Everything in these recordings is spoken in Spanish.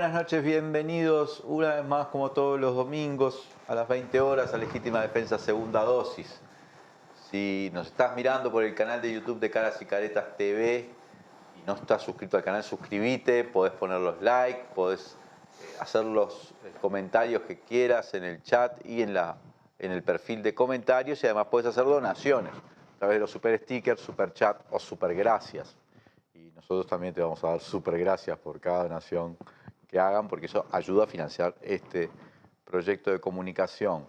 buenas noches, bienvenidos una vez más, como todos los domingos, a las 20 horas, a Legítima Defensa Segunda Dosis. Si nos estás mirando por el canal de YouTube de Caras y Caretas TV y no estás suscrito al canal, suscríbete, podés poner los likes, podés hacer los comentarios que quieras en el chat y en el perfil de comentarios, y además podés hacer donaciones a través de los super stickers, super chat o super gracias. Y nosotros también te vamos a dar super gracias por cada donación que hagan, porque eso ayuda a financiar este proyecto de comunicación.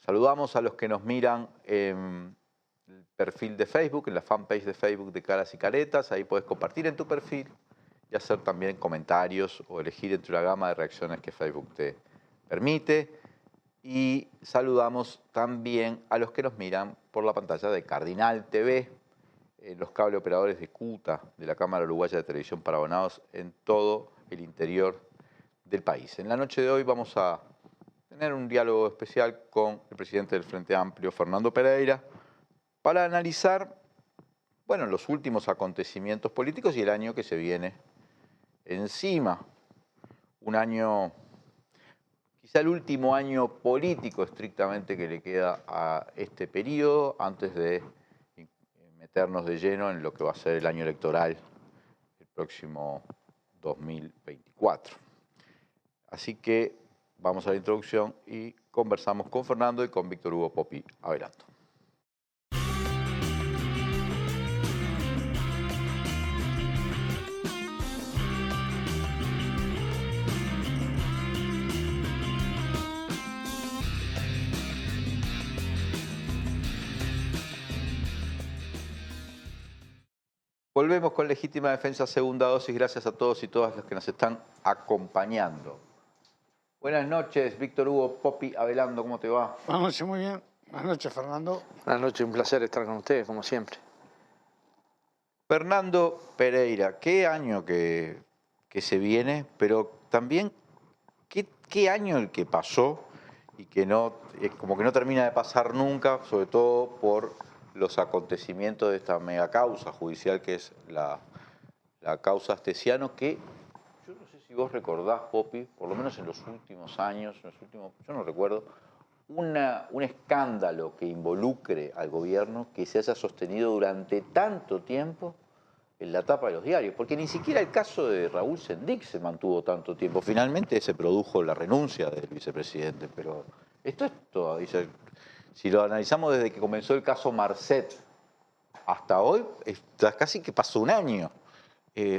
Saludamos a los que nos miran en el perfil de Facebook, en la fanpage de Facebook de Caras y Caretas. Ahí puedes compartir en tu perfil y hacer también comentarios o elegir entre una gama de reacciones que Facebook te permite. Y saludamos también a los que nos miran por la pantalla de Cardinal TV, los cable operadores de CUTA, de la Cámara Uruguaya de Televisión para Abonados, en todo el interior del país. En la noche de hoy vamos a tener un diálogo especial con el presidente del Frente Amplio, Fernando Pereira, para analizar, bueno, los últimos acontecimientos políticos y el año que se viene encima. Un año, quizá el último año político estrictamente que le queda a este periodo, antes de meternos de lleno en lo que va a ser el año electoral el próximo 2024. Así que vamos a la introducción y conversamos con Fernando y con Víctor Hugo Poppi Avelando. Volvemos con Legítima Defensa Segunda Dosis. Gracias a todos y todas los que nos están acompañando. Buenas noches, Víctor Hugo Poppi Avelando, ¿cómo te va? Buenas noches, muy bien. Buenas noches, Fernando. Buenas noches, un placer estar con ustedes, como siempre. Fernando Pereira, qué año que se viene, pero también qué año el que pasó y que no, como que no termina de pasar nunca, sobre todo por los acontecimientos de esta mega causa judicial que es la causa Astesiano, que yo no sé si vos recordás, Poppi, por lo menos en los últimos años, yo no recuerdo, un escándalo que involucre al gobierno que se haya sostenido durante tanto tiempo en la tapa de los diarios, porque ni siquiera el caso de Raúl Sendic se mantuvo tanto tiempo. Finalmente se produjo la renuncia del vicepresidente, pero esto es todo, dice, si lo analizamos desde que comenzó el caso Marcet hasta hoy, casi que pasó un año.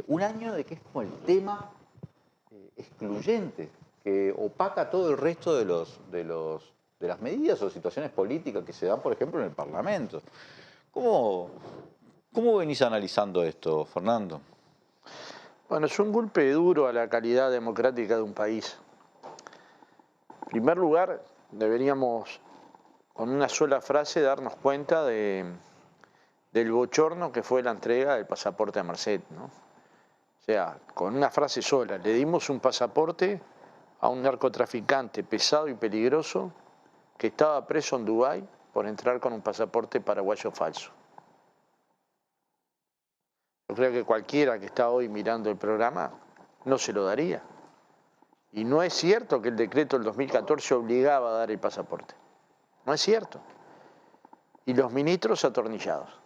Un año de que es como el tema excluyente, que opaca todo el resto de las medidas o situaciones políticas que se dan, por ejemplo, en el Parlamento. ¿Cómo venís analizando esto, Fernando? Bueno, es un golpe duro a la calidad democrática de un país. En primer lugar, deberíamos, con una sola frase, darnos cuenta del bochorno que fue la entrega del pasaporte a Marcet, ¿no? O sea, con una frase sola, le dimos un pasaporte a un narcotraficante pesado y peligroso que estaba preso en Dubái por entrar con un pasaporte paraguayo falso. Yo creo que cualquiera que está hoy mirando el programa no se lo daría. Y no es cierto que el decreto del 2014 obligaba a dar el pasaporte. No es cierto. Y los ministros atornillados.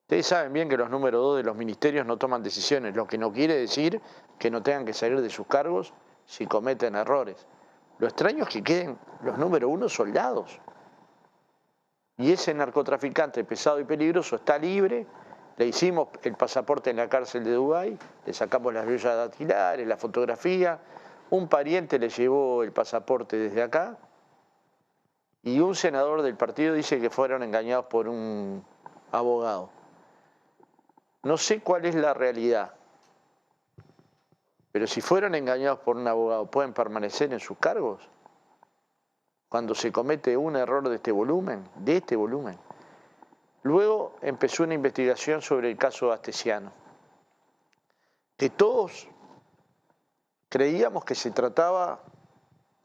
Ustedes saben bien que los número 2 de los ministerios no toman decisiones, lo que no quiere decir que no tengan que salir de sus cargos si cometen errores. Lo extraño es que queden los número 1 soldados. Y ese narcotraficante pesado y peligroso está libre. Le hicimos el pasaporte en la cárcel de Dubái, le sacamos las huellas dactilares, la fotografía. Un pariente le llevó el pasaporte desde acá. Y un senador del partido dice que fueron engañados por un abogado. No sé cuál es la realidad, pero si fueron engañados por un abogado, ¿pueden permanecer en sus cargos? Cuando se comete un error de este volumen. Luego empezó una investigación sobre el caso Astesiano, que todos creíamos que se trataba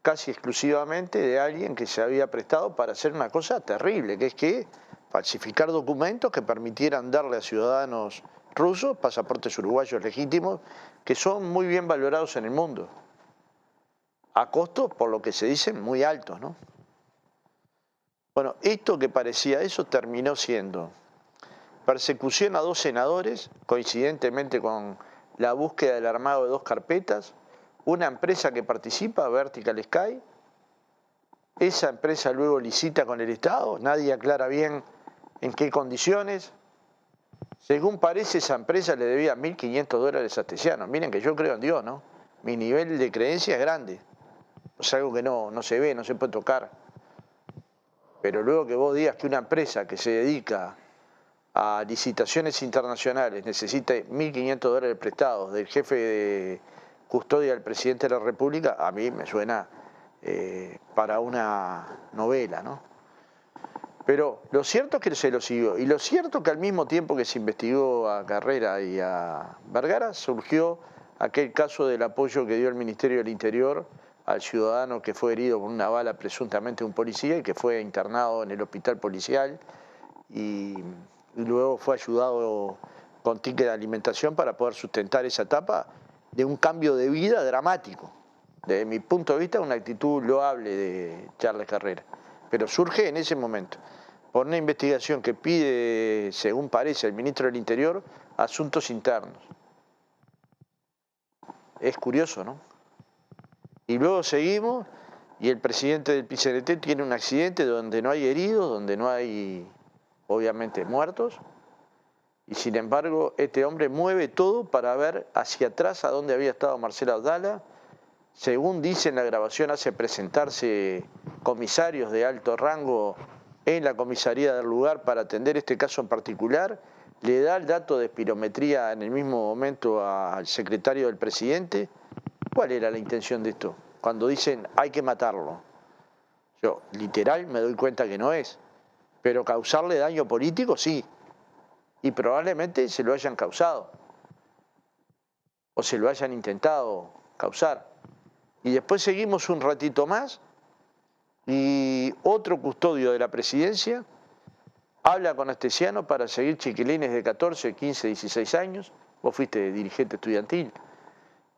casi exclusivamente de alguien que se había prestado para hacer una cosa terrible, que es que falsificar documentos que permitieran darle a ciudadanos rusos, pasaportes uruguayos legítimos, que son muy bien valorados en el mundo, a costos, por lo que se dicen, muy altos, ¿no? Bueno, esto que parecía eso terminó siendo persecución a 2 senadores, coincidentemente con la búsqueda del armado de 2 carpetas, una empresa que participa, Vertical Sky, esa empresa luego licita con el Estado, nadie aclara bien en qué condiciones. Según parece, esa empresa le debía $1.500 a Astesiano. Miren que yo creo en Dios, ¿no? Mi nivel de creencia es grande. Es algo que no se ve, no se puede tocar. Pero luego que vos digas que una empresa que se dedica a licitaciones internacionales necesita $1.500 prestados del jefe de custodia del presidente de la República, a mí me suena para una novela, ¿no? Pero lo cierto es que se lo siguió, y lo cierto es que al mismo tiempo que se investigó a Carrera y a Vergara, surgió aquel caso del apoyo que dio el Ministerio del Interior al ciudadano que fue herido con una bala presuntamente de un policía y que fue internado en el hospital policial y luego fue ayudado con ticket de alimentación para poder sustentar esa etapa de un cambio de vida dramático. Desde mi punto de vista, una actitud loable de Charles Carrera, pero surge en ese momento, por una investigación que pide, según parece, el ministro del Interior, asuntos internos. Es curioso, ¿no? Y luego seguimos y el presidente del PCNT tiene un accidente donde no hay heridos, donde no hay, obviamente, muertos, y sin embargo este hombre mueve todo para ver hacia atrás a dónde había estado Marcelo Abdala. Según dice en la grabación, hace presentarse comisarios de alto rango en la comisaría del lugar para atender este caso en particular, le da el dato de espirometría en el mismo momento al secretario del presidente. ¿Cuál era la intención de esto? Cuando dicen hay que matarlo. Yo literal me doy cuenta que no es, pero causarle daño político sí, y probablemente se lo hayan causado, o se lo hayan intentado causar. Y después seguimos un ratito más y otro custodio de la presidencia habla con Astesiano para seguir chiquilines de 14, 15, 16 años. Vos fuiste dirigente estudiantil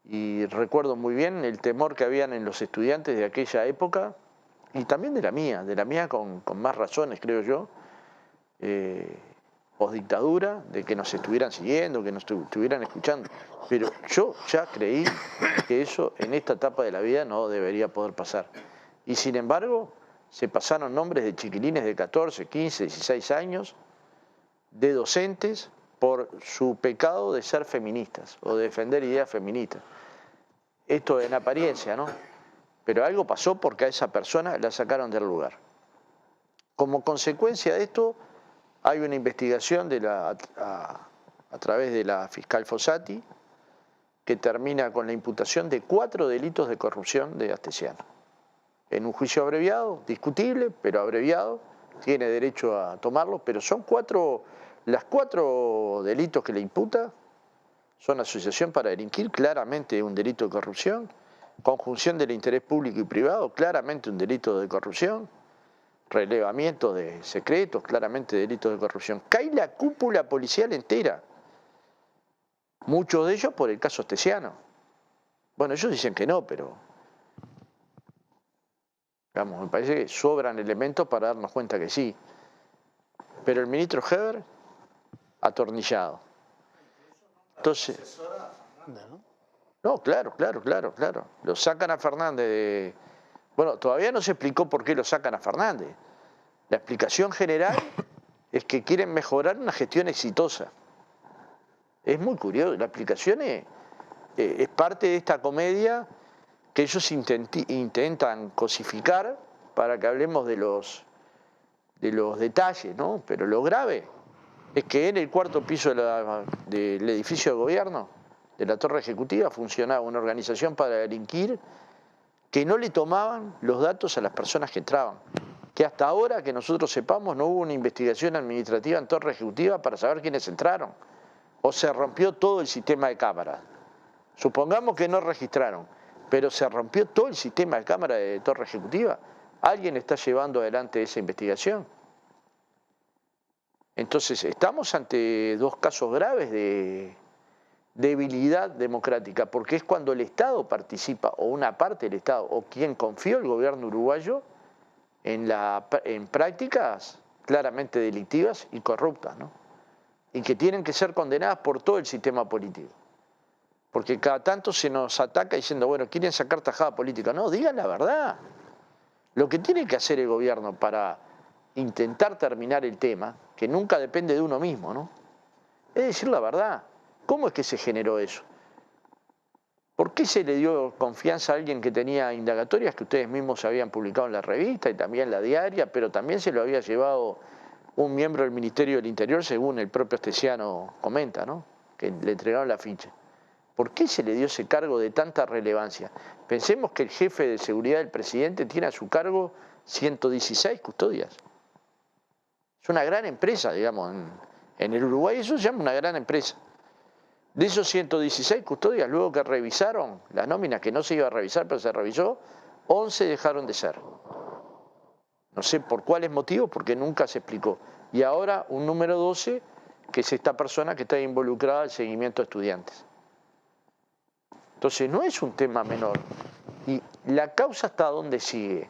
y recuerdo muy bien el temor que habían en los estudiantes de aquella época y también de la mía con más razones, creo yo, posdictadura, de que nos estuvieran siguiendo, que nos estuvieran escuchando. Pero yo ya creí que eso en esta etapa de la vida no debería poder pasar. Y sin embargo, se pasaron nombres de chiquilines de 14, 15, 16 años, de docentes, por su pecado de ser feministas o de defender ideas feministas. Esto en apariencia, ¿no? Pero algo pasó porque a esa persona la sacaron del lugar. Como consecuencia de esto, hay una investigación a través de la fiscal Fossati que termina con la imputación de 4 delitos de corrupción de Astesiano. En un juicio abreviado, discutible, pero abreviado, tiene derecho a tomarlo, pero son 4, las 4 delitos que le imputa son asociación para delinquir, claramente un delito de corrupción, conjunción del interés público y privado, claramente un delito de corrupción, relevamiento de secretos, claramente delitos de corrupción. Cae la cúpula policial entera, muchos de ellos por el caso Astesiano. Bueno, ellos dicen que no, pero digamos, me parece que sobran elementos para darnos cuenta que sí. Pero el ministro Heber, atornillado. Entonces, no, claro. Lo sacan a Fernández. Bueno, todavía no se explicó por qué lo sacan a Fernández. La explicación general es que quieren mejorar una gestión exitosa. Es muy curioso. La explicación es parte de esta comedia que ellos intentan cosificar para que hablemos de los detalles, ¿no? Pero lo grave es que en el 4º piso del edificio de gobierno, de la Torre Ejecutiva, funcionaba una organización para delinquir que no le tomaban los datos a las personas que entraban. Que hasta ahora, que nosotros sepamos, no hubo una investigación administrativa en Torre Ejecutiva para saber quiénes entraron. O se rompió todo el sistema de cámaras. Supongamos que no registraron, pero se rompió todo el sistema de cámara de Torre Ejecutiva. ¿Alguien está llevando adelante esa investigación? Entonces, estamos ante dos casos graves de debilidad democrática, porque es cuando el Estado participa, o una parte del Estado, o quien confió el gobierno uruguayo en prácticas claramente delictivas y corruptas, ¿no? Y que tienen que ser condenadas por todo el sistema político. Porque cada tanto se nos ataca diciendo, bueno, quieren sacar tajada política. No, digan la verdad. Lo que tiene que hacer el gobierno para intentar terminar el tema, que nunca depende de uno mismo, ¿no? Es decir la verdad. ¿Cómo es que se generó eso? ¿Por qué se le dio confianza a alguien que tenía indagatorias que ustedes mismos habían publicado en la revista y también en la diaria, pero también se lo había llevado un miembro del Ministerio del Interior, según el propio Astesiano comenta, ¿no? Que le entregaron la ficha? ¿Por qué se le dio ese cargo de tanta relevancia? Pensemos que el jefe de seguridad del presidente tiene a su cargo 116 custodias. Es una gran empresa, digamos. En el Uruguay eso se llama una gran empresa. De esos 116 custodias, luego que revisaron las nóminas, que no se iba a revisar, pero se revisó, 11 dejaron de ser. No sé por cuáles motivos, porque nunca se explicó. Y ahora un número 12, que es esta persona que está involucrada en el seguimiento de estudiantes. Entonces no es un tema menor. ¿Y la causa hasta dónde sigue?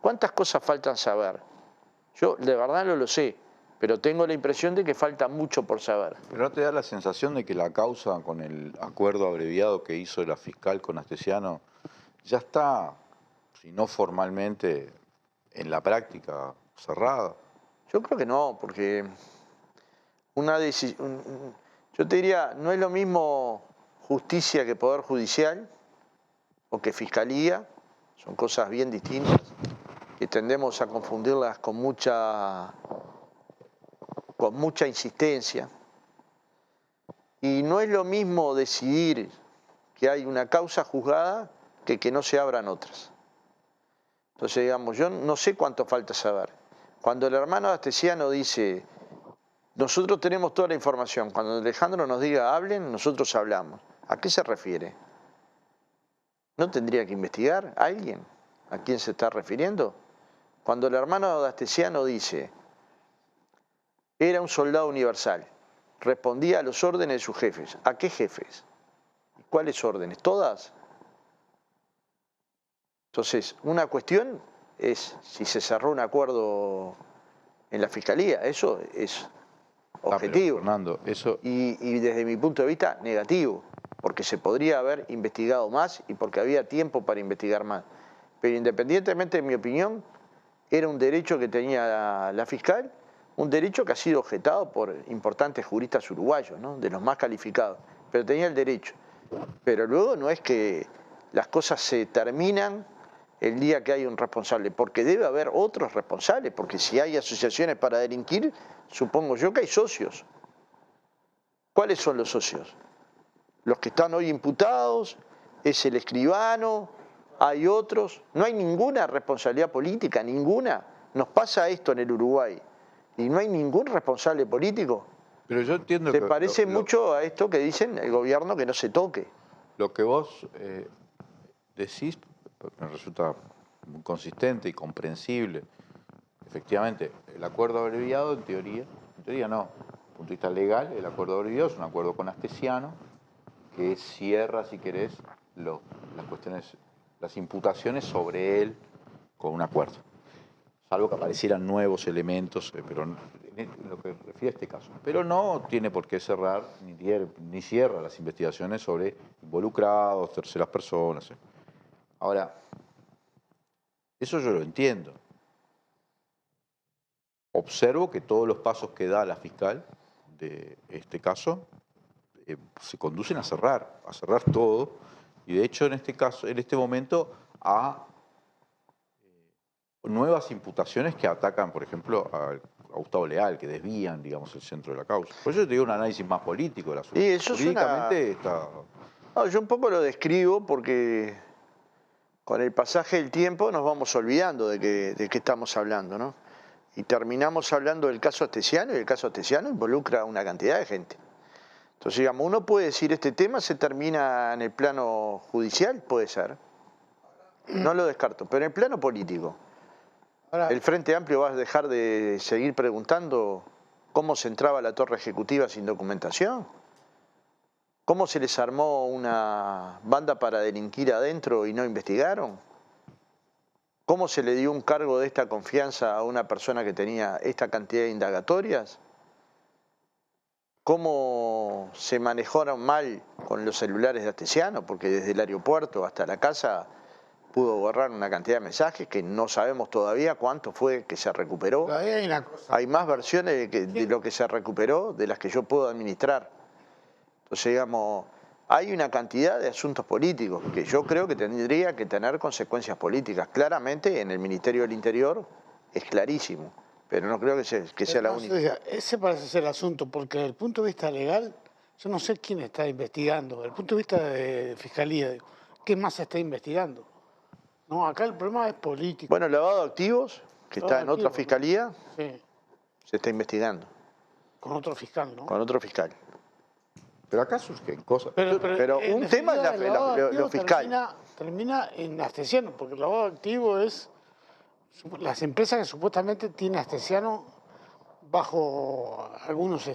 ¿Cuántas cosas faltan saber? Yo de verdad no lo sé, pero tengo la impresión de que falta mucho por saber. ¿Pero no te da la sensación de que la causa, con el acuerdo abreviado que hizo la fiscal con Astesiano, ya está, si no formalmente, en la práctica cerrada? Yo creo que no, porque yo te diría, no es lo mismo justicia que poder judicial o que fiscalía, son cosas bien distintas, que tendemos a confundirlas con mucha insistencia. Y no es lo mismo decidir que hay una causa juzgada que no se abran otras. Entonces, digamos, yo no sé cuánto falta saber. Cuando el hermano Astesiano dice, nosotros tenemos toda la información, cuando Alejandro nos diga hablen, nosotros hablamos. ¿A qué se refiere? ¿No tendría que investigar a alguien? ¿A quién se está refiriendo? Cuando el hermano Astesiano dice, era un soldado universal, respondía a los órdenes de sus jefes. ¿A qué jefes? ¿Cuáles órdenes? ¿Todas? Entonces, una cuestión es si se cerró un acuerdo en la Fiscalía. Eso es objetivo. Fernando, eso... Y desde mi punto de vista, negativo. Porque se podría haber investigado más y porque había tiempo para investigar más. Pero independientemente de mi opinión, era un derecho que tenía la fiscal, un derecho que ha sido objetado por importantes juristas uruguayos, ¿no? De los más calificados. Pero tenía el derecho. Pero luego no es que las cosas se terminan el día que hay un responsable, porque debe haber otros responsables, porque si hay asociaciones para delinquir, supongo yo que hay socios. ¿Cuáles son los socios? Los que están hoy imputados, es el escribano, hay otros. No hay ninguna responsabilidad política, ninguna. Nos pasa esto en el Uruguay y no hay ningún responsable político. Pero yo entiendo Se que parece mucho a esto que dicen el gobierno, que no se toque. lo que vos decís me resulta muy consistente y comprensible. Efectivamente, el acuerdo abreviado, en teoría no, desde el punto de vista legal, el acuerdo abreviado es un acuerdo con Astesiano que cierra, si querés, las cuestiones, las imputaciones sobre él con un acuerdo. Salvo que aparecieran nuevos elementos, pero en lo que refiere a este caso. Pero no tiene por qué cerrar, ni cierra las investigaciones sobre involucrados, terceras personas. Ahora, eso yo lo entiendo. Observo que todos los pasos que da la fiscal de este caso se conducen a cerrar todo, y de hecho en este caso, en este momento, a nuevas imputaciones que atacan, por ejemplo, a Gustavo Leal, que desvían, digamos, el centro de la causa. Por eso yo te digo un análisis más político de la Y eso jurídicamente está... No, yo un poco lo describo porque con el pasaje del tiempo nos vamos olvidando de qué estamos hablando, ¿no? Y terminamos hablando del caso Astesiano, y el caso Astesiano involucra a una cantidad de gente. Entonces, digamos, uno puede decir, este tema se termina en el plano judicial, puede ser. No lo descarto, pero en el plano político. Ahora, ¿El Frente Amplio va a dejar de seguir preguntando cómo se entraba a la torre ejecutiva sin documentación? ¿Cómo se les armó una banda para delinquir adentro y no investigaron? ¿Cómo se le dio un cargo de esta confianza a una persona que tenía esta cantidad de indagatorias? ¿Cómo se manejaron mal con los celulares de Astesiano? Porque desde el aeropuerto hasta la casa pudo borrar una cantidad de mensajes que no sabemos todavía cuánto fue que se recuperó. Pero ahí hay una cosa. Hay más versiones de lo que se recuperó de las que yo puedo administrar. Entonces, digamos, hay una cantidad de asuntos políticos que yo creo que tendría que tener consecuencias políticas. Claramente en el Ministerio del Interior es clarísimo, pero no creo que sea la única. Ese parece ser el asunto, porque desde el punto de vista legal, yo no sé quién está investigando. Desde el punto de vista de Fiscalía, digo, ¿qué más se está investigando? No, acá el problema es político. Bueno, el lavado de activos, que está en otra fiscalía, sí, se está investigando. con otro fiscal, ¿no? Con otro fiscal. Pero acá surgen cosas. Pero en un tema es definitiva, el lavado de lo activos fiscal. termina en Astesiano, porque el lavado de activos es las empresas que supuestamente tiene Astesiano bajo algunos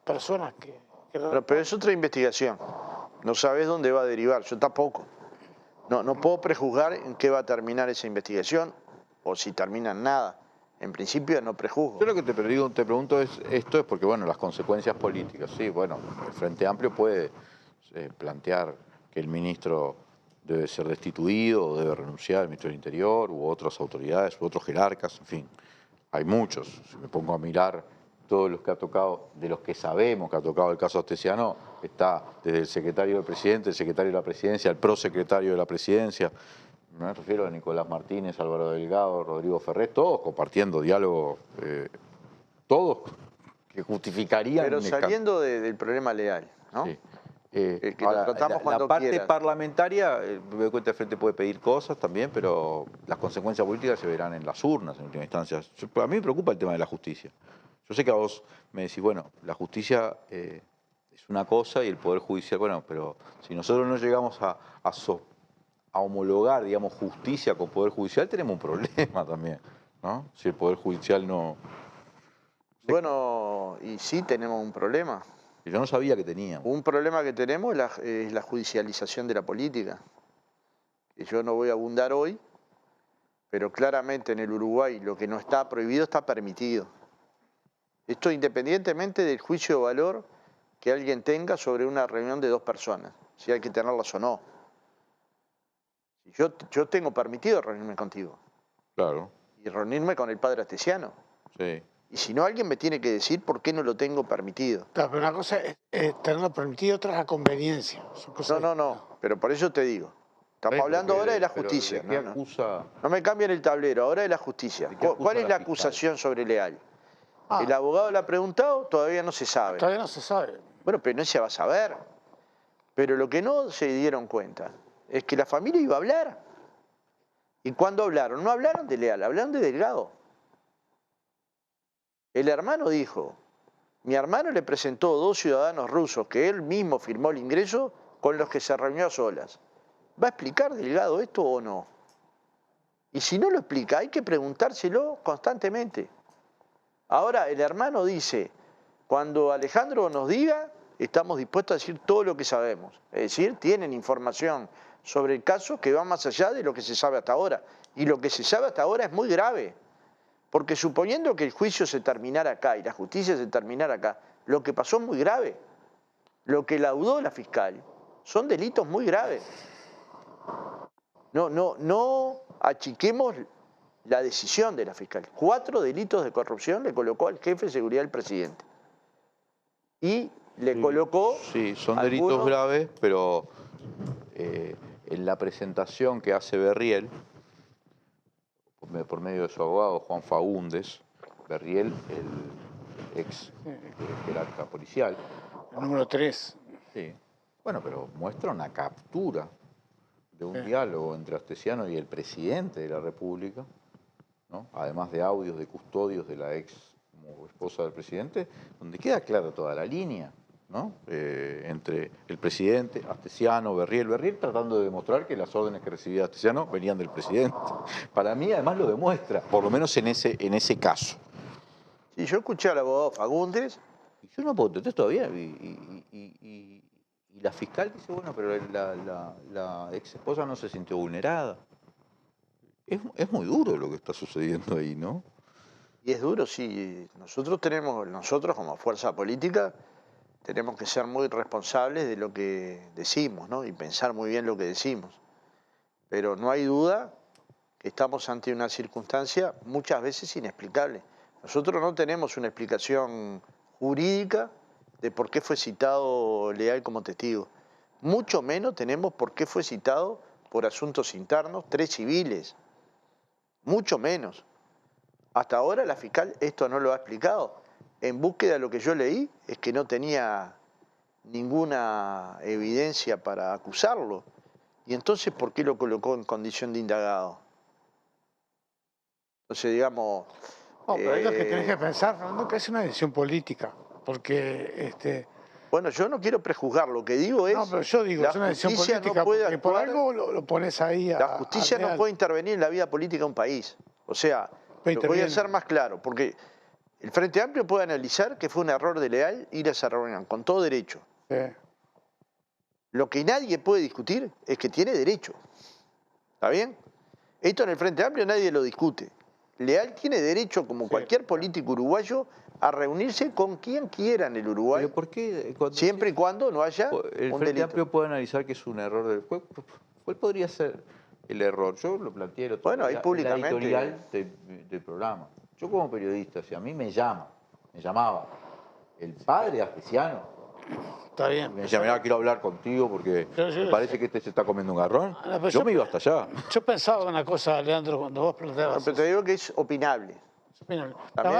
personas que Pero es otra investigación. No sabes dónde va a derivar, yo tampoco. No puedo prejuzgar en qué va a terminar esa investigación o si termina en nada. En principio no prejuzgo. Yo lo que te pregunto es esto, es porque, bueno, las consecuencias políticas, sí, bueno, el Frente Amplio puede plantear que el ministro debe ser destituido o debe renunciar, el ministro del Interior u otras autoridades u otros jerarcas, en fin, hay muchos. Si me pongo a mirar todos los que ha tocado, de los que sabemos que ha tocado el caso Astesiano, está desde el secretario del presidente, el secretario de la presidencia, el prosecretario de la presidencia. Me refiero a Nicolás Martínez, Álvaro Delgado, Rodrigo Ferrés, todos compartiendo diálogo, todos que justificarían... Pero saliendo del problema leal, ¿no? Sí. Que ahora, lo tratamos cuando la parte quieras. parlamentaria, me doy cuenta, el Frente puede pedir cosas también, pero las consecuencias políticas se verán en las urnas, en última instancia. A mí me preocupa el tema de la justicia. Yo sé que a vos me decís, bueno, la justicia es una cosa y el Poder Judicial, bueno, pero si nosotros no llegamos a homologar, digamos, justicia con Poder Judicial, tenemos un problema también, ¿no? Si el Poder Judicial no... Bueno, y sí tenemos un problema. Yo no sabía que teníamos. Un problema que tenemos es la judicialización de la política. Que yo no voy a abundar hoy, pero claramente en el Uruguay lo que no está prohibido está permitido. Esto independientemente del juicio de valor que alguien tenga sobre una reunión de dos personas, si hay que tenerlas o no. Yo tengo permitido reunirme contigo. Claro. Y reunirme con el padre Astesiano. Sí. Y si no, alguien me tiene que decir por qué no lo tengo permitido. Claro, pero una cosa es tenerlo permitido, otra es la conveniencia. No, pero por eso te digo. Estamos hablando ahora de la justicia. ¿De qué acusa? No me cambien el tablero, ahora de la justicia. ¿Cuál es la acusación sobre Leal? ¿El abogado le ha preguntado? Todavía no se sabe. Todavía no se sabe. Bueno, pero no se va a saber. Pero lo que no se dieron cuenta es que la familia iba a hablar. ¿Y cuándo hablaron? No hablaron de Leal, hablaron de Delgado. El hermano dijo, mi hermano le presentó 2 ciudadanos rusos que él mismo firmó el ingreso con los que se reunió a solas. ¿Va a explicar Delgado esto o no? Y si no lo explica, hay que preguntárselo constantemente. Ahora el hermano dice, cuando Alejandro nos diga, estamos dispuestos a decir todo lo que sabemos. Es decir, tienen información sobre el caso que va más allá de lo que se sabe hasta ahora. Y lo que se sabe hasta ahora es muy grave. Porque suponiendo que el juicio se terminara acá y la justicia se terminara acá, lo que pasó es muy grave. Lo que laudó la fiscal son delitos muy graves. No achiquemos la decisión de la fiscal. 4 delitos de corrupción le colocó al jefe de seguridad del presidente. Y le colocó... Sí, son delitos graves, pero en la presentación que hace Berriel, por medio de su abogado Juan Faúndez, Berriel, el ex jerarca policial. El número 3. Sí. Bueno, pero muestra una captura de un diálogo entre Astesiano y el presidente de la República, ¿no? Además de audios de custodios de la ex como esposa del presidente, donde queda clara toda la línea, ¿no? Entre el presidente, Astesiano, Berriel tratando de demostrar que las órdenes que recibía Astesiano venían del presidente. Para mí, además, lo demuestra, por lo menos en ese caso. Sí, yo escuché al abogado Fagundes. Y yo no puedo entender todavía. Y la fiscal dice, bueno, pero la ex esposa no se sintió vulnerada. Es muy duro lo que está sucediendo ahí, ¿no? Y es duro, sí. Nosotros como fuerza política, tenemos que ser muy responsables de lo que decimos, ¿no? Y pensar muy bien lo que decimos. Pero no hay duda que estamos ante una circunstancia muchas veces inexplicable. Nosotros no tenemos una explicación jurídica de por qué fue citado Leal como testigo. Mucho menos tenemos por qué fue citado por asuntos internos 3 civiles. Mucho menos. Hasta ahora la fiscal esto no lo ha explicado. En búsqueda de lo que yo leí es que no tenía ninguna evidencia para acusarlo. Y entonces, ¿por qué lo colocó en condición de indagado? Entonces, digamos... No, pero es lo que tenés que pensar, Fernando, que es una decisión política. Porque, Bueno, yo no quiero prejuzgar, lo que digo es... no, pero yo digo, es una decisión política, no puede porque por actuar, algo lo pones ahí a... la justicia no Leal. puede intervenir en la vida política de un país. O sea, Pero lo voy a interviene. hacer más claro, porque el Frente Amplio puede analizar que fue un error de Leal ir a esa reunión, con todo derecho. Sí. Lo que nadie puede discutir es que tiene derecho. ¿Está bien? Esto en el Frente Amplio nadie lo discute. Leal tiene derecho, como cualquier político uruguayo, a reunirse con quien quiera en el Uruguay, Pero ¿por qué? siempre y cuando no haya El un Frente delito. Amplio puede analizar que es un error del... ¿Cuál podría ser el error? Yo lo planteé el otro Bueno, ahí día en públicamente... la editorial del programa. Yo como periodista, si a mí me llamaba el padre Astesiano, Está bien. me decía, mirá, quiero hablar contigo porque Yo me parece que este se está comiendo un garrón. pero Yo me iba hasta allá. Yo pensaba una cosa, Leandro, cuando vos No, planteabas pero te digo que es opinable. También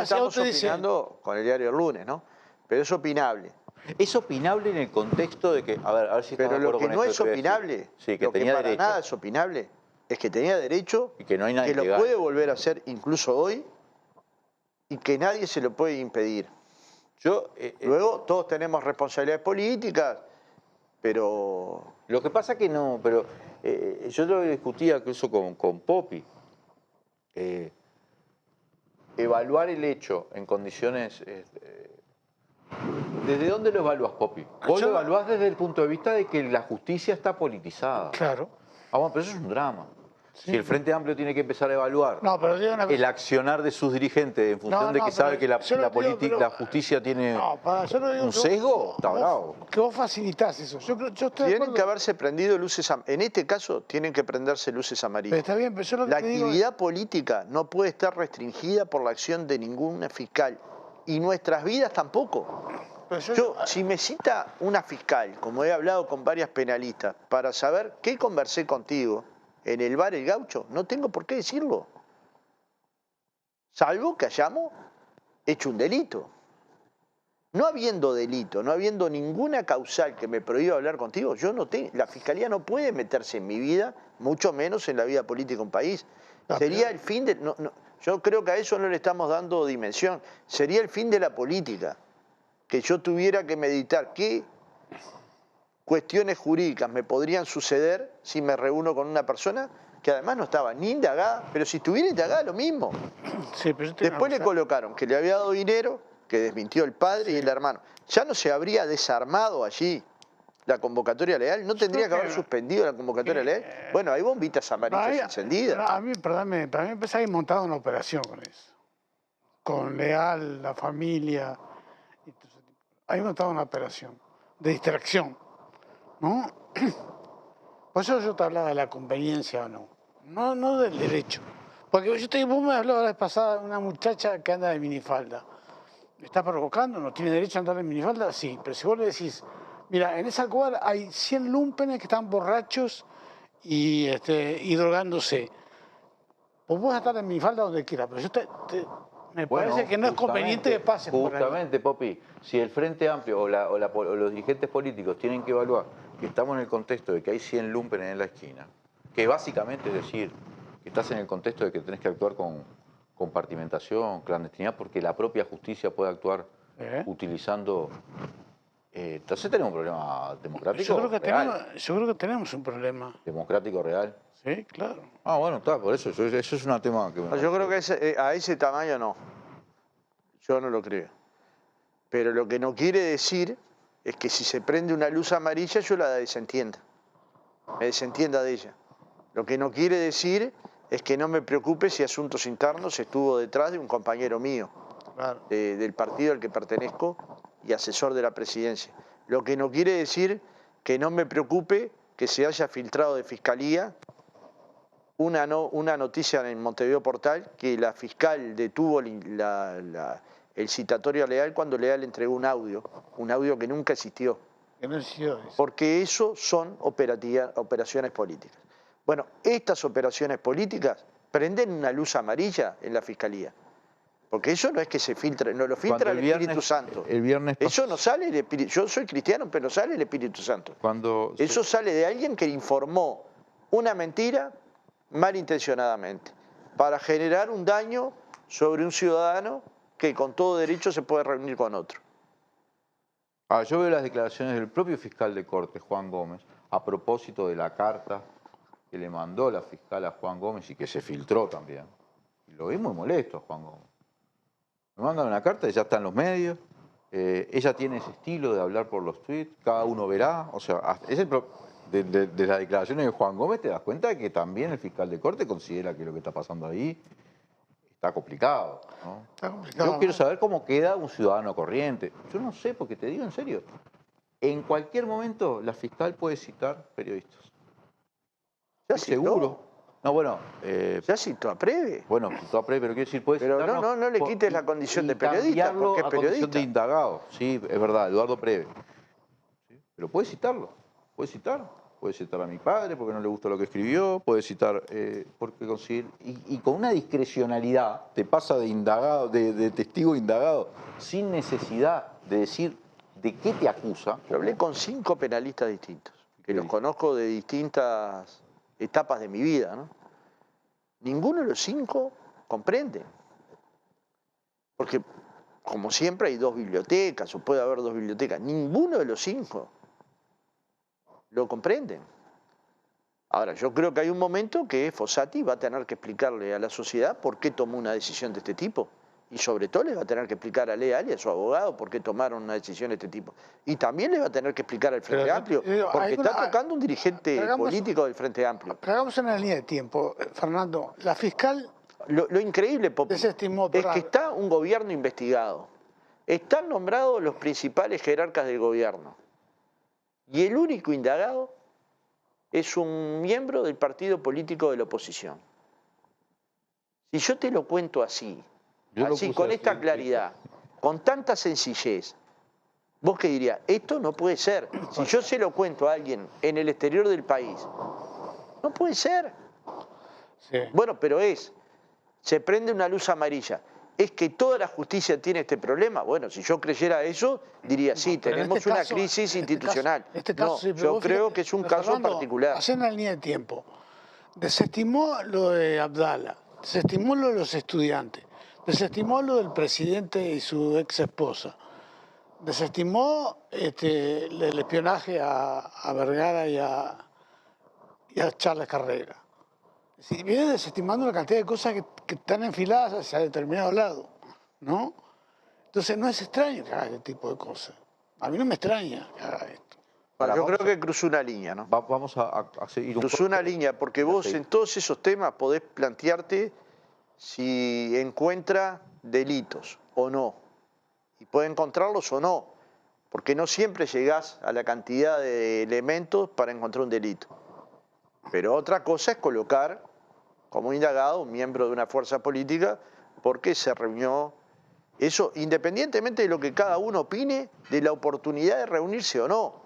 Estamos opinando con el diario El Lunes, ¿no? Pero es opinable. Es opinable en el contexto de que, a ver si Pero estamos de lo acuerdo que con no esto es que te voy a decir. opinable, Sí, que lo que tenía para derecho. nada es opinable, es que tenía derecho, Y que no hay nada que lo ilegal. puede volver a hacer incluso hoy y que nadie se lo puede impedir. Yo, Luego todos tenemos responsabilidades políticas, pero... Lo que pasa que no, pero yo lo discutía incluso con Popi. Evaluar el hecho en condiciones... ¿desde dónde lo evalúas, Popi? Vos Yo- lo evaluás desde el punto de vista de que la justicia está politizada. Claro. Ah, bueno, pero eso es un drama. Sí. Si el Frente Amplio tiene que empezar a evaluar No, pero digo una cosa. el accionar de sus dirigentes en función de que pero sabe que la yo lo digo, pero- la justicia tiene yo lo digo un que sesgo, está vos- bravo. Que vos facilitás eso. Yo estoy de Tienen acuerdo. que haberse prendido luces, en este caso tienen que prenderse luces Pero amarillas. está bien, pero yo lo que La te digo es- actividad política no puede estar restringida por la acción de ninguna fiscal y nuestras vidas tampoco. pero Si me cita una fiscal, como he hablado con varias penalistas, para saber qué conversé contigo en el bar El Gaucho, no tengo por qué decirlo. Salvo que hayamos hecho un delito. No habiendo delito, no habiendo ninguna causal que me prohíba hablar contigo, la fiscalía no puede meterse en mi vida, mucho menos en la vida política de un país. No, Sería el fin de... yo creo que a eso no le estamos dando dimensión. Sería el fin de la política. Que yo tuviera que meditar qué cuestiones jurídicas me podrían suceder si me reúno con una persona que además no estaba ni indagada, pero si estuviera indagada lo mismo. Sí, pero yo te digo Después una le cosa. colocaron que le había dado dinero, que desmintió el padre y el hermano. Ya no se habría desarmado allí la convocatoria legal, no tendría que haber suspendido la convocatoria legal. Bueno, hay bombitas amarillas encendidas. A mí, perdóname, para mí me parece que hay montada una operación con eso. Con Leal, la familia. Y todo ese tipo. Hay montada una operación de distracción, ¿no? Por eso yo te hablaba de la conveniencia o no. No del derecho. Porque vos me hablabas la vez pasada de una muchacha que anda de minifalda. ¿Me está provocando? ¿No tiene derecho a andar en minifalda? Sí, pero si vos le decís, mira, en esa cuadra hay 100 lúmpenes que están borrachos y drogándose. Vos podés estar en minifalda donde quieras, pero me parece que no es conveniente que pases por ahí. Justamente, Popi, si el Frente Amplio o los dirigentes políticos tienen que evaluar que estamos en el contexto de que hay 100 lúmpenes en la esquina, que básicamente es decir, que estás en el contexto de que tenés que actuar con compartimentación, clandestinidad, porque la propia justicia puede actuar utilizando... entonces tenemos un problema democrático Yo creo que real. tenemos un problema. Democrático real. Sí, claro. Ah, bueno, está, por eso. Eso es un tema que... Yo creo que a ese tamaño no. Yo no lo creo. Pero lo que no quiere decir es que si se prende una luz amarilla yo la desentienda. Me desentienda de ella. Lo que no quiere decir es que no me preocupe si Asuntos Internos estuvo detrás de un compañero mío, Claro. del partido al que pertenezco y asesor de la presidencia. Lo que no quiere decir que no me preocupe que se haya filtrado de Fiscalía una noticia en Montevideo Portal que la fiscal detuvo el citatorio a Leal cuando Leal entregó un audio que nunca existió. Que no existió eso. Porque eso son operaciones políticas. Bueno, estas operaciones políticas prenden una luz amarilla en la Fiscalía. Porque eso no es que se filtre, no lo filtra el Espíritu Santo. El viernes Eso no sale del Espíritu. Yo soy cristiano, pero no sale el Espíritu Santo. Eso sale de alguien que informó una mentira malintencionadamente para generar un daño sobre un ciudadano que con todo derecho se puede reunir con otro. Yo veo las declaraciones del propio fiscal de Corte, Juan Gómez, a propósito de la carta que le mandó la fiscal a Juan Gómez y que se filtró también. Y lo vi muy molesto a Juan Gómez. Me mandan una carta, ya está en los medios, ella tiene ese estilo de hablar por los tweets, cada uno verá, o sea, de las declaraciones de Juan Gómez te das cuenta de que también el fiscal de Corte considera que lo que está pasando ahí está complicado, ¿no? Está complicado. Yo quiero saber cómo queda un ciudadano corriente. Yo no sé, porque te digo en serio, en cualquier momento la fiscal puede citar periodistas. Ya Estoy seguro. No, bueno. Ya citó a Preve. Bueno, citó a Preve, pero quiero decir, puede Pero citarnos no le quites la condición de periodista, cambiarlo porque es a condición periodista. de indagado. Sí, es verdad, Eduardo Preve. ¿Sí? Pero puede citarlo, puede citar. Puede citar a mi padre porque no le gusta lo que escribió, puede citar porque consigue... Y con una discrecionalidad te pasa de indagado, de testigo indagado, sin necesidad de decir de qué te acusa. Yo hablé con 5 penalistas distintos, que los conozco de distintas etapas de mi vida, ¿no? Ninguno de los 5 comprende. Porque, como siempre, hay 2 bibliotecas, o puede haber 2 bibliotecas. Ninguno de los 5 lo comprenden. Ahora, yo creo que hay un momento que Fossati va a tener que explicarle a la sociedad por qué tomó una decisión de este tipo. Y sobre todo le va a tener que explicar a Leal y a su abogado por qué tomaron una decisión de este tipo. Y también le va a tener que explicar al Frente Amplio, porque está tocando un dirigente político del Frente Amplio. Pero hagamos una línea de tiempo, Fernando. La fiscal Lo increíble, Popi, desestimó es que está un gobierno investigado. Están nombrados los principales jerarcas del gobierno. Y el único indagado es un miembro del partido político de la oposición. Si yo te lo cuento así, con esta claridad, con tanta sencillez, ¿vos qué dirías? Esto no puede ser. Si yo se lo cuento a alguien en el exterior del país, no puede ser. Sí. Bueno, pero se prende una luz amarilla. ¿Es que toda la justicia tiene este problema? Bueno, si yo creyera eso, diría, sí, tenemos una crisis institucional. No, yo creo que es un caso particular. Hacer una línea de tiempo. Desestimó lo de Abdala, desestimó lo de los estudiantes, desestimó lo del presidente y su ex esposa, desestimó el espionaje a Vergara y a Charles Carrera. Si viene desestimando una cantidad de cosas que están enfiladas hacia determinado lado, ¿no? Entonces no es extraño que haga este tipo de cosas. A mí no me extraña que haga esto. Yo creo que cruzó una línea, ¿no? Vamos a seguir cruzó una línea, porque vos en todos esos temas podés plantearte si encuentra delitos o no. Y puede encontrarlos o no, porque no siempre llegás a la cantidad de elementos para encontrar un delito. Pero otra cosa es colocar como indagado un miembro de una fuerza política porque se reunió. Eso independientemente de lo que cada uno opine de la oportunidad de reunirse o no.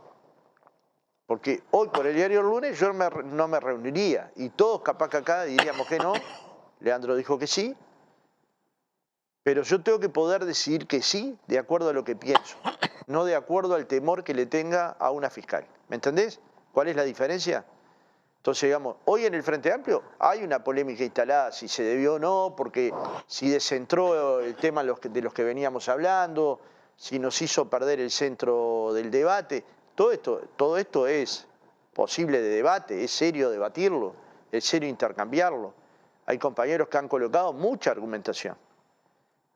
Porque hoy por el diario El Lunes yo no me reuniría y todos capaz que acá diríamos que no. Leandro dijo que sí. Pero yo tengo que poder decidir que sí de acuerdo a lo que pienso, no de acuerdo al temor que le tenga a una fiscal. ¿Me entendés? ¿Cuál es la diferencia? Entonces, digamos, hoy en el Frente Amplio hay una polémica instalada, si se debió o no, porque si descentró el tema de los que veníamos hablando, si nos hizo perder el centro del debate. Todo esto es posible de debate, es serio debatirlo, es serio intercambiarlo. Hay compañeros que han colocado mucha argumentación.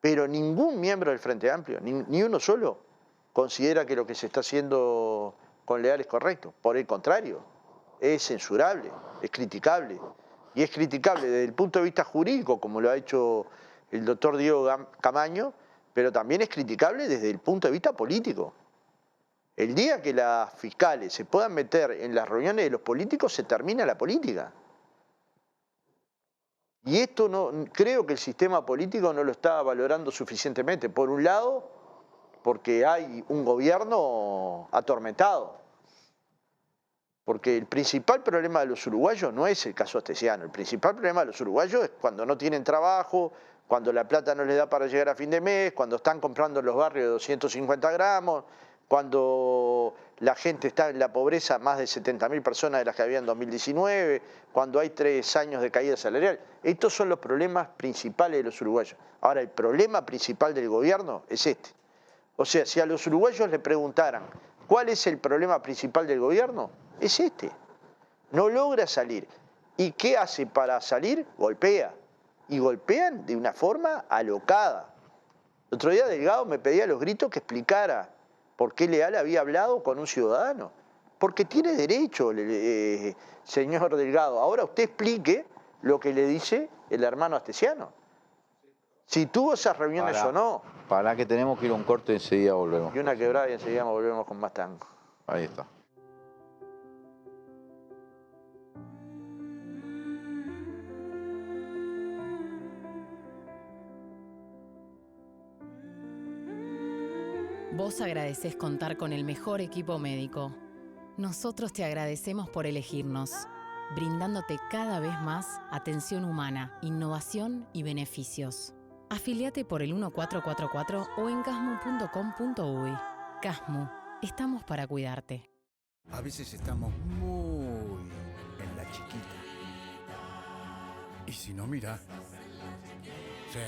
Pero ningún miembro del Frente Amplio, ni uno solo, considera que lo que se está haciendo con Leal es correcto. Por el contrario, es censurable, es criticable. Y es criticable desde el punto de vista jurídico, como lo ha hecho el doctor Diego Camaño, pero también es criticable desde el punto de vista político. El día que las fiscales se puedan meter en las reuniones de los políticos, se termina la política. Y esto no, creo que el sistema político no lo está valorando suficientemente. Por un lado, porque hay un gobierno atormentado. Porque el principal problema de los uruguayos no es el caso Astesiano. El principal problema de los uruguayos es cuando no tienen trabajo, cuando la plata no les da para llegar a fin de mes, cuando están comprando en los barrios de 250 gramos, cuando la gente está en la pobreza, más de 70.000 personas de las que había en 2019, cuando hay 3 años de caída salarial. Estos son los problemas principales de los uruguayos. Ahora, el problema principal del gobierno es este. O sea, si a los uruguayos le preguntaran cuál es el problema principal del gobierno, es este. No logra salir. ¿Y qué hace para salir? Golpea. Y golpean de una forma alocada. El otro día Delgado me pedía a los gritos que explicara por qué Leal había hablado con un ciudadano. Porque tiene derecho, señor Delgado. Ahora usted explique lo que le dice el hermano Astesiano. Si tuvo esas reuniones o no. Para que tenemos que ir a un corte y enseguida volvemos. Y una quebrada y enseguida volvemos con más tango. Ahí está. Vos agradecés contar con el mejor equipo médico. Nosotros te agradecemos por elegirnos, brindándote cada vez más atención humana, innovación y beneficios. Afiliate por el 1444 o en casmu.com.uy. Casmu, estamos para cuidarte. A veces estamos muy en la chiquita. Y si no, mira. Sí,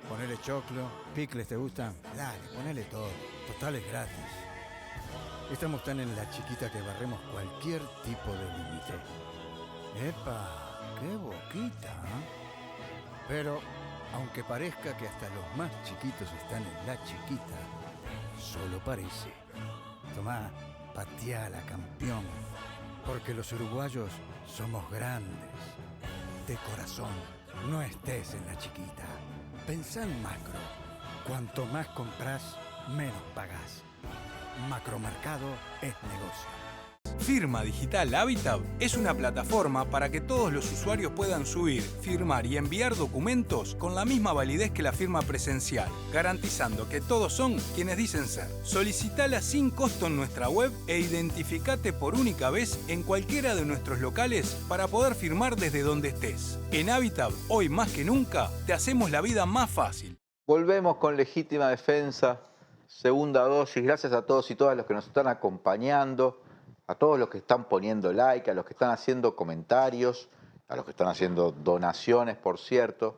ponele choclo, picles, ¿te gustan? Dale, ponele todo. Total es gratis. Estamos tan en la chiquita que barremos cualquier tipo de límite. ¡Epa! ¡Qué boquita! ¿Eh? Pero, aunque parezca que hasta los más chiquitos están en la chiquita, solo parece. Tomá, pateala, campeón. Porque los uruguayos somos grandes. De corazón, no estés en la chiquita. Pensá en macro. Cuanto más compras, menos pagás. Macromercado es negocio. Firma Digital Habitat es una plataforma para que todos los usuarios puedan subir, firmar y enviar documentos con la misma validez que la firma presencial, garantizando que todos son quienes dicen ser. Solicitala sin costo en nuestra web e identificate por única vez en cualquiera de nuestros locales para poder firmar desde donde estés. En Habitat, hoy más que nunca, te hacemos la vida más fácil. Volvemos con Legítima Defensa, segunda dosis. Gracias a todos y todas los que nos están acompañando, a todos los que están poniendo like, a los que están haciendo comentarios, a los que están haciendo donaciones, por cierto.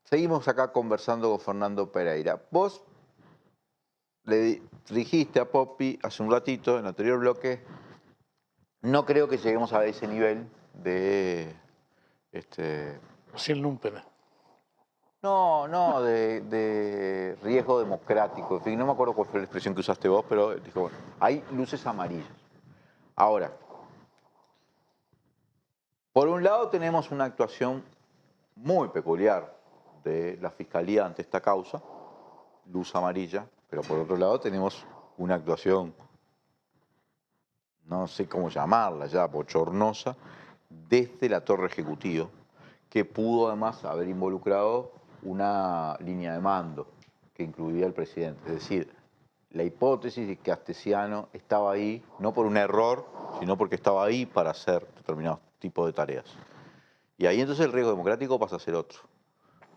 Seguimos acá conversando con Fernando Pereira. Vos le dijiste a Poppy hace un ratito, en el anterior bloque, no creo que lleguemos a ese nivel de... Sin lumpen. No, de riesgo democrático. En fin, no me acuerdo cuál fue la expresión que usaste vos, pero dijo, bueno, hay luces amarillas. Ahora, por un lado tenemos una actuación muy peculiar de la Fiscalía ante esta causa, luz amarilla, pero por otro lado tenemos una actuación, no sé cómo llamarla ya, bochornosa, desde la Torre Ejecutiva, que pudo además haber involucrado una línea de mando que incluía al presidente. Es decir, la hipótesis de que Astesiano estaba ahí, no por un error, sino porque estaba ahí para hacer determinados tipos de tareas. Y ahí entonces el riesgo democrático pasa a ser otro.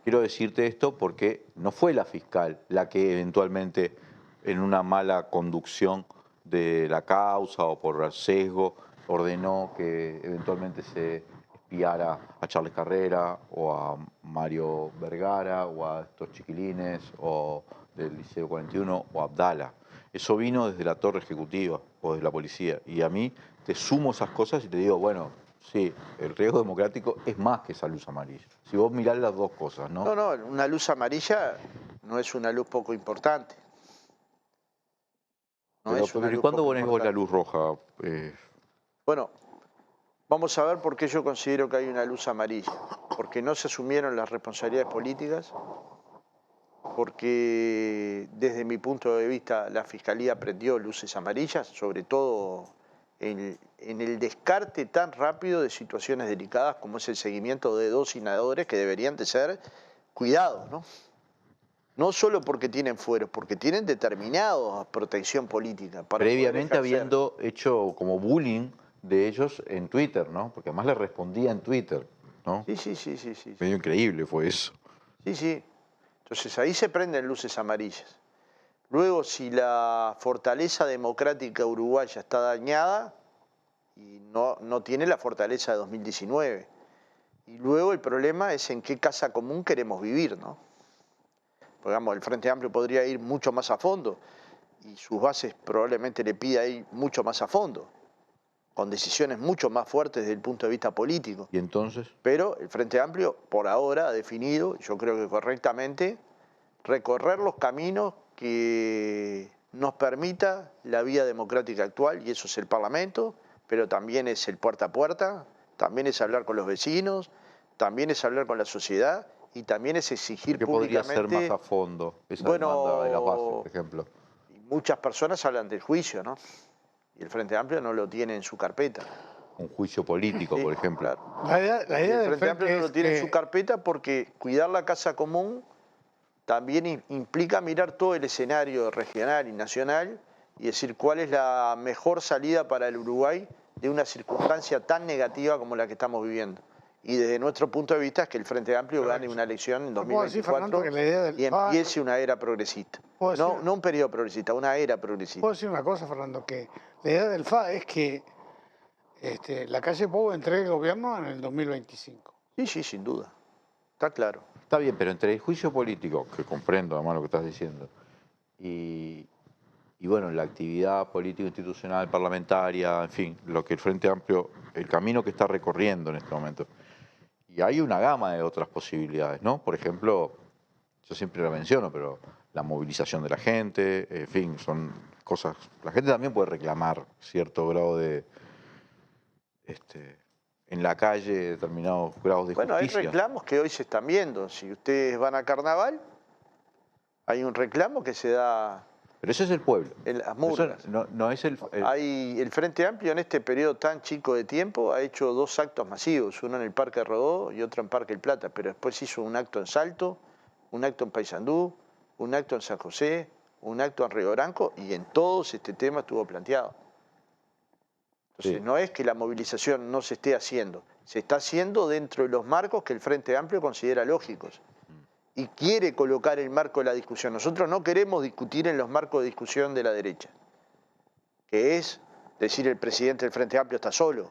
Quiero decirte esto porque no fue la fiscal la que eventualmente, en una mala conducción de la causa o por sesgo, ordenó que eventualmente se espiara a Charles Carrera o a Mario Vergara o a estos chiquilines o del Liceo 41 o a Abdala. Eso vino desde la Torre Ejecutiva o desde la policía. Y a mí te sumo esas cosas y te digo, bueno, Sí, el riesgo democrático es más que esa luz amarilla. Si vos mirás las dos cosas, ¿no? No, no, una luz amarilla no es una luz poco importante. No Pero, es una ¿y luz cuándo poco ponés vos la importante. luz roja? Bueno, vamos a ver por qué yo considero que hay una luz amarilla. Porque no se asumieron las responsabilidades políticas, porque desde mi punto de vista la Fiscalía prendió luces amarillas, sobre todo en el descarte tan rápido de situaciones delicadas como es el seguimiento de 2 senadores que deberían de ser cuidados, ¿no? No solo porque tienen fueros, porque tienen determinada protección política para poder Previamente ejercer. habiendo hecho como bullying de ellos en Twitter, ¿no? Porque además le respondía en Twitter, ¿no? Sí. Medio increíble fue eso. Sí. Entonces ahí se prenden luces amarillas. Luego, si la fortaleza democrática uruguaya está dañada y no tiene la fortaleza de 2019. Y luego el problema es en qué casa común queremos vivir, ¿no? Porque, digamos, el Frente Amplio podría ir mucho más a fondo y sus bases probablemente le pida ir mucho más a fondo, con decisiones mucho más fuertes desde el punto de vista político. ¿Y entonces? Pero el Frente Amplio, por ahora, ha definido, yo creo que correctamente, recorrer los caminos que nos permita la vía democrática actual, y eso es el Parlamento, pero también es el puerta a puerta, también es hablar con los vecinos, también es hablar con la sociedad y también es exigir ¿Qué podría ser públicamente. más a fondo esa Bueno, demanda de la base, por ejemplo? Muchas personas hablan del juicio, ¿no? Y el Frente Amplio no lo tiene en su carpeta. Un juicio político, Sí, por ejemplo. claro. La idea El del Frente Amplio no frente lo es tiene en su que carpeta porque cuidar la casa común también implica mirar todo el escenario regional y nacional y decir cuál es la mejor salida para el Uruguay de una circunstancia tan negativa como la que estamos viviendo. Y desde nuestro punto de vista es que el Frente Amplio gane una elección en yo puedo decir, Fernando, 2024 que la idea del y FA, empiece una era progresista. ¿puedo decir? No un periodo progresista, una era progresista. puedo decir una cosa, Fernando, que la idea del FA es que la calle Pou entregue el gobierno en el 2025. Sí, sin duda. Está claro. Está bien, pero entre el juicio político, que comprendo además lo que estás diciendo, y bueno, la actividad político-institucional, parlamentaria, en fin, lo que el Frente Amplio, el camino que está recorriendo en este momento. Y hay una gama de otras posibilidades, ¿no? Por ejemplo, yo siempre lo menciono, pero la movilización de la gente, en fin, son cosas. La gente también puede reclamar cierto grado de, en la calle, determinados grados de Bueno, hay justicia. reclamos que hoy se están viendo. Si ustedes van a Carnaval, hay un reclamo que se da Pero ese es el pueblo. en las Eso murgas. no es el El Frente Amplio en este periodo tan chico de tiempo ha hecho 2 actos masivos, uno en el Parque Rodó y otro en Parque El Plata, pero después hizo un acto en Salto, un acto en Paysandú, un acto en San José, un acto en Río Branco y en todos este tema estuvo planteado. Entonces Sí. no es que la movilización no se esté haciendo, se está haciendo dentro de los marcos que el Frente Amplio considera lógicos y quiere colocar el marco de la discusión. Nosotros no queremos discutir en los marcos de discusión de la derecha, que es decir el presidente del Frente Amplio está solo,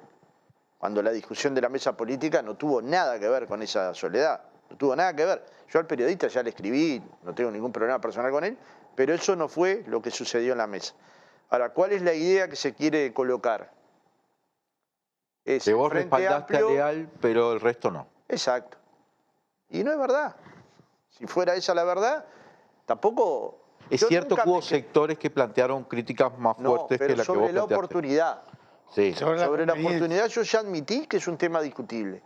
cuando la discusión de la mesa política no tuvo nada que ver con esa soledad, no tuvo nada que ver. Yo al periodista ya le escribí, no tengo ningún problema personal con él, pero eso no fue lo que sucedió en la mesa. Ahora, ¿cuál es la idea que se quiere colocar? Es que el vos Frente respaldaste Amplio. a Leal, pero el resto no. Exacto. Y no es verdad. Si fuera esa la verdad, tampoco. Es yo cierto nunca que hubo me sectores que plantearon críticas más No, fuertes pero que la que vos sobre la planteaste. oportunidad. Sí. Sobre la Sobre la conveniencia. oportunidad yo ya admití que es un tema discutible.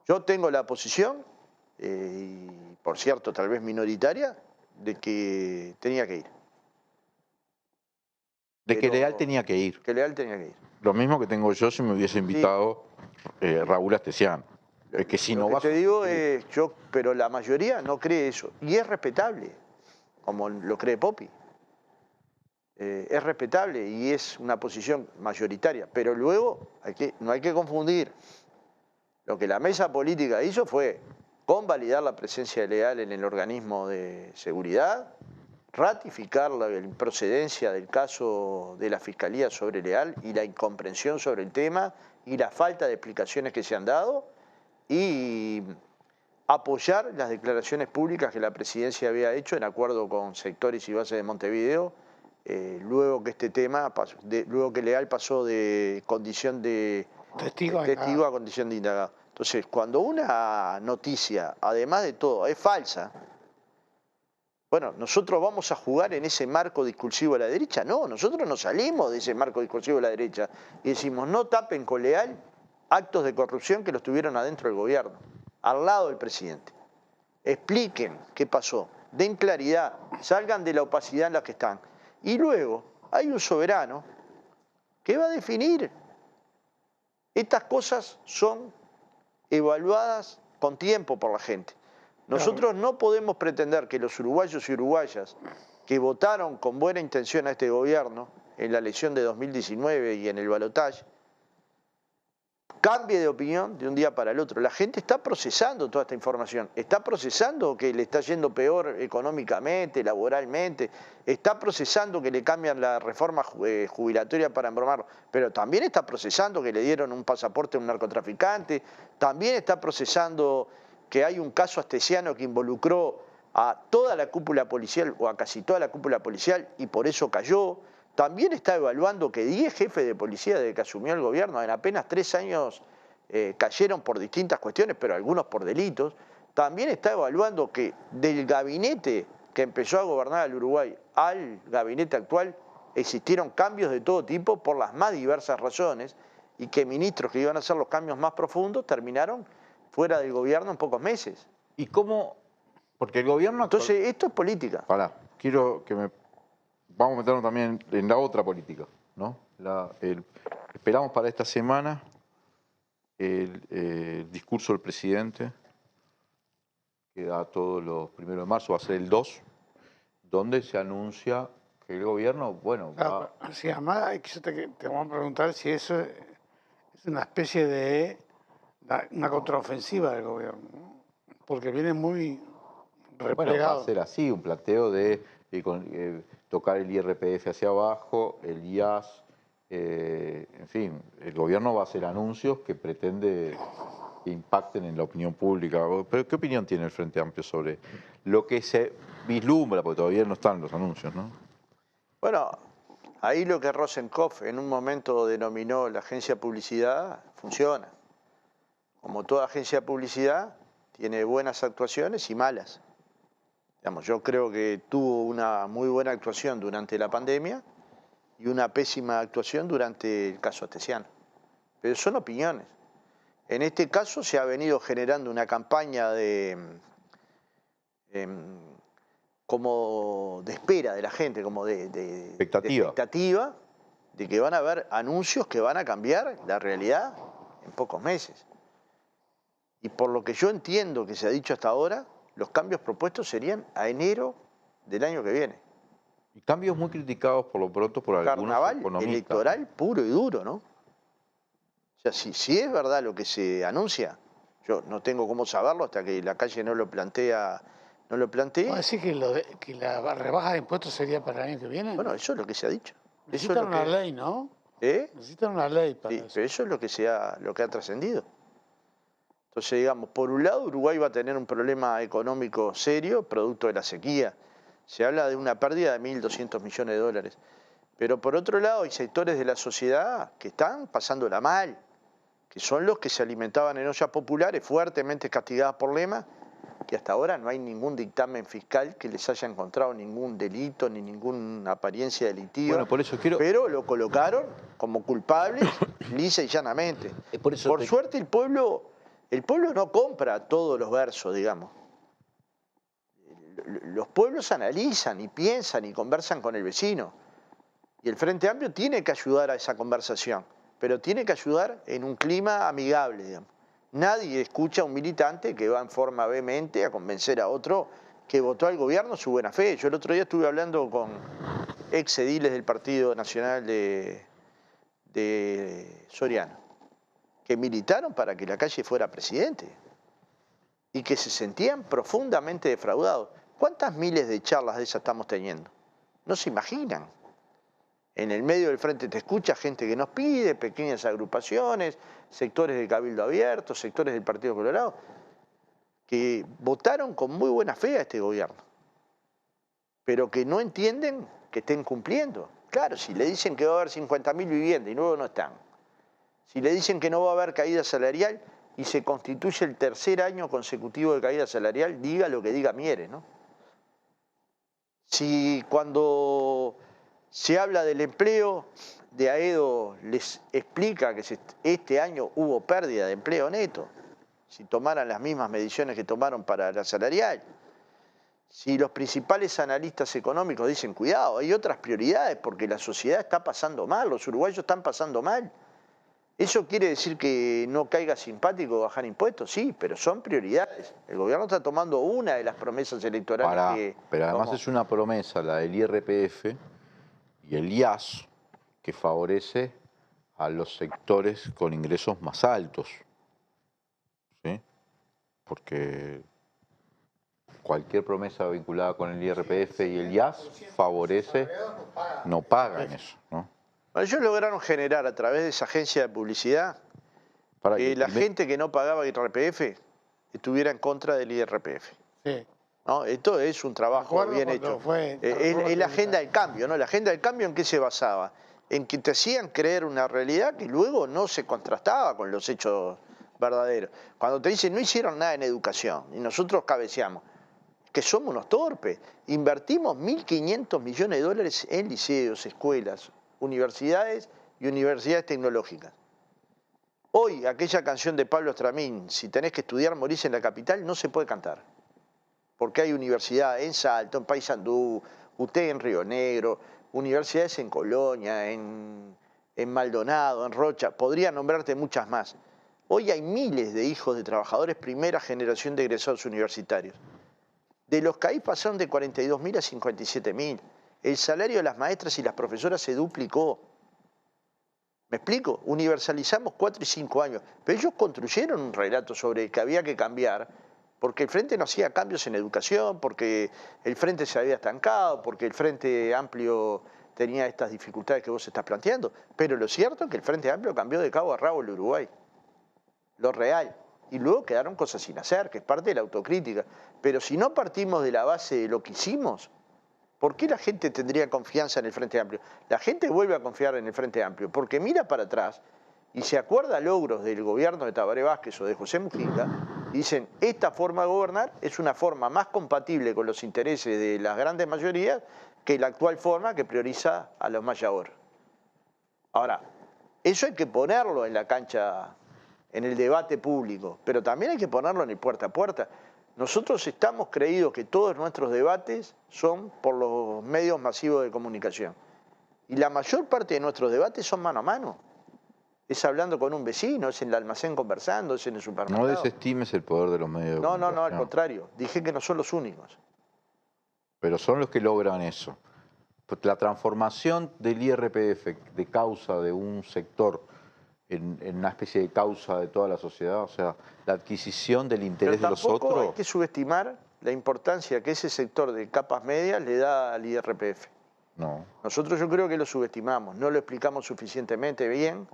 Yo tengo la posición, y por cierto, tal vez minoritaria, de que tenía que ir. De que pero- Leal tenía que ir. Que Leal tenía que ir. Lo mismo que tengo yo si me hubiese invitado Raúl Astesiano. Es que si Lo no que vas. te digo es, pero la mayoría no cree eso. Y es respetable, como lo cree Poppi. Es respetable y es una posición mayoritaria. Pero luego no hay que confundir. Lo que la mesa política hizo fue convalidar la presencia de Leal en el organismo de seguridad, ratificar la improcedencia del caso de la Fiscalía sobre Leal y la incomprensión sobre el tema y la falta de explicaciones que se han dado, y apoyar las declaraciones públicas que la presidencia había hecho en acuerdo con sectores y bases de Montevideo, luego que este tema luego que Leal pasó de condición de Testigo, testigo a condición de indagado. Entonces, cuando una noticia, además de todo, es falsa, bueno, ¿nosotros vamos a jugar en ese marco discursivo de la derecha? No, nosotros no salimos de ese marco discursivo de la derecha y decimos, no tapen con leal actos de corrupción que los tuvieron adentro del gobierno, al lado del presidente. Expliquen qué pasó, den claridad, salgan de la opacidad en la que están. Y luego hay un soberano que va a definir. Estas cosas son evaluadas con tiempo por la gente. Nosotros no podemos pretender que los uruguayos y uruguayas que votaron con buena intención a este gobierno en la elección de 2019 y en el balotaje, cambie de opinión de un día para el otro. La gente está procesando toda esta información, está procesando que le está yendo peor económicamente, laboralmente, está procesando que le cambian la reforma jubilatoria para embromarlo, pero también está procesando que le dieron un pasaporte a un narcotraficante, también está procesando que hay un caso astesiano que involucró a toda la cúpula policial o a casi toda la cúpula policial y por eso cayó. También está evaluando que 10 jefes de policía desde que asumió el gobierno en apenas 3 años cayeron por distintas cuestiones, pero algunos por delitos. También está evaluando que del gabinete que empezó a gobernar el Uruguay al gabinete actual existieron cambios de todo tipo por las más diversas razones y que ministros que iban a hacer los cambios más profundos terminaron fuera del gobierno en pocos meses. ¿Y cómo? Porque el gobierno... Entonces, esto es política. Pará, quiero que me... Vamos a meternos también en la otra política, ¿no? Esperamos para esta semana el discurso del presidente, que da todos los 1 de marzo, va a ser el 2, donde se anuncia que el gobierno, bueno... Claro, sí, además te vamos a preguntar si eso es una especie de una contraofensiva del gobierno, ¿no? Porque viene muy replegado. Bueno, va a ser así, un planteo de tocar el IRPF hacia abajo, el IAS, en fin, el gobierno va a hacer anuncios que pretende que impacten en la opinión pública. Pero ¿qué opinión tiene el Frente Amplio sobre lo que se vislumbra? Porque todavía no están los anuncios, ¿no? Bueno, ahí lo que Rosenkopf en un momento denominó la agencia de publicidad funciona. Como toda agencia de publicidad, tiene buenas actuaciones y malas. Digamos, yo creo que tuvo una muy buena actuación durante la pandemia y una pésima actuación durante el caso astesiano. Pero son opiniones. En este caso se ha venido generando una campaña como de espera de la gente, como de expectativa de que van a haber anuncios que van a cambiar la realidad en pocos meses. Y por lo que yo entiendo que se ha dicho hasta ahora, los cambios propuestos serían a enero del año que viene. Y cambios muy criticados por lo pronto por algunos Carnaval economistas. Electoral puro y duro, ¿no? O sea, si es verdad lo que se anuncia, yo no tengo cómo saberlo hasta que la calle no lo plantea. ¿Vos decís que la rebaja de impuestos sería para el año que viene? Bueno, eso es lo que se ha dicho. Necesitan una ley, ¿no? Necesitan una ley para eso. Pero eso es lo que ha trascendido. Entonces, digamos, por un lado Uruguay va a tener un problema económico serio, producto de la sequía. Se habla de una pérdida de 1.200 millones de dólares. Pero por otro lado hay sectores de la sociedad que están pasándola mal, que son los que se alimentaban en ollas populares fuertemente castigadas por Lema, que hasta ahora no hay ningún dictamen fiscal que les haya encontrado ningún delito ni ninguna apariencia delictiva. Bueno, por eso quiero... Pero lo colocaron como culpables lisa y llanamente. Por suerte el pueblo no compra todos los versos, digamos. Los pueblos analizan y piensan y conversan con el vecino. Y el Frente Amplio tiene que ayudar a esa conversación, pero tiene que ayudar en un clima amigable, digamos. Nadie escucha a un militante que va en forma vehemente a convencer a otro que votó al gobierno su buena fe. Yo el otro día estuve hablando con ex ediles del Partido Nacional de Soriano, que militaron para que Lacalle fuera presidente y que se sentían profundamente defraudados. ¿Cuántas miles de charlas de esas estamos teniendo? No se imaginan. En el medio del frente te escucha gente que nos pide, pequeñas agrupaciones, sectores de Cabildo Abierto, sectores del Partido Colorado, que votaron con muy buena fe a este gobierno, pero que no entienden que estén cumpliendo. Claro, si le dicen que va a haber 50.000 viviendas y luego no están, Si le dicen que no va a haber caída salarial y se constituye el tercer año consecutivo de caída salarial, diga lo que diga Mieres, ¿no? Si cuando se habla del empleo, de AEDO les explica que este año hubo pérdida de empleo neto, si tomaran las mismas mediciones que tomaron para la salarial. Si los principales analistas económicos dicen, cuidado, hay otras prioridades porque la sociedad está pasando mal, los uruguayos están pasando mal. ¿Eso quiere decir que no caiga simpático bajar impuestos? Sí, pero son prioridades. El gobierno está tomando una de las promesas electorales Pero además es una promesa, la del IRPF y el IAS, que favorece a los sectores con ingresos más altos. ¿Sí? Porque cualquier promesa vinculada con el IRPF y el IAS favorece, no pagan eso, ¿no? Ellos lograron generar a través de esa agencia de publicidad que la gente que no pagaba IRPF estuviera en contra del IRPF. Sí. ¿No? Esto es un trabajo bien hecho. Es la agenda del cambio, ¿no? La agenda del cambio, ¿en qué se basaba? En que te hacían creer una realidad que luego no se contrastaba con los hechos verdaderos. Cuando te dicen no hicieron nada en educación y nosotros cabeceamos, que somos unos torpes. Invertimos 1.500 millones de dólares en liceos, escuelas, universidades y universidades tecnológicas. Hoy, aquella canción de Pablo Estramín, si tenés que estudiar, morís en la capital, no se puede cantar. Porque hay universidades en Salto, en Paysandú, usted en Río Negro, universidades en Colonia, en Maldonado, en Rocha, podría nombrarte muchas más. Hoy hay miles de hijos de trabajadores primera generación de egresados universitarios. De los que ahí pasaron de 42.000 a 57.000. El salario de las maestras y las profesoras se duplicó. ¿Me explico? Universalizamos 4 y 5 años. Pero ellos construyeron un relato sobre que había que cambiar, porque el Frente no hacía cambios en educación, porque el Frente se había estancado, porque el Frente Amplio tenía estas dificultades que vos estás planteando. Pero lo cierto es que el Frente Amplio cambió de cabo a rabo el Uruguay. Lo real. Y luego quedaron cosas sin hacer, que es parte de la autocrítica. Pero si no partimos de la base de lo que hicimos, ¿por qué la gente tendría confianza en el Frente Amplio? La gente vuelve a confiar en el Frente Amplio porque mira para atrás y se acuerda logros del gobierno de Tabaré Vázquez o de José Mujica y dicen, esta forma de gobernar es una forma más compatible con los intereses de las grandes mayorías que la actual forma que prioriza a los mayores. Ahora, eso hay que ponerlo en la cancha, en el debate público, pero también hay que ponerlo en el puerta a puerta. Nosotros estamos creídos que todos nuestros debates son por los medios masivos de comunicación. Y la mayor parte de nuestros debates son mano a mano. Es hablando con un vecino, es en el almacén conversando, es en el supermercado. No desestimes el poder de los medios de comunicación. No, al contrario. Dije que no son los únicos. Pero son los que logran eso. La transformación del IRPF de causa de un sector en una especie de causa de toda la sociedad, o sea, la adquisición del interés de los otros. Tampoco hay que subestimar la importancia que ese sector de capas medias le da al IRPF. No. Nosotros yo creo que lo subestimamos, no lo explicamos suficientemente bien,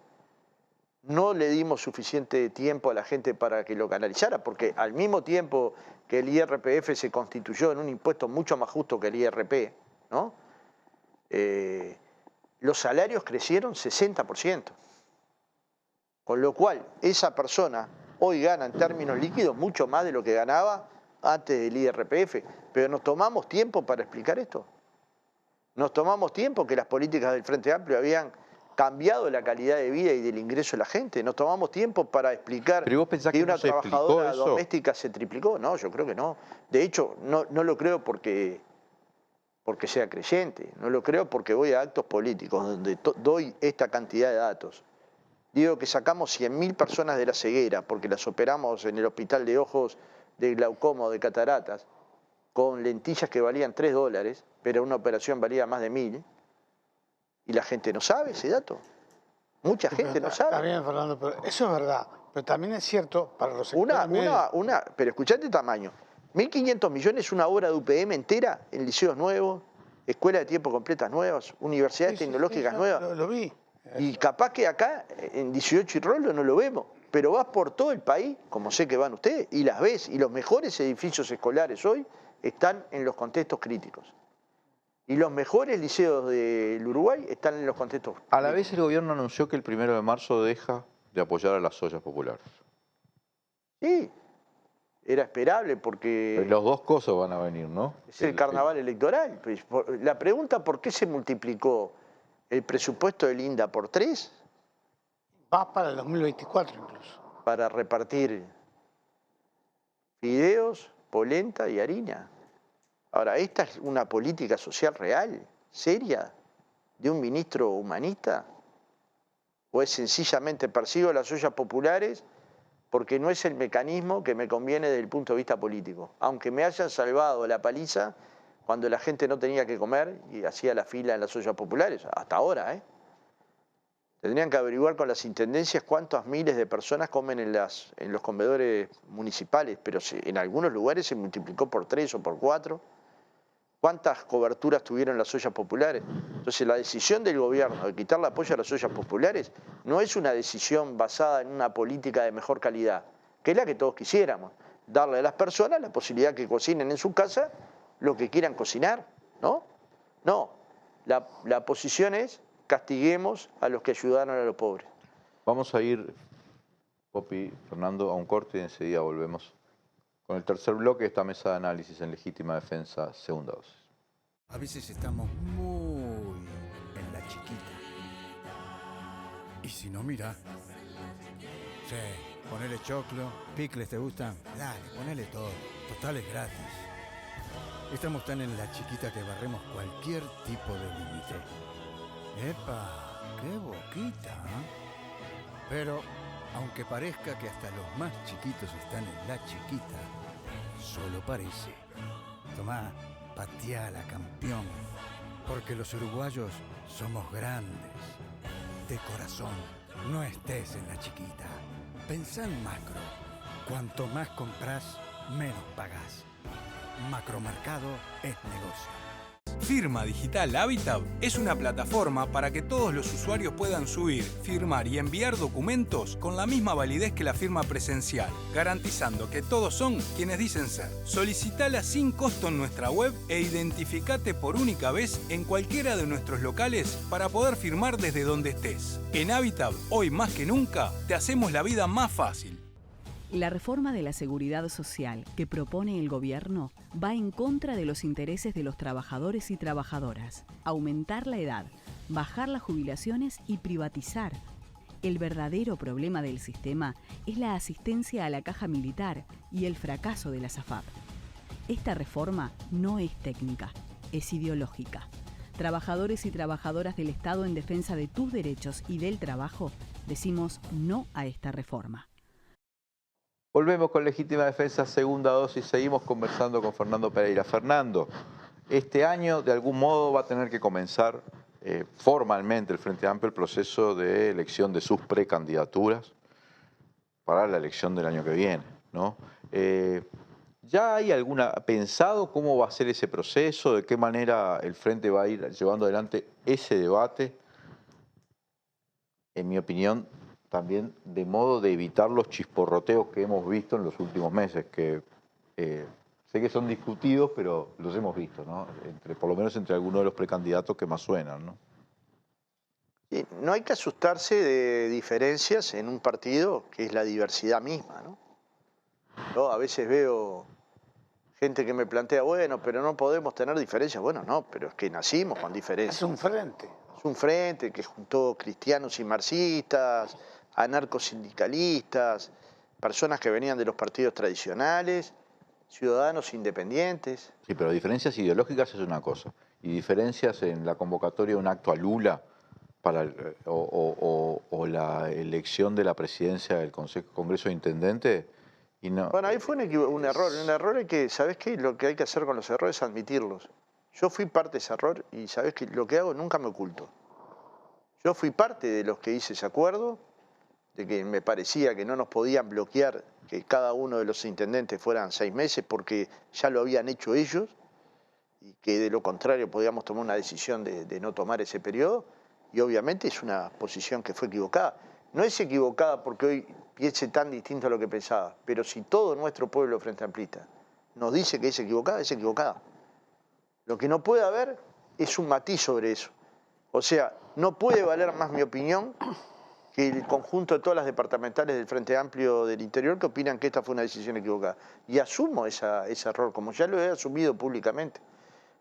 no le dimos suficiente tiempo a la gente para que lo canalizara, porque al mismo tiempo que el IRPF se constituyó en un impuesto mucho más justo que el IRP, ¿no? Los salarios crecieron 60%. Con lo cual, esa persona hoy gana en términos líquidos mucho más de lo que ganaba antes del IRPF. Pero nos tomamos tiempo para explicar esto. Nos tomamos tiempo que las políticas del Frente Amplio habían cambiado la calidad de vida y del ingreso de la gente. Nos tomamos tiempo para explicar que una trabajadora doméstica se triplicó. No, yo creo que no. De hecho, no lo creo porque sea creyente. No lo creo porque voy a actos políticos donde doy esta cantidad de datos. Digo que sacamos 100.000 personas de la ceguera porque las operamos en el hospital de ojos de glaucoma o de cataratas con lentillas que valían $3, pero una operación valía más de 1.000. Y la gente no sabe ese dato. Mucha gente no sabe. Está bien, Fernando, pero eso es verdad. Pero también es cierto para los sectores pero escuchate el tamaño. 1.500 millones es una obra de UPM entera en liceos nuevos, escuelas de tiempo completas nuevas, universidades tecnológicas nuevas. Lo vi. Y capaz que acá, en 18 y Rollo, no lo vemos. Pero vas por todo el país, como sé que van ustedes, y las ves. Y los mejores edificios escolares hoy están en los contextos críticos. Y los mejores liceos del Uruguay están en los contextos críticos. A la vez el gobierno anunció que el 1 de marzo deja de apoyar a las ollas populares. Sí, era esperable porque Los dos cosas van a venir, ¿no? es el carnaval electoral. Pues, la pregunta, ¿por qué se multiplicó el presupuesto del INDA por 3? Va para el 2024 incluso. Para repartir fideos, polenta y harina. Ahora, ¿esta es una política social real, seria, de un ministro humanista? ¿O es sencillamente persigo las ollas populares porque no es el mecanismo que me conviene desde el punto de vista político? Aunque me hayan salvado la paliza cuando la gente no tenía que comer y hacía la fila en las ollas populares, hasta ahora, ¿eh? Tendrían que averiguar con las intendencias cuántas miles de personas comen en los comedores municipales, pero en algunos lugares se multiplicó por 3 o por 4. ¿Cuántas coberturas tuvieron las ollas populares? Entonces, la decisión del gobierno de quitar el apoyo a las ollas populares no es una decisión basada en una política de mejor calidad, que es la que todos quisiéramos, darle a las personas la posibilidad que cocinen en su casa lo que quieran cocinar, ¿no? No, la posición es castiguemos a los que ayudaron a los pobres. Vamos a ir, Popi, Fernando, a un corte y enseguida volvemos con el tercer bloque de esta mesa de análisis en legítima defensa, segunda dosis. A veces estamos muy en la chiquita. Y si no, mira. Sí, ponele choclo, picles, ¿te gustan? Dale, ponele todo. Total es gratis. Estamos tan en la chiquita que barremos cualquier tipo de límite. ¡Epa! ¡Qué boquita! ¿Eh? Pero, aunque parezca que hasta los más chiquitos están en la chiquita, solo parece. Tomá, pateala, campeón. Porque los uruguayos somos grandes. De corazón, no estés en la chiquita. Pensá en macro. Cuanto más compras, menos pagás. Macromercado es negocio. Firma Digital Habitat es una plataforma para que todos los usuarios puedan subir, firmar y enviar documentos con la misma validez que la firma presencial, garantizando que todos son quienes dicen ser. Solicitala sin costo en nuestra web e identificate por única vez en cualquiera de nuestros locales para poder firmar desde donde estés. En Habitat, hoy más que nunca, te hacemos la vida más fácil. La reforma de la seguridad social que propone el gobierno va en contra de los intereses de los trabajadores y trabajadoras. Aumentar la edad, bajar las jubilaciones y privatizar. El verdadero problema del sistema es la asistencia a la caja militar y el fracaso de la SAFAP. Esta reforma no es técnica, es ideológica. Trabajadores y trabajadoras del Estado en defensa de tus derechos y del trabajo, decimos no a esta reforma. Volvemos con legítima defensa, segunda dosis. Seguimos conversando con Fernando Pereira. Fernando, este año de algún modo va a tener que comenzar formalmente el Frente Amplio el proceso de elección de sus precandidaturas para la elección del año que viene, ¿no? ¿Ya hay pensado cómo va a ser ese proceso? ¿De qué manera el Frente va a ir llevando adelante ese debate? En mi opinión, también de modo de evitar los chisporroteos que hemos visto en los últimos meses, que sé que son discutidos, pero los hemos visto, ¿no? Por lo menos entre algunos de los precandidatos que más suenan, ¿no? Sí, no hay que asustarse de diferencias en un partido que es la diversidad misma, ¿no? Yo a veces veo gente que me plantea, bueno, pero no podemos tener diferencias. Bueno, no, pero es que nacimos con diferencias. Es un frente. Es un frente que juntó cristianos y marxistas, anarcosindicalistas, personas que venían de los partidos tradicionales, ciudadanos independientes. Sí, pero diferencias ideológicas es una cosa, y diferencias en la convocatoria de un acto a Lula o la elección de la presidencia del Congreso de Intendentes. Y no, bueno, ahí fue un error. Un error es que, ¿sabés qué? Lo que hay que hacer con los errores es admitirlos. Yo fui parte de ese error y ¿sabés qué? Lo que hago nunca me oculto. Yo fui parte de los que hice ese acuerdo, de que me parecía que no nos podían bloquear que cada uno de los intendentes fueran 6 meses porque ya lo habían hecho ellos y que de lo contrario podíamos tomar una decisión de no tomar ese periodo, y obviamente es una posición que fue equivocada. No es equivocada porque hoy piense tan distinto a lo que pensaba, pero si todo nuestro pueblo frente amplista nos dice que es equivocada, es equivocada. Lo que no puede haber es un matiz sobre eso. O sea, no puede valer más mi opinión que el conjunto de todas las departamentales del Frente Amplio del Interior que opinan que esta fue una decisión equivocada. Y asumo ese error, como ya lo he asumido públicamente.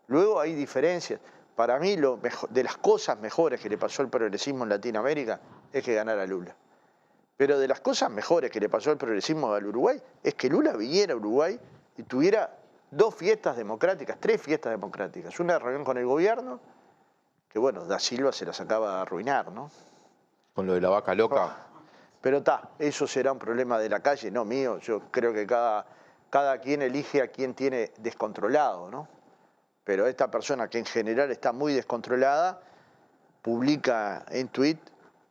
Luego hay diferencias. Para mí, de las cosas mejores que le pasó al progresismo en Latinoamérica es que ganara Lula. Pero de las cosas mejores que le pasó al progresismo al Uruguay es que Lula viniera a Uruguay y tuviera 2 fiestas democráticas, 3 fiestas democráticas. Una reunión con el gobierno, que bueno, Da Silva se las acaba de arruinar, ¿no? Con lo de la vaca loca. Pero eso será un problema de la calle, no mío. Yo creo que cada quien elige a quien tiene descontrolado, ¿no? Pero esta persona que en general está muy descontrolada, publica en tweet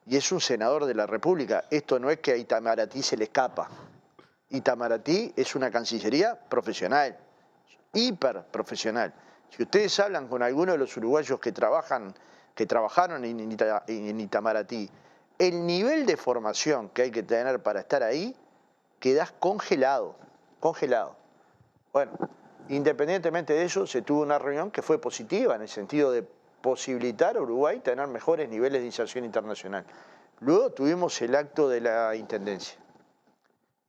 y es un senador de la República. Esto no es que a Itamaraty se le escapa. Itamaraty es una cancillería profesional, hiper profesional. Si ustedes hablan con alguno de los uruguayos que trabajaron en Itamaraty, el nivel de formación que hay que tener para estar ahí, quedás congelado, congelado. Bueno, independientemente de eso, se tuvo una reunión que fue positiva en el sentido de posibilitar a Uruguay tener mejores niveles de inserción internacional. Luego tuvimos el acto de la Intendencia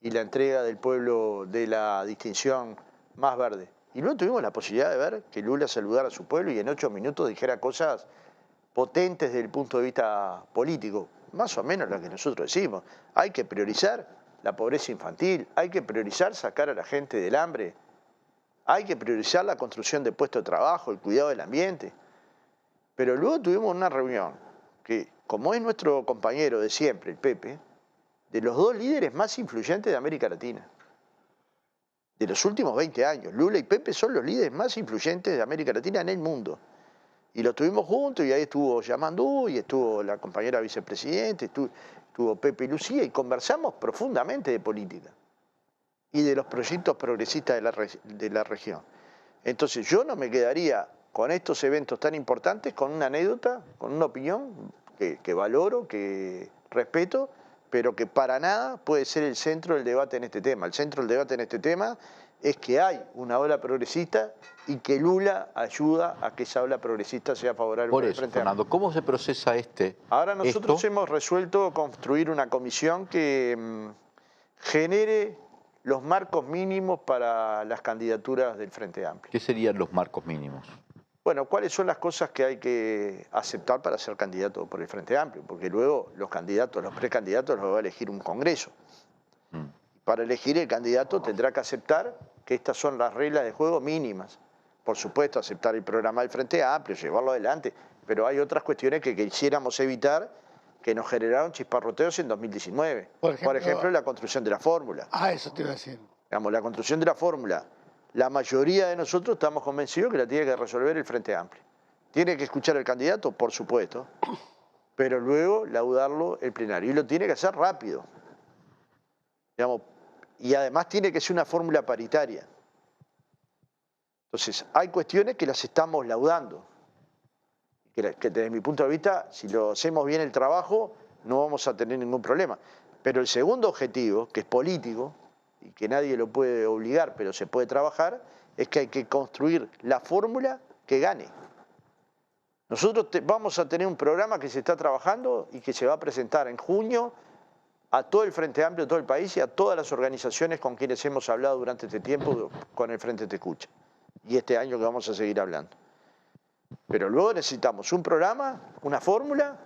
y la entrega del pueblo de la distinción más verde. Y luego tuvimos la posibilidad de ver que Lula saludara a su pueblo y en 8 minutos dijera cosas potentes desde el punto de vista político, más o menos lo que nosotros decimos. Hay que priorizar la pobreza infantil, hay que priorizar sacar a la gente del hambre, hay que priorizar la construcción de puestos de trabajo, el cuidado del ambiente. Pero luego tuvimos una reunión que, como es nuestro compañero de siempre, el Pepe, de los 2 líderes más influyentes de América Latina, de los últimos 20 años. Lula y Pepe son los líderes más influyentes de América Latina en el mundo. Y lo tuvimos juntos y ahí estuvo Yamandú y estuvo la compañera vicepresidente, estuvo Pepe y Lucía y conversamos profundamente de política y de los proyectos progresistas de la región. Entonces yo no me quedaría con estos eventos tan importantes con una anécdota, con una opinión que valoro, que respeto, pero que para nada puede ser el centro del debate en este tema. El centro del debate en este tema es que hay una ola progresista y que Lula ayuda a que esa ola progresista sea favorable Por para el eso, Frente Fernando, Amplio. ¿cómo se procesa Ahora nosotros hemos resuelto construir una comisión que genere los marcos mínimos para las candidaturas del Frente Amplio. ¿Qué serían los marcos mínimos? Bueno, ¿cuáles son las cosas que hay que aceptar para ser candidato por el Frente Amplio? Porque luego los candidatos, los precandidatos los va a elegir un Congreso. Para elegir el candidato tendrá que aceptar que estas son las reglas de juego mínimas. Por supuesto, aceptar el programa del Frente Amplio, llevarlo adelante, pero hay otras cuestiones que quisiéramos evitar que nos generaron chisparroteos en 2019. Por ejemplo, la construcción de la fórmula. Eso te iba a decir. Digamos, la construcción de la fórmula. La mayoría de nosotros estamos convencidos que la tiene que resolver el Frente Amplio. ¿Tiene que escuchar al candidato? Por supuesto. Pero luego laudarlo el plenario. Y lo tiene que hacer rápido. Digamos, y además tiene que ser una fórmula paritaria. Entonces, hay cuestiones que las estamos laudando. Que desde mi punto de vista, si lo hacemos bien el trabajo, no vamos a tener ningún problema. Pero el segundo objetivo, que es político, y que nadie lo puede obligar, pero se puede trabajar, es que hay que construir la fórmula que gane. Nosotros vamos a tener un programa que se está trabajando y que se va a presentar en junio a todo el Frente Amplio, a todo el país y a todas las organizaciones con quienes hemos hablado durante este tiempo con el Frente Te Escucha. Y este año que vamos a seguir hablando. Pero luego necesitamos un programa, una fórmula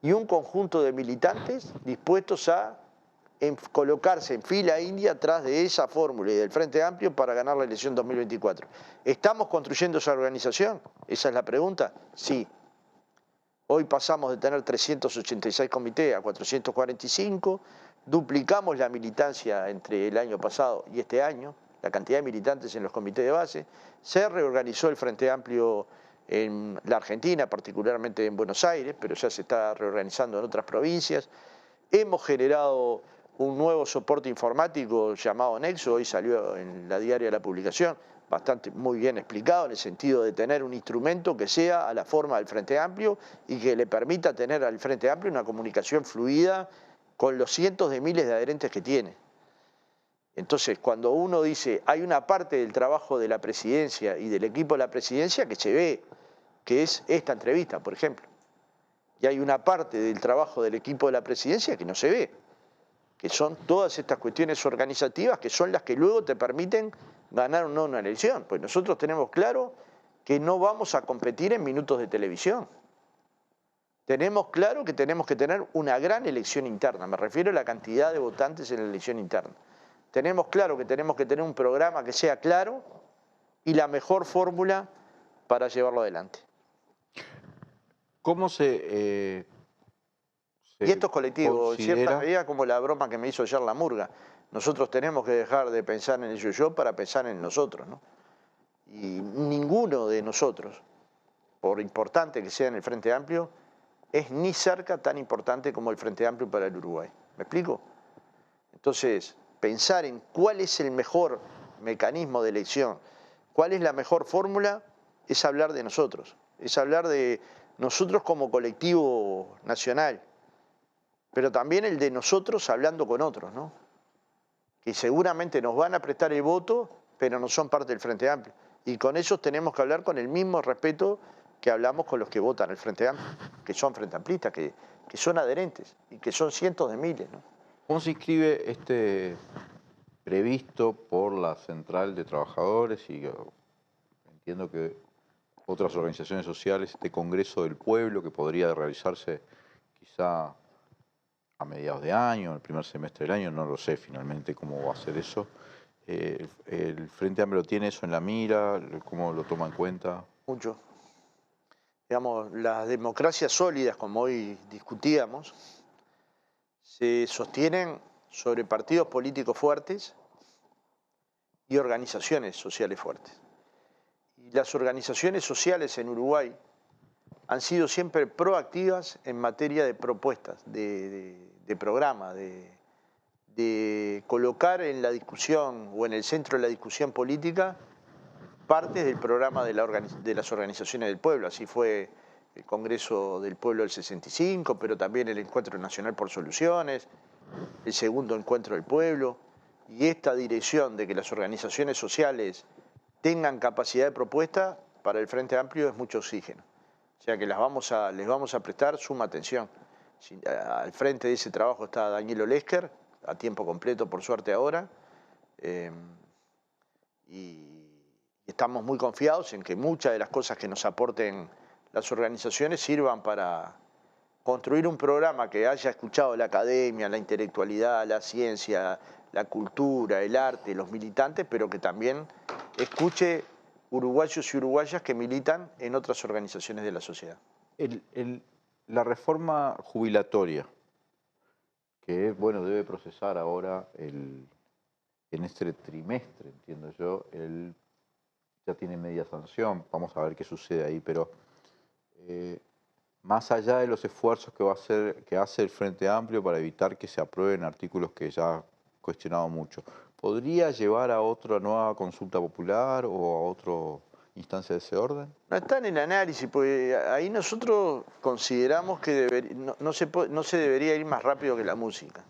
y un conjunto de militantes dispuestos a colocarse en fila india atrás de esa fórmula y del Frente Amplio para ganar la elección 2024. ¿Estamos construyendo esa organización? Esa es la pregunta. Sí. Hoy pasamos de tener 386 comités a 445, duplicamos la militancia entre el año pasado y este año, la cantidad de militantes en los comités de base, se reorganizó el Frente Amplio en la Argentina, particularmente en Buenos Aires, pero ya se está reorganizando en otras provincias. Hemos generado un nuevo soporte informático llamado Nexo, hoy salió en la diaria la publicación, muy bien explicado en el sentido de tener un instrumento que sea a la forma del Frente Amplio y que le permita tener al Frente Amplio una comunicación fluida con los cientos de miles de adherentes que tiene. Entonces, cuando uno dice, hay una parte del trabajo de la presidencia y del equipo de la presidencia que se ve, que es esta entrevista, por ejemplo. Y hay una parte del trabajo del equipo de la presidencia que no se ve, que son todas estas cuestiones organizativas que son las que luego te permiten ganar o no una elección. Pues nosotros tenemos claro que no vamos a competir en minutos de televisión. Tenemos claro que tenemos que tener una gran elección interna, me refiero a la cantidad de votantes en la elección interna. Tenemos claro que tenemos que tener un programa que sea claro y la mejor fórmula para llevarlo adelante. ¿Cómo se Y esto es colectivo, en cierta considera? medida como la broma que me hizo ayer la Murga. Nosotros tenemos que dejar de pensar en el yo para pensar en nosotros, ¿no? Y ninguno de nosotros, por importante que sea en el Frente Amplio, es ni cerca tan importante como el Frente Amplio para el Uruguay. ¿Me explico? Entonces, pensar en cuál es el mejor mecanismo de elección, cuál es la mejor fórmula, es hablar de nosotros. Es hablar de nosotros como colectivo nacional, pero también el de nosotros hablando con otros, ¿no? Que seguramente nos van a prestar el voto, pero no son parte del Frente Amplio. Y con ellos tenemos que hablar con el mismo respeto que hablamos con los que votan el Frente Amplio, que son frente amplistas, que son adherentes y que son cientos de miles, ¿no? ¿Cómo se inscribe este previsto por la Central de Trabajadores y entiendo que otras organizaciones sociales, este Congreso del Pueblo que podría realizarse quizá a mediados de año, en el primer semestre del año, no lo sé finalmente cómo va a ser eso? ¿El Frente Amplio tiene eso en la mira? ¿Cómo lo toma en cuenta? Mucho. Digamos, las democracias sólidas, como hoy discutíamos, se sostienen sobre partidos políticos fuertes y organizaciones sociales fuertes. Y las organizaciones sociales en Uruguay han sido siempre proactivas en materia de propuestas, de programa, de colocar en la discusión o en el centro de la discusión política partes del programa de las organizaciones del pueblo. Así fue el Congreso del Pueblo del 65, pero también el Encuentro Nacional por Soluciones, el segundo Encuentro del Pueblo, y esta dirección de que las organizaciones sociales tengan capacidad de propuesta para el Frente Amplio es mucho oxígeno. O sea que les vamos a prestar suma atención. Al frente de ese trabajo está Daniel Olesker, a tiempo completo por suerte ahora, y estamos muy confiados en que muchas de las cosas que nos aporten las organizaciones sirvan para construir un programa que haya escuchado la academia, la intelectualidad, la ciencia, la cultura, el arte, los militantes, pero que también escuche uruguayos y uruguayas que militan en otras organizaciones de la sociedad. La reforma jubilatoria, que bueno, debe procesar ahora en este trimestre, entiendo yo, ya tiene media sanción, vamos a ver qué sucede ahí, pero más allá de los esfuerzos que hace el Frente Amplio para evitar que se aprueben artículos que ya ha cuestionado mucho, ¿podría llevar a otra nueva consulta popular o a otra instancia de ese orden? No está en el análisis, porque ahí nosotros consideramos que no se debería ir más rápido que la música.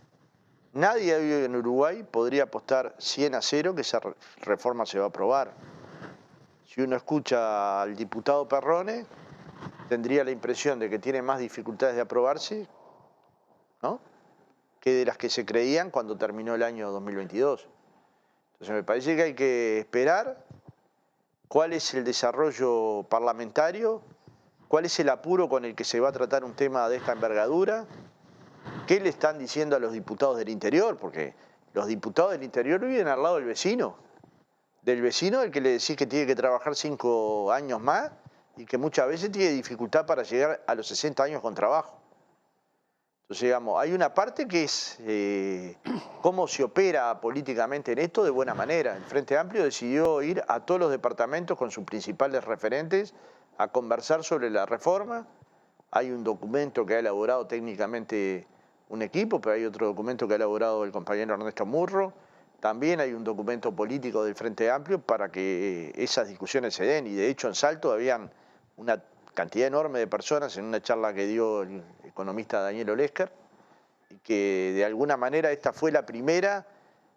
Nadie hoy en Uruguay podría apostar 100-0 que esa reforma se va a aprobar. Si uno escucha al diputado Perrone, tendría la impresión de que tiene más dificultades de aprobarse, ¿no?, que de las que se creían cuando terminó el año 2022. Entonces me parece que hay que esperar cuál es el desarrollo parlamentario, cuál es el apuro con el que se va a tratar un tema de esta envergadura, qué le están diciendo a los diputados del interior, porque los diputados del interior viven al lado del vecino del que le decís que tiene que trabajar 5 años más y que muchas veces tiene dificultad para llegar a los 60 años con trabajo. Entonces, digamos, hay una parte que es cómo se opera políticamente en esto de buena manera. El Frente Amplio decidió ir a todos los departamentos con sus principales referentes a conversar sobre la reforma. Hay un documento que ha elaborado técnicamente un equipo, pero hay otro documento que ha elaborado el compañero Ernesto Murro. También hay un documento político del Frente Amplio para que esas discusiones se den. Y de hecho en Salto habían una cantidad enorme de personas en una charla que dio el economista Daniel Olesker, y que de alguna manera esta fue la primera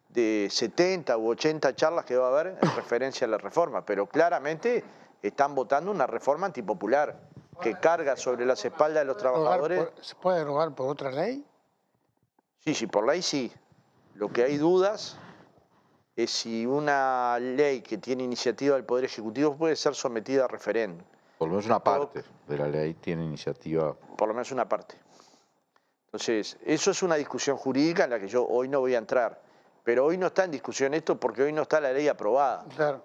de 70 u 80 charlas que va a haber en referencia a la reforma, pero claramente están votando una reforma antipopular que carga sobre las espaldas de los trabajadores. ¿Se puede derogar por otra ley? Sí, por ley sí. Lo que hay dudas es si una ley que tiene iniciativa del Poder Ejecutivo puede ser sometida a referéndum. Por lo menos una parte de la ley tiene iniciativa. Por lo menos una parte. Entonces, eso es una discusión jurídica en la que yo hoy no voy a entrar. Pero hoy no está en discusión esto porque hoy no está la ley aprobada. Claro.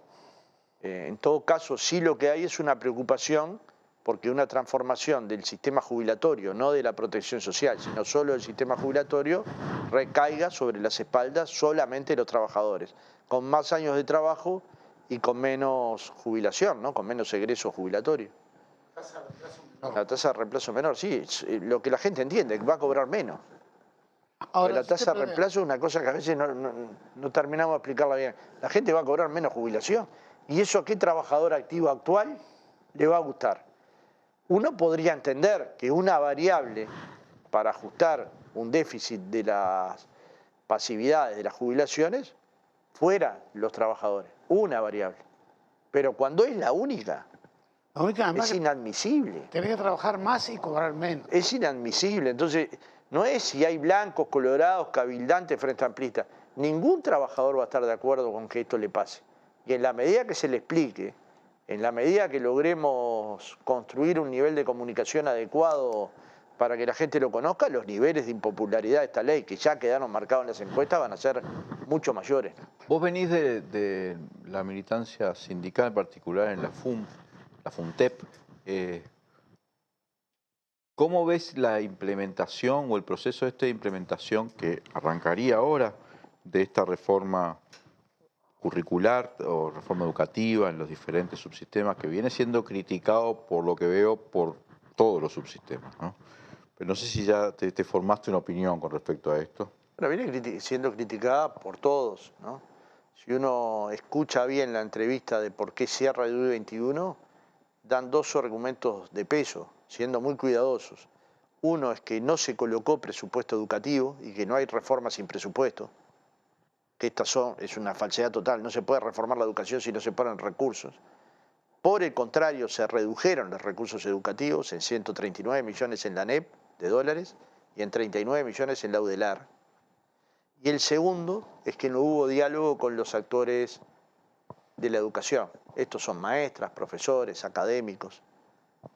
En todo caso, sí lo que hay es una preocupación porque una transformación del sistema jubilatorio, no de la protección social, sino solo del sistema jubilatorio, recaiga sobre las espaldas solamente de los trabajadores, con más años de trabajo y con menos jubilación, ¿no? Con menos egreso jubilatorio. La tasa de reemplazo menor, sí, lo que la gente entiende, que va a cobrar menos. Ahora, la tasa de reemplazo es una cosa que a veces no terminamos de explicarla bien. La gente va a cobrar menos jubilación. ¿Y eso a qué trabajador activo actual le va a gustar? Uno podría entender que una variable para ajustar un déficit de las pasividades de las jubilaciones fuera los trabajadores. Una variable. Pero cuando es la única, es inadmisible. Tenés que trabajar más y cobrar menos. Es inadmisible. Entonces, no es si hay blancos, colorados, cabildantes, frente amplistas. Ningún trabajador va a estar de acuerdo con que esto le pase. Y en la medida que se le explique, en la medida que logremos construir un nivel de comunicación adecuado para que la gente lo conozca, los niveles de impopularidad de esta ley, que ya quedaron marcados en las encuestas, van a ser mucho mayores. Vos venís de la militancia sindical, en particular en la FUNTEP. ¿Cómo ves la implementación o el proceso de implementación que arrancaría ahora de esta reforma curricular o reforma educativa en los diferentes subsistemas, que viene siendo criticado, por lo que veo, por todos los subsistemas, ¿no? Pero no sé si ya te formaste una opinión con respecto a esto. Bueno, viene siendo criticada por todos, ¿no? Si uno escucha bien la entrevista de por qué cierra el DUI-21, dan dos argumentos de peso, siendo muy cuidadosos. Uno es que no se colocó presupuesto educativo y que no hay reforma sin presupuesto, que es una falsedad total, no se puede reformar la educación si no se ponen recursos. Por el contrario, se redujeron los recursos educativos en 139 millones en la ANEP de dólares y en 39 millones en la UDELAR. Y el segundo es que no hubo diálogo con los actores de la educación. Estos son maestras, profesores, académicos.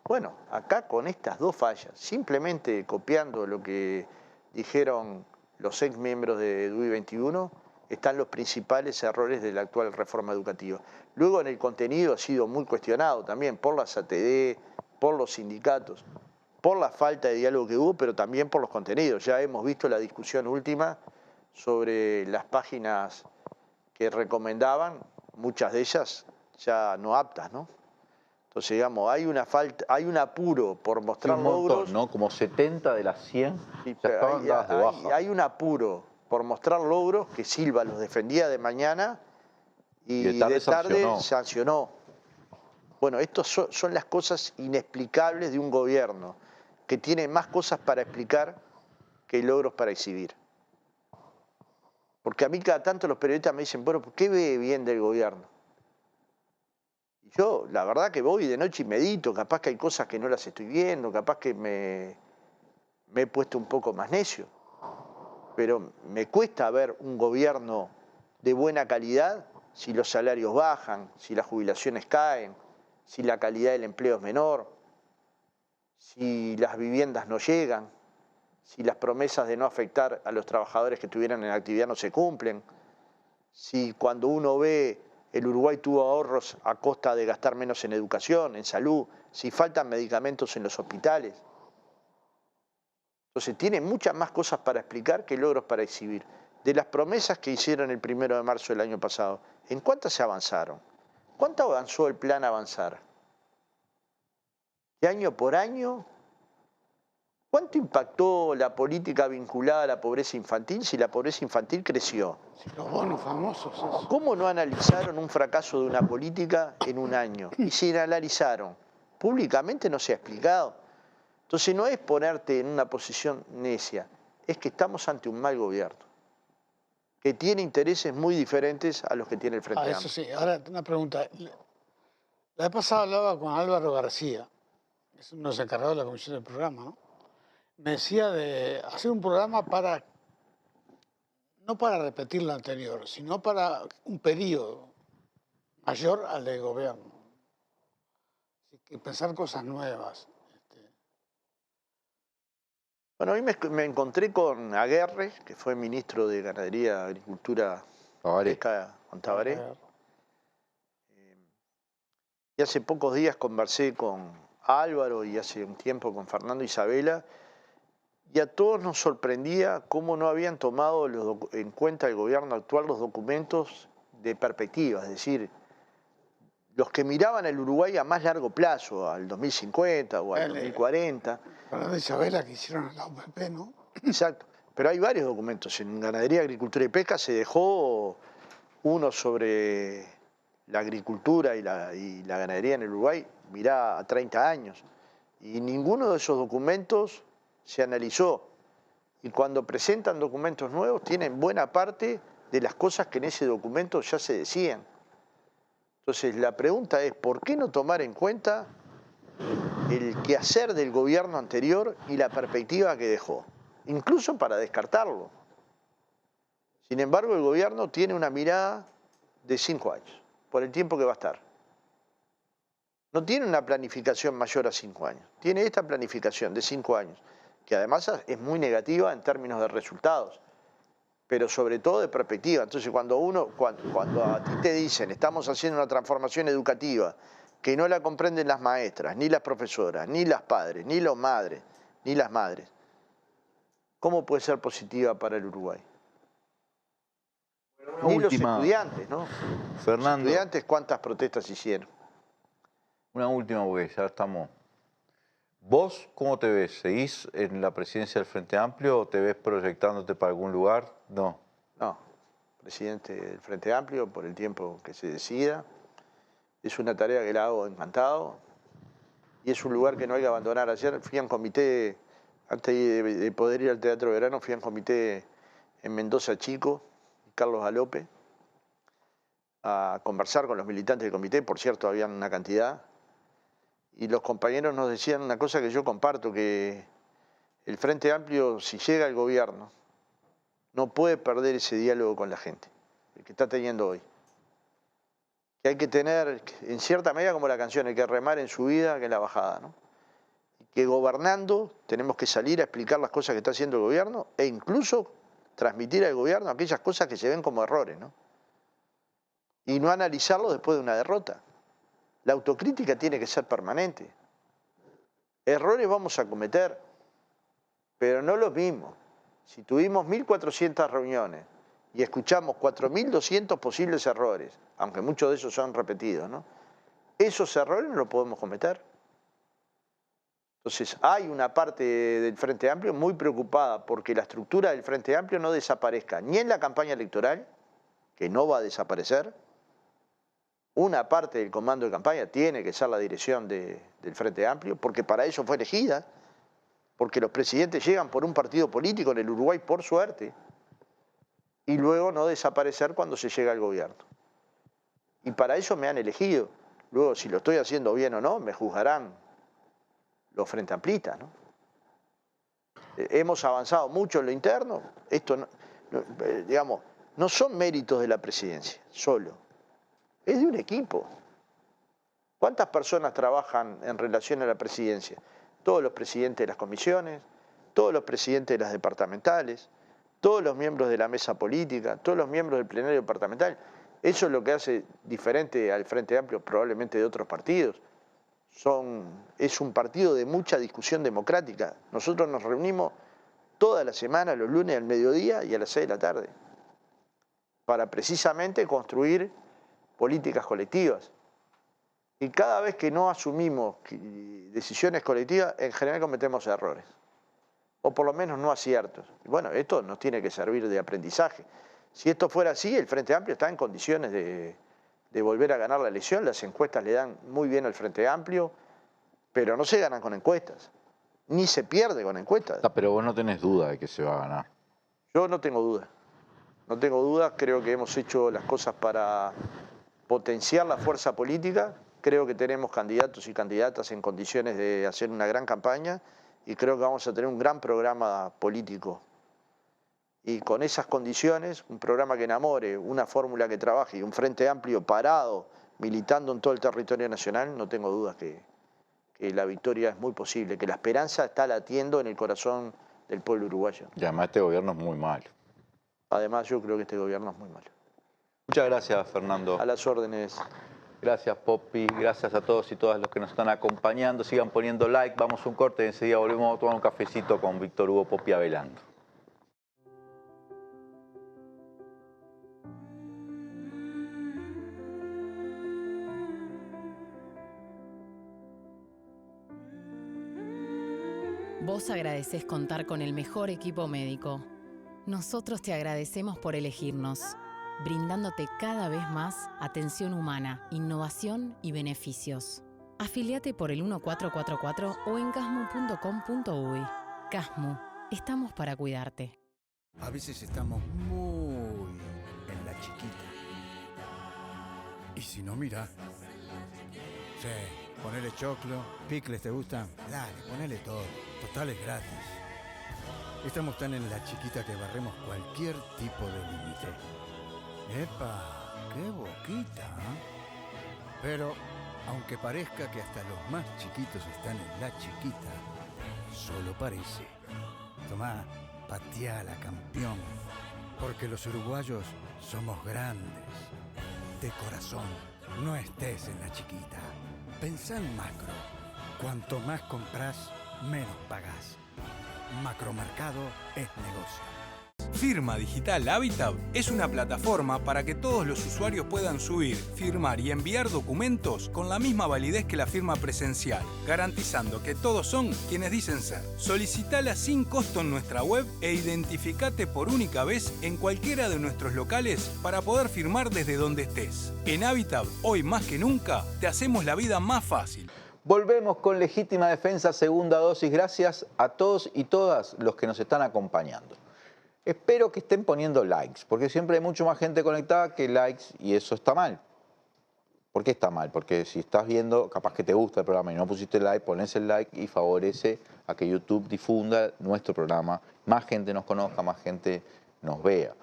Bueno, acá con estas dos fallas, simplemente copiando lo que dijeron los ex miembros de DUI-21, están los principales errores de la actual reforma educativa. Luego en el contenido ha sido muy cuestionado también por las ATD, por los sindicatos, por la falta de diálogo que hubo, pero también por los contenidos. Ya hemos visto la discusión última sobre las páginas que recomendaban, muchas de ellas ya no aptas, ¿no? Entonces, digamos, hay un apuro por mostrar un montón, logros, ¿no? Como 70 de las 100 sí, ya estaban dadas de baja. hay un apuro por mostrar logros que Silva los defendía de mañana y de tarde sancionó. Bueno, estas son las cosas inexplicables de un gobierno que tiene más cosas para explicar que logros para exhibir. Porque a mí cada tanto los periodistas me dicen, bueno, ¿por qué ve bien del gobierno? Y yo, la verdad que voy de noche y medito, capaz que hay cosas que no las estoy viendo, capaz que me he puesto un poco más necio. Pero me cuesta ver un gobierno de buena calidad si los salarios bajan, si las jubilaciones caen, si la calidad del empleo es menor, si las viviendas no llegan, si las promesas de no afectar a los trabajadores que estuvieran en actividad no se cumplen, si cuando uno ve el Uruguay tuvo ahorros a costa de gastar menos en educación, en salud, si faltan medicamentos en los hospitales. Entonces tiene muchas más cosas para explicar que logros para exhibir. De las promesas que hicieron el 1 de marzo del año pasado, ¿en cuántas se avanzaron? ¿Cuánto avanzó el plan Avanzar? ¿De año por año? ¿Cuánto impactó la política vinculada a la pobreza infantil si la pobreza infantil creció? Sí, los bonos famosos. Eso. ¿Cómo no analizaron un fracaso de una política en un año? Y si la analizaron, públicamente no se ha explicado. Entonces no es ponerte en una posición necia, es que estamos ante un mal gobierno, que tiene intereses muy diferentes a los que tiene el Frente Amplio. Eso sí. Ahora una pregunta. La vez pasada hablaba con Álvaro García, es uno de los encargados de la comisión del programa, ¿no? Me decía de hacer un programa para, no para repetir lo anterior, sino para un periodo mayor al del gobierno. Así que pensar cosas nuevas. Bueno, hoy me encontré con Aguerre, que fue ministro de Ganadería, Agricultura, Tabaré. Pesca con Tabaré. Y hace pocos días conversé con Álvaro y hace un tiempo con Fernando Isabela, y a todos nos sorprendía cómo no habían tomado en cuenta el gobierno actual los documentos de perspectiva, es decir, los que miraban el Uruguay a más largo plazo, al 2050 o al 2040. Fernando Isabela que hicieron en la UPP, ¿no? Exacto, pero hay varios documentos. En Ganadería, Agricultura y Pesca se dejó uno sobre la agricultura y la ganadería en el Uruguay, mirá, a 30 años. Y ninguno de esos documentos se analizó. Y cuando presentan documentos nuevos, tienen buena parte de las cosas que en ese documento ya se decían. Entonces, la pregunta es, ¿por qué no tomar en cuenta el quehacer del gobierno anterior y la perspectiva que dejó? Incluso para descartarlo. Sin embargo, el gobierno tiene una mirada de 5 años, por el tiempo que va a estar. No tiene una planificación mayor a 5 años. Tiene esta planificación de 5 años, que además es muy negativa en términos de resultados, pero sobre todo de perspectiva. Entonces, cuando a ti te dicen, estamos haciendo una transformación educativa, que no la comprenden las maestras, ni las profesoras, ni las padres, ni los madres, ni las madres, ¿cómo puede ser positiva para el Uruguay? Ni los estudiantes, ¿no? Fernando. Los estudiantes, ¿cuántas protestas hicieron? Una última, porque ya estamos. ¿Vos cómo te ves? ¿Seguís en la presidencia del Frente Amplio o te ves proyectándote para algún lugar? No. No, presidente del Frente Amplio por el tiempo que se decida. Es una tarea que la hago encantado y es un lugar que no hay que abandonar. Ayer fui a un comité, antes de poder ir al Teatro de Verano, fui a un comité en Mendoza Chico, Carlos Galope, a conversar con los militantes del comité. Por cierto, habían una cantidad. Y los compañeros nos decían una cosa que yo comparto, que el Frente Amplio, si llega al gobierno, no puede perder ese diálogo con la gente, el que está teniendo hoy. Que hay que tener, en cierta medida como la canción, hay que remar en subida que en la bajada, ¿no? Y que gobernando tenemos que salir a explicar las cosas que está haciendo el gobierno e incluso transmitir al gobierno aquellas cosas que se ven como errores, ¿no? Y no analizarlo después de una derrota. La autocrítica tiene que ser permanente. Errores vamos a cometer, pero no los mismos. Si tuvimos 1.400 reuniones y escuchamos 4.200 posibles errores, aunque muchos de esos son repetidos, ¿no? Esos errores no los podemos cometer. Entonces, hay una parte del Frente Amplio muy preocupada porque la estructura del Frente Amplio no desaparezca ni en la campaña electoral, que no va a desaparecer. Una parte del comando de campaña tiene que ser la dirección del Frente Amplio, porque para eso fue elegida, porque los presidentes llegan por un partido político en el Uruguay, por suerte, y luego no desaparecer cuando se llega al gobierno. Y para eso me han elegido. Luego, si lo estoy haciendo bien o no, me juzgarán los Frente Amplistas, ¿no? Hemos avanzado mucho en lo interno. Esto, digamos, no son méritos de la presidencia, solo. Es de un equipo. ¿Cuántas personas trabajan en relación a la presidencia? Todos los presidentes de las comisiones, todos los presidentes de las departamentales, todos los miembros de la mesa política, todos los miembros del plenario departamental. Eso es lo que hace diferente al Frente Amplio probablemente de otros partidos. Es un partido de mucha discusión democrática. Nosotros nos reunimos toda la semana, los lunes al mediodía y a las 6 de la tarde, para precisamente construir políticas colectivas. Y cada vez que no asumimos decisiones colectivas, en general cometemos errores, o por lo menos no aciertos. Y bueno, esto nos tiene que servir de aprendizaje. Si esto fuera así, el Frente Amplio está en condiciones de volver a ganar la elección. Las encuestas le dan muy bien al Frente Amplio, pero no se ganan con encuestas, ni se pierde con encuestas. Pero vos no tenés duda de que se va a ganar. Yo no tengo duda. No tengo dudas, creo que hemos hecho las cosas para potenciar la fuerza política Creo que tenemos candidatos y candidatas en condiciones de hacer una gran campaña y creo que vamos a tener un gran programa político. Y con esas condiciones, un programa que enamore, una fórmula que trabaje y un frente amplio parado, militando en todo el territorio nacional, no tengo dudas que la victoria es muy posible, que la esperanza está latiendo en el corazón del pueblo uruguayo. Y además este gobierno es muy malo. Además, yo creo que este gobierno es muy malo. Muchas gracias, Fernando. A las órdenes. Gracias, Poppy. Gracias a todos y todas los que nos están acompañando. Sigan poniendo like. Vamos a un corte y enseguida volvemos a tomar un cafecito con Víctor Hugo Poppy Avelando. Vos agradecés contar con el mejor equipo médico. Nosotros te agradecemos por elegirnos, brindándote cada vez más atención humana, innovación y beneficios. Afiliate por el 1444 o en casmu.com.uy. Casmu, estamos para cuidarte. A veces estamos muy en la chiquita. Y si no, mira. Sí, ponele choclo, picles, ¿te gustan? Dale, ponele todo. Total es gratis. Estamos tan en la chiquita que barremos cualquier tipo de límite. ¡Epa! ¡Qué boquita! ¿Eh? Pero, aunque parezca que hasta los más chiquitos están en la chiquita, solo parece. Tomá, pateala, campeón. Porque los uruguayos somos grandes. De corazón, no estés en la chiquita. Pensá en macro. Cuanto más compras, menos pagás. Macromercado es negocio. Firma Digital Habitat es una plataforma para que todos los usuarios puedan subir, firmar y enviar documentos con la misma validez que la firma presencial, garantizando que todos son quienes dicen ser. Solicitala sin costo en nuestra web e identificate por única vez en cualquiera de nuestros locales para poder firmar desde donde estés. En Habitat, hoy más que nunca, te hacemos la vida más fácil. Volvemos con Legítima Defensa, segunda dosis. Gracias a todos y todas los que nos están acompañando. Espero que estén poniendo likes, porque siempre hay mucho más gente conectada que likes y eso está mal. ¿Por qué está mal? Porque si estás viendo, capaz que te gusta el programa y no pusiste like, pones el like y favorece a que YouTube difunda nuestro programa, más gente nos conozca, más gente nos vea.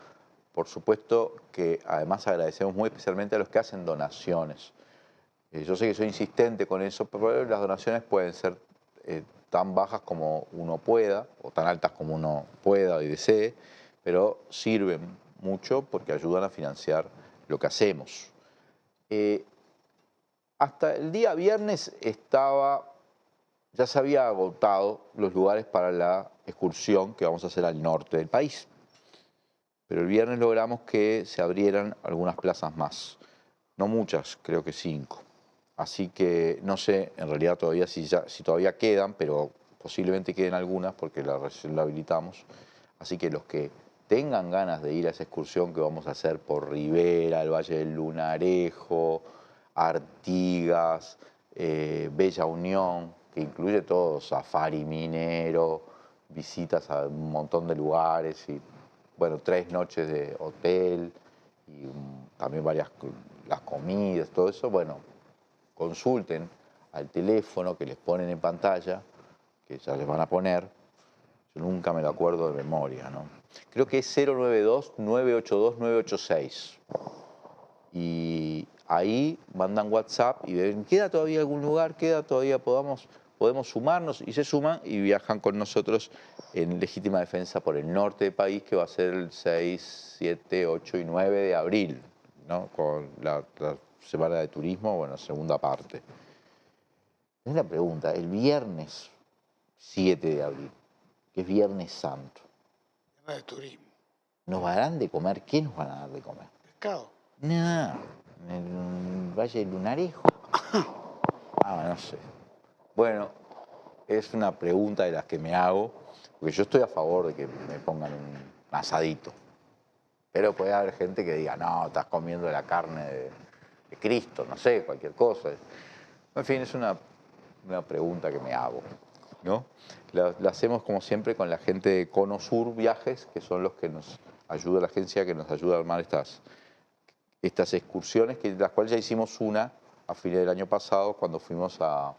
Por supuesto que además agradecemos muy especialmente a los que hacen donaciones. Yo sé que soy insistente con eso, pero las donaciones pueden ser tan bajas como uno pueda, o tan altas como uno pueda y desee, pero sirven mucho porque ayudan a financiar lo que hacemos. Hasta el día viernes ya se había agotado los lugares para la excursión que vamos a hacer al norte del país. Pero el viernes logramos que se abrieran algunas plazas más. No muchas, creo que 5. Así que no sé en realidad todavía si todavía quedan, pero posiblemente queden algunas porque la habilitamos. Así que los que tengan ganas de ir a esa excursión que vamos a hacer por Rivera, el Valle del Lunarejo, Artigas, Bella Unión, que incluye todo, safari minero, visitas a un montón de lugares y, bueno, 3 noches de hotel y también las comidas, todo eso, bueno, consulten al teléfono que les ponen en pantalla, que ya les van a poner. Yo nunca me lo acuerdo de memoria, ¿no? Creo que es 092-982-986. Y ahí mandan WhatsApp y ven, ¿queda todavía algún lugar? ¿Queda todavía? Podemos sumarnos, y se suman y viajan con nosotros en Legítima Defensa por el norte del país, que va a ser el 6, 7, 8 y 9 de abril, ¿no? Con la Semana de Turismo, bueno, segunda parte. Una pregunta, el viernes 7 de abril, que es Viernes Santo. Semana de turismo. ¿Nos darán de comer? ¿Qué nos van a dar de comer? Pescado. No, en el Valle del Lunarejo. No sé. Bueno, es una pregunta de las que me hago, porque yo estoy a favor de que me pongan un asadito. Pero puede haber gente que diga, no, estás comiendo la carne de Cristo, no sé, cualquier cosa. En fin, es una pregunta que me hago, ¿no? La hacemos como siempre con la gente de Cono Sur Viajes, que son los que nos ayuda, la agencia que nos ayuda a armar estas excursiones, de las cuales ya hicimos una a fines del año pasado cuando fuimos a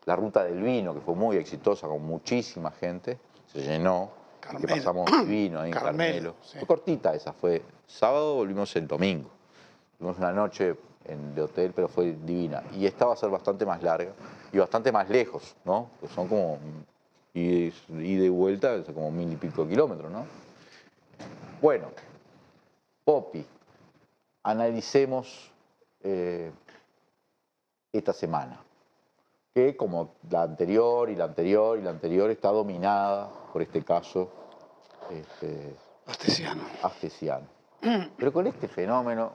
la Ruta del Vino, que fue muy exitosa, con muchísima gente, se llenó, y que pasamos vino ahí en Carmelo. Sí. Fue cortita esa, fue sábado, volvimos el domingo. Tuvimos una noche de hotel, pero fue divina. Y esta va a ser bastante más larga y bastante más lejos, ¿no? Pues son como ida y vuelta, es como 1000 y pico de kilómetros, ¿no? Bueno, Poppy, analicemos esta semana, que como la anterior y la anterior y la anterior está dominada por este caso Astesiano. Pero con este fenómeno,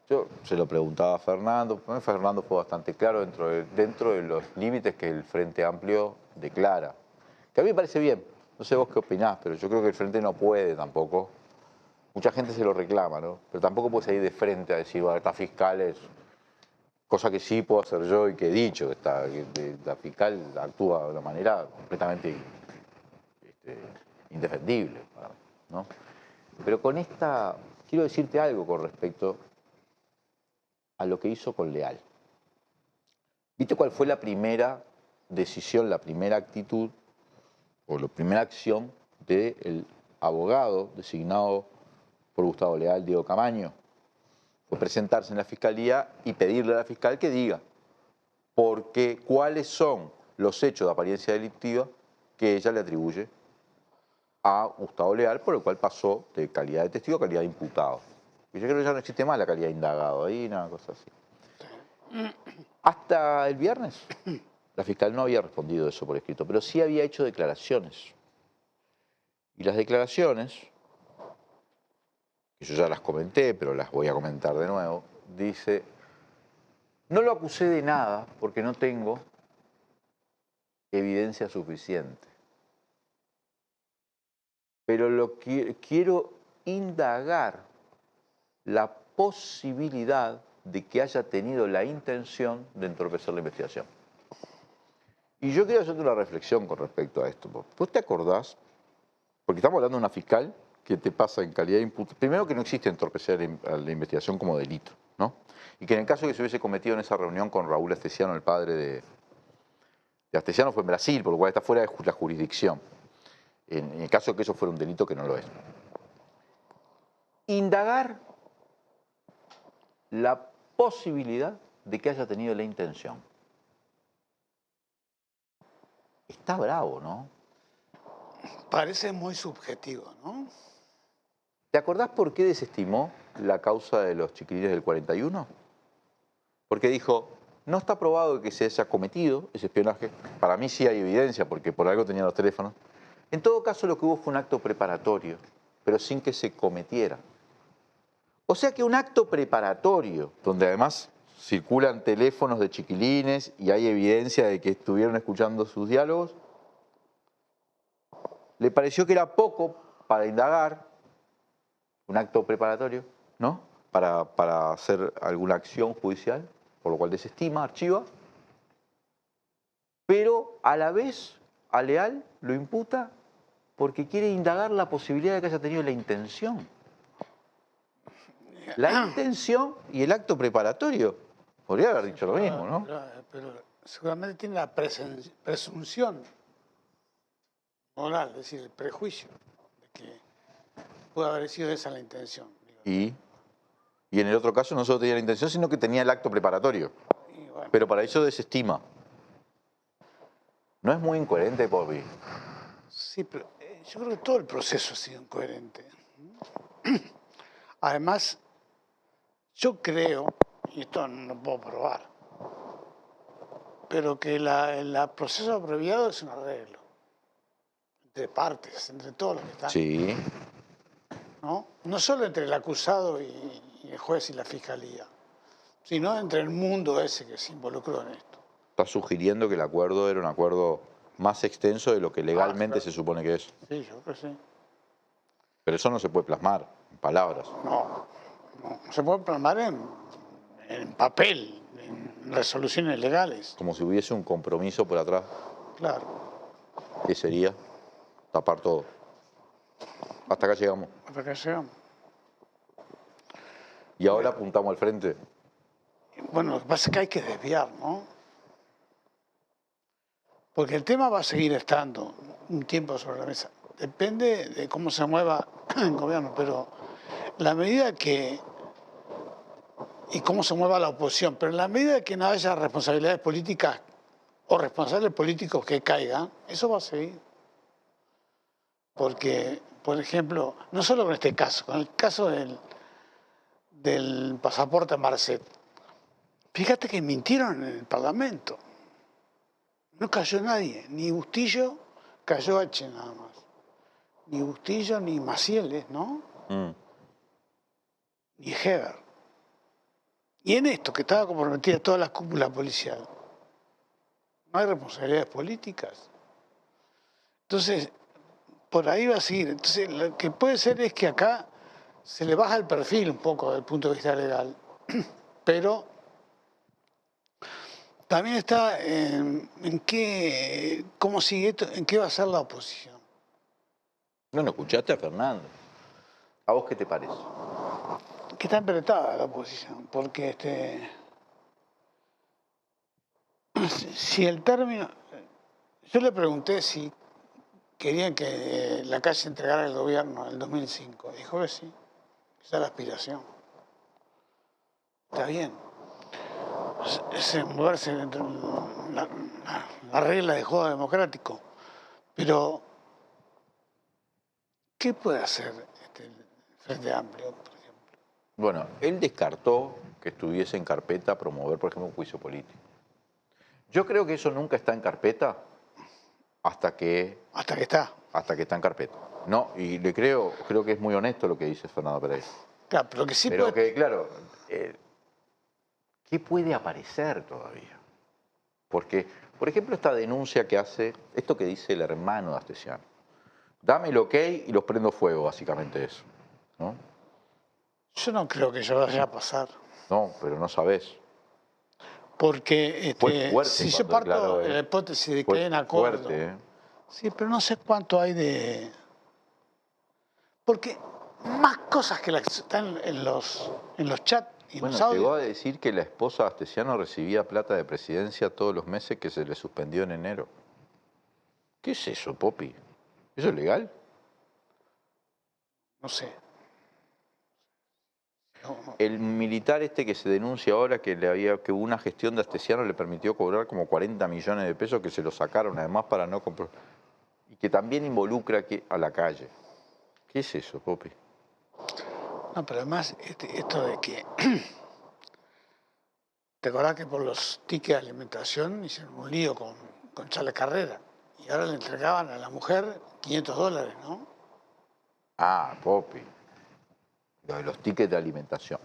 yo se lo preguntaba a Fernando, para mí Fernando fue bastante claro dentro de los límites que el Frente Amplio declara, que a mí me parece bien, no sé vos qué opinás, pero yo creo que el Frente no puede tampoco, mucha gente se lo reclama, ¿no? Pero tampoco puede salir de frente a decir, bueno, esta fiscal es... Cosa que sí puedo hacer yo y que he dicho, que la fiscal actúa de una manera completamente indefendible, ¿no? Pero con esta, quiero decirte algo con respecto a lo que hizo con Leal. ¿Viste cuál fue la primera decisión, la primera actitud o la primera acción del abogado designado por Gustavo Leal, Diego Camaño? Fue presentarse en la fiscalía y pedirle a la fiscal que diga cuáles son los hechos de apariencia delictiva que ella le atribuye a Gustavo Leal, por el cual pasó de calidad de testigo a calidad de imputado. Y yo creo que ya no existe más la calidad de indagado, ahí una cosa así. Hasta el viernes la fiscal no había respondido eso por escrito, pero sí había hecho declaraciones. Y las declaraciones, que yo ya las comenté, pero las voy a comentar de nuevo, dice, no lo acusé de nada porque no tengo evidencia suficiente. Pero quiero indagar la posibilidad de que haya tenido la intención de entorpecer la investigación. Y yo quiero hacerte una reflexión con respecto a esto. ¿Vos te acordás? Porque estamos hablando de una fiscal que te pasa en calidad de imputado. Primero que no existe entorpecer a la investigación como delito, ¿no? Y que en el caso de que se hubiese cometido en esa reunión con Raúl Astesiano, el padre de Astesiano, fue en Brasil, por lo cual está fuera de la jurisdicción. En el caso de que eso fuera un delito, que no lo es. Indagar la posibilidad de que haya tenido la intención. Está bravo, ¿no? Parece muy subjetivo, ¿no? ¿Te acordás por qué desestimó la causa de los chiquilines del 41? Porque dijo, no está probado que se haya cometido ese espionaje. Para mí sí hay evidencia, porque por algo tenían los teléfonos. En todo caso, lo que hubo fue un acto preparatorio, pero sin que se cometiera. O sea que un acto preparatorio, donde además circulan teléfonos de chiquilines y hay evidencia de que estuvieron escuchando sus diálogos, le pareció que era poco para indagar, un acto preparatorio, ¿no? Para hacer alguna acción judicial, por lo cual desestima, archiva, pero a la vez a Leal lo imputa porque quiere indagar la posibilidad de que haya tenido la intención. La intención y el acto preparatorio. Podría haber dicho lo mismo, ¿no? Pero seguramente tiene la presunción moral, es decir, el prejuicio de que puede haber sido esa la intención. Y en el otro caso no solo tenía la intención, sino que tenía el acto preparatorio. Bueno, pero para eso desestima. ¿No es muy incoherente, Poppy? Sí, pero yo creo que todo el proceso ha sido incoherente. Además, yo creo, y esto no lo puedo probar, pero que el proceso abreviado es un arreglo entre partes, entre todos los que están. Sí. No solo entre el acusado y el juez y la fiscalía, sino entre el mundo ese que se involucró en esto. Está sugiriendo que el acuerdo era un acuerdo más extenso de lo que legalmente claro. se supone que es. Sí, yo creo que sí. Pero eso no se puede plasmar en palabras. No se puede plasmar en papel, en resoluciones legales. Como si hubiese un compromiso por atrás. Claro. ¿Qué sería? Tapar todo. Hasta acá llegamos. Hasta acá llegamos. Y ahora apuntamos al frente. Bueno, lo que pasa es que hay que desviar, ¿no? Porque el tema va a seguir estando un tiempo sobre la mesa. Depende de cómo se mueva el gobierno, pero la medida que... y cómo se mueva la oposición, pero en la medida que no haya responsabilidades políticas o responsables políticos que caigan, eso va a seguir. Porque, por ejemplo, no solo con este caso, con el caso del pasaporte Marcet, fíjate que mintieron en el Parlamento. No cayó nadie, ni Bustillo, cayó H nada más. Ni Bustillo, ni Macieles, ¿no? Ni Heber. Y en esto, que estaba comprometida toda la cúpula policial, no hay responsabilidades políticas. Entonces, por ahí va a seguir. Entonces, lo que puede ser es que acá se le baja el perfil un poco desde el punto de vista legal, pero también está cómo sigue esto, en qué va a ser la oposición. Bueno, escuchaste a Fernando. ¿A vos qué te parece? Que está apretada la oposición, porque si el término... Yo le pregunté si querían que la calle entregara el gobierno en el 2005. Dijo que sí, esa es la aspiración. Está bien. Es moverse dentro de la regla de juego democrático. Pero, ¿qué puede hacer el Frente Amplio, por ejemplo? Bueno, él descartó que estuviese en carpeta promover, por ejemplo, un juicio político. Yo creo que eso nunca está en carpeta hasta que está en carpeta. No, y le creo que es muy honesto lo que dice Fernando Pereira. Claro, pero que sí pero puede... que, claro, ¿qué puede aparecer todavía? Porque, por ejemplo, esta denuncia que hace, esto que dice el hermano de Astesiano. Dame el ok y los prendo fuego, básicamente eso, ¿no? Yo no creo que eso vaya a pasar. No, pero no sabés. Porque Fuerte si yo parto de la hipótesis de que hay un acuerdo... Fuerte, Sí, pero no sé cuánto hay de... Porque más cosas que las que están en los chats y en Bueno, los audios... llegó a decir que la esposa de Astesiano recibía plata de presidencia todos los meses que se le suspendió en enero. ¿Qué es eso, Popi? ¿Eso es legal? No sé. No. El militar este que se denuncia ahora que una gestión de Astesiano le permitió cobrar como 40 millones de pesos que se lo sacaron además para no comprar. Y que también involucra a la calle. ¿Qué es eso, Popi? No, pero además esto de que... ¿Te acordás que por los tickets de alimentación hicieron un lío con Charles Carrera? Y ahora le entregaban a la mujer $500, ¿no? Ah, Popi. Lo de los tickets de alimentación.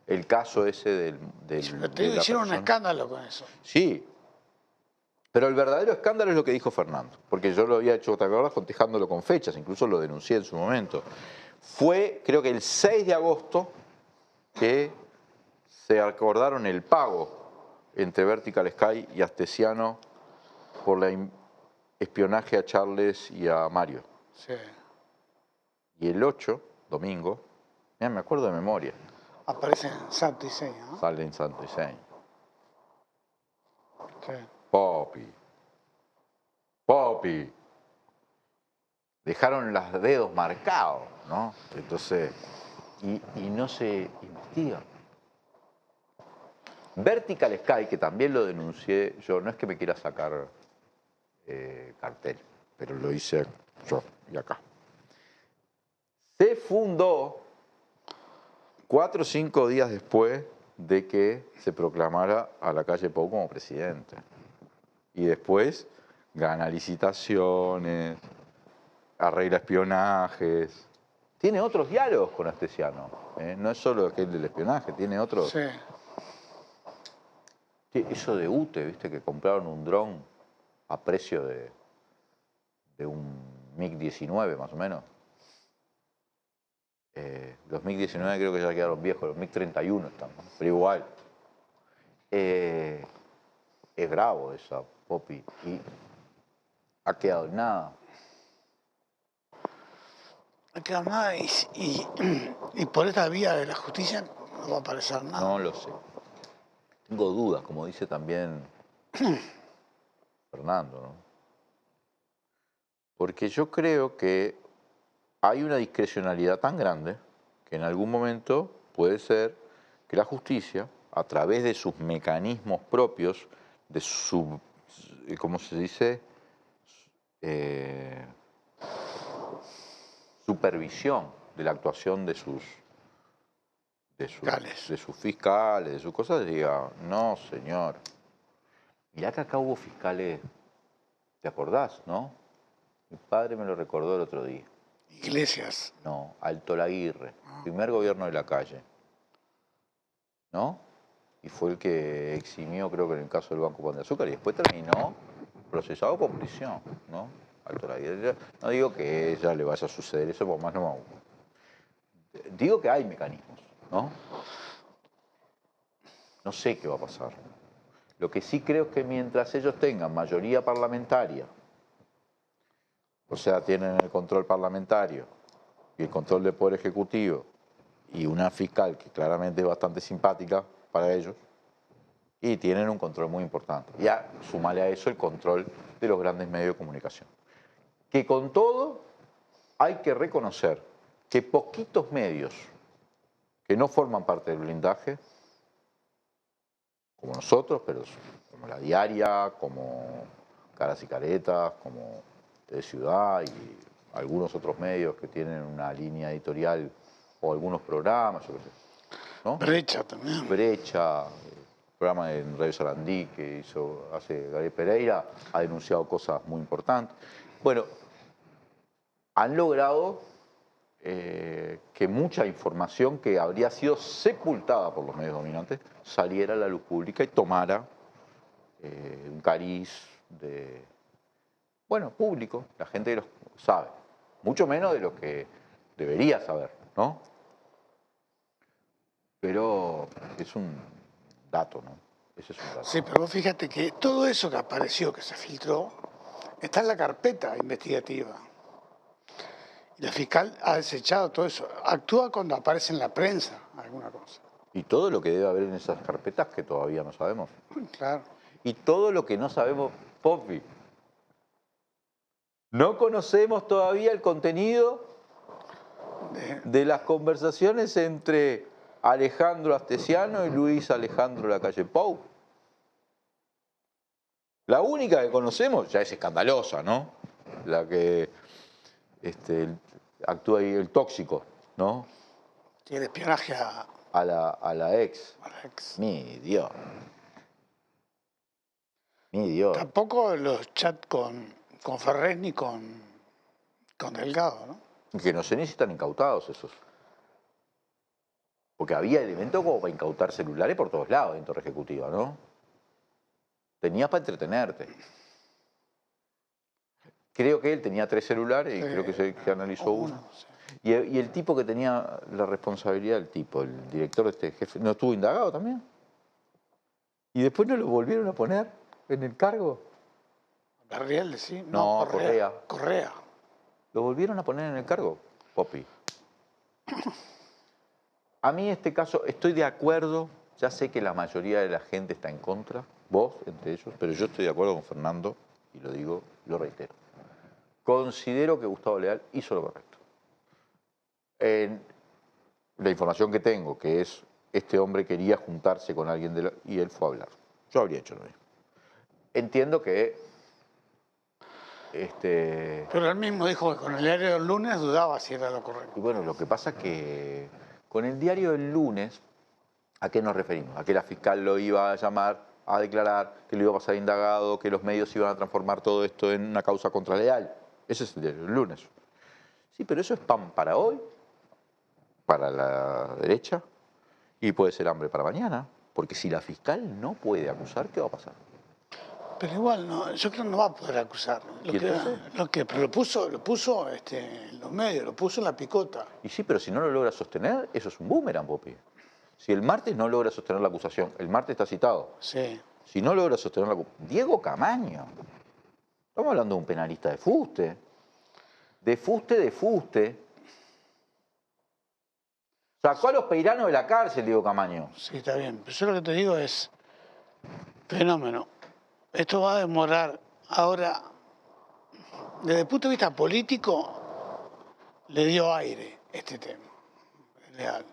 El caso ese hicieron un escándalo con eso. Sí. Pero el verdadero escándalo es lo que dijo Fernando. Porque yo lo había hecho, ¿te acuerdas? Cotejándolo con fechas. Incluso lo denuncié en su momento. Fue, creo que el 6 de agosto, que se acordaron el pago entre Vertical Sky y Astesiano por el espionaje a Charles y a Mario. Sí. Y el 8, domingo, mira, me acuerdo de memoria. Aparece en Santo y Seña, ¿no? Sale en Santo y Seña. Sí. Popi. Dejaron los dedos marcados, ¿no? Entonces, y no se investiga. Vertical Sky, que también lo denuncié yo, no es que me quiera sacar cartel, pero lo hice yo y acá. Se fundó 4 o 5 días después de que se proclamara a Lacalle Pou como presidente. Y después gana licitaciones, arregla espionajes. Tiene otros diálogos con Astesiano. No es solo aquel del espionaje, tiene otros. Sí. Eso de UTE, viste, que compraron un dron a precio de un MiG-19 más o menos. Los MiG-19 creo que ya quedaron viejos, los MiG-31 están, ¿no? Pero igual. Es bravo esa, Popi. Y ha quedado en nada. No queda nada y por esta vía de la justicia no va a aparecer nada. No lo sé. Tengo dudas, como dice también Fernando, ¿no? Porque yo creo que hay una discrecionalidad tan grande que en algún momento puede ser que la justicia, a través de sus mecanismos propios, de su, ¿cómo se dice? Supervisión de la actuación de sus fiscales, de sus cosas, diga, no, señor. Mirá que acá hubo fiscales, ¿te acordás, no? Mi padre me lo recordó el otro día. Iglesias. No, Alto Laguirre, primer gobierno de la calle. ¿No? Y fue el que eximió, creo que en el caso del Banco Pan de Azúcar, y después terminó procesado con prisión, ¿no? Alto Laguirre. No digo que a ella le vaya a suceder eso, por más no. Digo que hay mecanismos, ¿no? No sé qué va a pasar. Lo que sí creo es que mientras ellos tengan mayoría parlamentaria, o sea, tienen el control parlamentario y el control del Poder Ejecutivo y una fiscal que claramente es bastante simpática para ellos, y tienen un control muy importante. Ya sumale a eso el control de los grandes medios de comunicación. Que con todo hay que reconocer que poquitos medios que no forman parte del blindaje, como nosotros, pero como La Diaria, como Caras y Caretas, como de Ciudad y algunos otros medios que tienen una línea editorial o algunos programas, yo qué sé, ¿no? Brecha también. Brecha, el programa de Radio Sarandí que hace Gabriel Pereira, ha denunciado cosas muy importantes. Bueno, han logrado que mucha información que habría sido sepultada por los medios dominantes saliera a la luz pública y tomara un cariz de, bueno, público, la gente lo sabe, mucho menos de lo que debería saber, ¿no? Pero es un dato, ¿no? Ese es un dato. Sí, pero vos fíjate que todo eso que apareció, que se filtró, está en la carpeta investigativa. Y la fiscal ha desechado todo eso. Actúa cuando aparece en la prensa alguna cosa. Y todo lo que debe haber en esas carpetas que todavía no sabemos. Claro. Y todo lo que no sabemos, Poppy. No conocemos todavía el contenido de las conversaciones entre Alejandro Astesiano y Luis Alejandro Lacalle Pou. La única que conocemos ya es escandalosa, ¿no? La que actúa ahí el tóxico, ¿no? Y el espionaje a la ex. la ex. Mi Dios. Mi Dios. Tampoco los chats con Ferrés ni con Delgado, ¿no? Que no sé ni si están incautados esos. Porque había elementos como para incautar celulares por todos lados en Torre Ejecutiva, ¿no? Tenías para entretenerte. Creo que él tenía 3 celulares y creo que se analizó uno. Sí. Y el tipo que tenía la responsabilidad, el director de este jefe, ¿no estuvo indagado también? Y después no lo volvieron a poner en el cargo. Barriel, sí. No, Correa. Lo volvieron a poner en el cargo, Poppy. A mí este caso, estoy de acuerdo, ya sé que la mayoría de la gente está en contra, vos entre ellos, pero yo estoy de acuerdo con Fernando, y lo digo, lo reitero. Considero que Gustavo Leal hizo lo correcto. La información que tengo, que es, este hombre quería juntarse con alguien y él fue a hablar. Yo habría hecho lo mismo. Entiendo que... Pero él mismo dijo que con el diario del lunes dudaba si era lo correcto. Y bueno, lo que pasa es que con el diario del lunes, ¿a qué nos referimos? A que la fiscal lo iba a llamar a declarar, que lo iba a pasar indagado, que los medios iban a transformar todo esto en una causa contra Leal. Ese es el diario del lunes. Sí, pero eso es pan para hoy, para la derecha, y puede ser hambre para mañana. Porque si la fiscal no puede acusar, ¿qué va a pasar? Pero igual, no, yo creo que no va a poder acusar. Pero lo puso en los medios, lo puso en la picota. Y sí, pero si no lo logra sostener, eso es un boomerang, Popi. Si el martes no logra sostener la acusación, el martes está citado. Sí. Si no logra sostener la acusación, Diego Camaño. Estamos hablando de un penalista de fuste. De fuste. Sacó a los peiranos de la cárcel, Diego Camaño. Sí, está bien. Pero yo lo que te digo es, Fenómeno. Esto va a demorar. Ahora, desde el punto de vista político, le dio aire este tema. Real.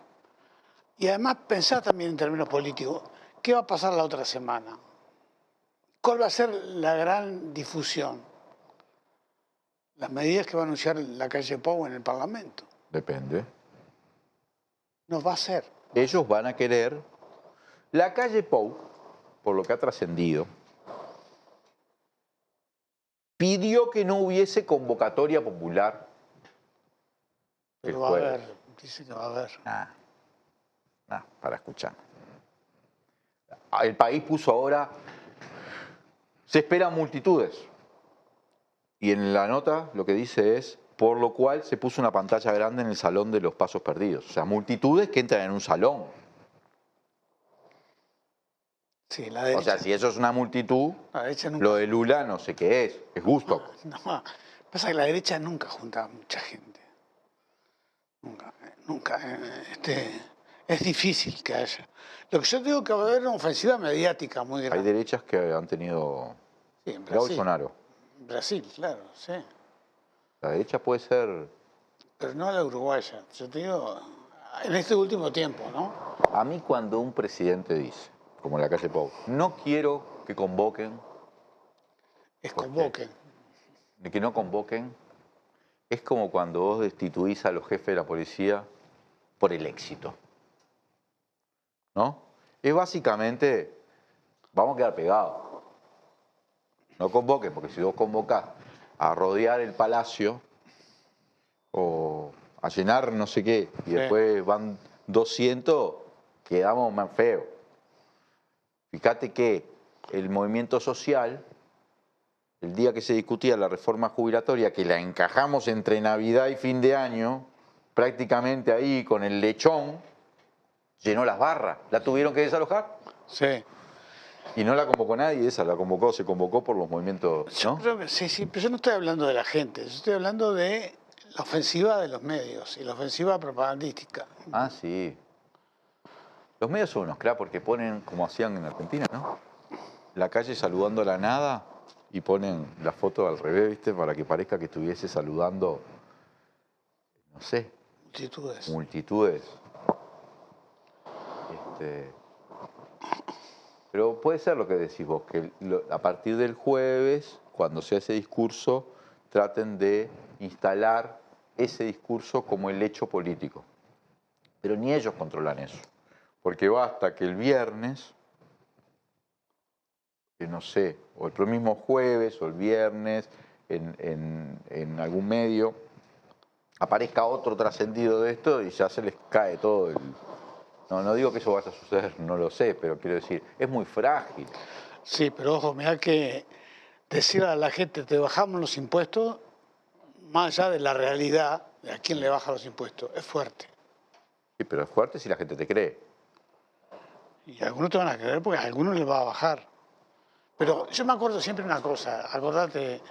Y además pensar también en términos políticos, ¿qué va a pasar la otra semana? ¿Cuál va a ser la gran difusión? Las medidas que va a anunciar la calle Pou en el Parlamento. Depende. No va a ser. Ellos van a querer... La calle Pou, por lo que ha trascendido, pidió que no hubiese convocatoria popular. Pero va a haber, dice que va a haber. Para escuchar. El país puso ahora, se esperan multitudes. Y en la nota lo que dice es, por lo cual se puso una pantalla grande en el salón de los pasos perdidos. O sea, multitudes que entran en un salón. Sí, la derecha. O sea, si eso es una multitud, La derecha nunca. lo de Lula no sé qué es gusto. No, pasa que la derecha nunca junta a mucha gente. Nunca. Es difícil que haya. Lo que yo digo que va a haber una ofensiva mediática muy Hay grande. derechas que han tenido... Sí, en Mirá Bolsonaro. Brasil, claro, sí. La derecha puede ser... Pero no la uruguaya. Yo te digo, en este último tiempo, ¿no? A mí cuando un presidente dice, como en la calle Pou, no quiero que convoquen... Es convoquen. De que no convoquen, es como cuando vos destituís a los jefes de la policía por el éxito. ¿No? Es básicamente, vamos a quedar pegados. No convoquen, porque si vos convocás a rodear el palacio o a llenar no sé qué, y después van 200, quedamos más feos. Fíjate que el movimiento social, el día que se discutía la reforma jubilatoria, que la encajamos entre Navidad y fin de año, prácticamente ahí con el lechón, llenó las barras. ¿La tuvieron que desalojar? Sí. Y no la convocó nadie, esa la convocó, se convocó por los movimientos, ¿no? Sí, pero yo no estoy hablando de la gente, yo estoy hablando de la ofensiva de los medios y la ofensiva propagandística. Ah, sí. Los medios son unos cracks porque ponen, como hacían en Argentina, ¿no? La calle saludando a la nada y ponen la foto al revés, ¿viste? Para que parezca que estuviese saludando, no sé, multitudes. Pero puede ser lo que decís vos, que a partir del jueves, cuando sea ese discurso, traten de instalar ese discurso como el hecho político. Pero ni ellos controlan eso. Porque basta que el viernes, que no sé, o el mismo jueves o el viernes, en algún medio, aparezca otro trascendido de esto y ya se les cae todo el... No digo que eso vaya a suceder, no lo sé, pero quiero decir, es muy frágil. Sí, pero ojo, mirá que decirle a la gente, te bajamos los impuestos, más allá de la realidad de a quién le baja los impuestos, es fuerte. Sí, pero es fuerte si la gente te cree. Y algunos te van a creer porque a algunos les va a bajar. Pero yo me acuerdo siempre una cosa, acordate,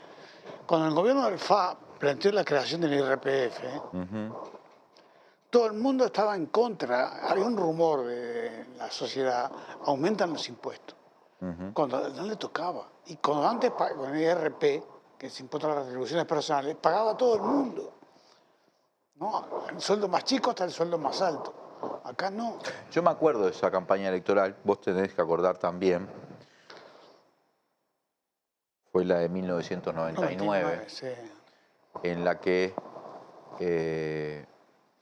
cuando el gobierno del FA planteó la creación del IRPF, todo el mundo estaba en contra, había un rumor de la sociedad, aumentan los impuestos, cuando no le tocaba. Y cuando antes con el IRP, que es impuesto a las retribuciones personales, pagaba todo el mundo. ¿No? El sueldo más chico hasta el sueldo más alto. Acá no. Yo me acuerdo de esa campaña electoral, vos tenés que acordar también, fue la de 1999, sí. En la que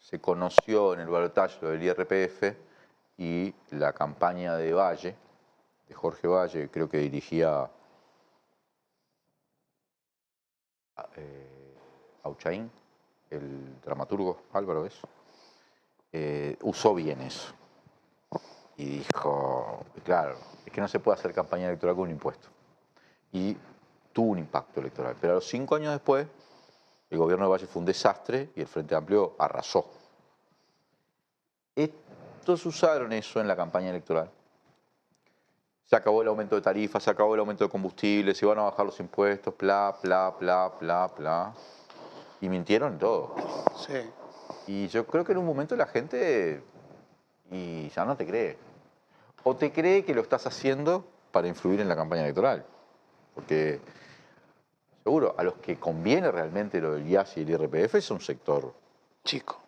se conoció en el balotaje lo del IRPF y la campaña de Valle, de Jorge Valle, creo que dirigía Auchaín, el dramaturgo Álvaro usó bien eso. Y dijo, claro, es que no se puede hacer campaña electoral con un impuesto. Y tuvo un impacto electoral. Pero a los 5 años después, el gobierno de Valle fue un desastre y el Frente Amplio arrasó. Estos usaron eso en la campaña electoral. Se acabó el aumento de tarifas, se acabó el aumento de combustible, se iban a bajar los impuestos, bla, bla, bla, bla, bla. Y mintieron en todo. Sí. Y yo creo que en un momento la gente ya no te cree. O te cree que lo estás haciendo para influir en la campaña electoral. Porque seguro, a los que conviene realmente lo del IAS y el IRPF es un sector chico.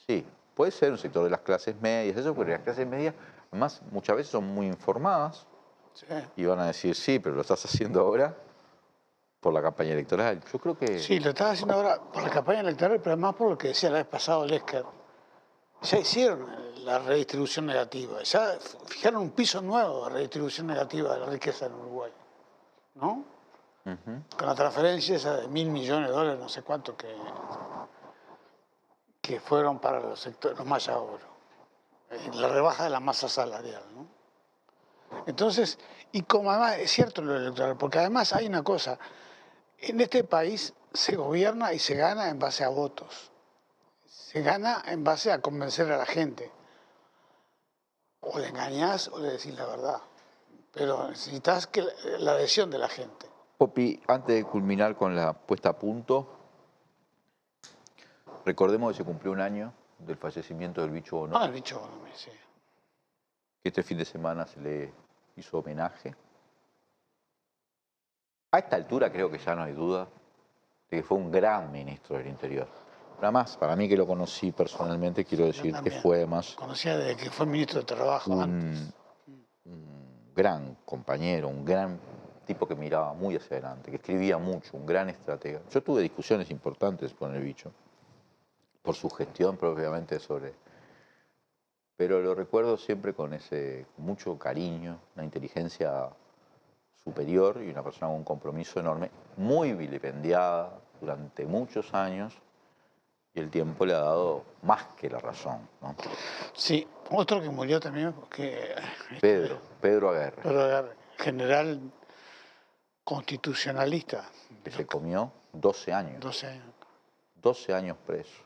Sí, puede ser un sector de las clases medias, eso, porque las clases medias, además, muchas veces son muy informadas Sí. y van a decir, sí, pero lo estás haciendo ahora por la campaña electoral. Yo creo que... Sí, lo estás haciendo ahora por la campaña electoral, pero además por lo que decía la vez pasado Lesker. Ya hicieron la redistribución negativa, ya fijaron un piso nuevo de redistribución negativa de la riqueza en Uruguay, ¿no? Con la transferencia esa de $1.000 millones, no sé cuánto, que fueron para los sectores, los más ahora. La rebaja de la masa salarial, ¿no? Entonces, y como además es cierto lo electoral, porque además hay una cosa, en este país se gobierna y se gana en base a votos, se gana en base a convencer a la gente. O le engañás o le decís la verdad, pero necesitas que la adhesión de la gente. Popi, antes de culminar con la puesta a punto, recordemos que se cumplió un año del fallecimiento del Bicho Bonomi. Ah, el Bicho Bonomi, sí. Que este fin de semana se le hizo homenaje. A esta altura creo que ya no hay duda de que fue un gran ministro del Interior. Nada más, para mí que lo conocí personalmente, quiero decir que fue además conocía desde que fue ministro de Trabajo antes. Un gran compañero, un gran tipo que miraba muy hacia adelante, que escribía mucho, un gran estratega. Yo tuve discusiones importantes con el Bicho, por su gestión propiamente pero lo recuerdo siempre con mucho cariño, una inteligencia superior y una persona con un compromiso enorme, muy vilipendiada durante muchos años, y el tiempo le ha dado más que la razón, ¿no? Sí, otro que murió también, porque Pedro Aguerre. Pedro Aguerre, general constitucionalista. Que se comió 12 años. 12 años. 12 años preso.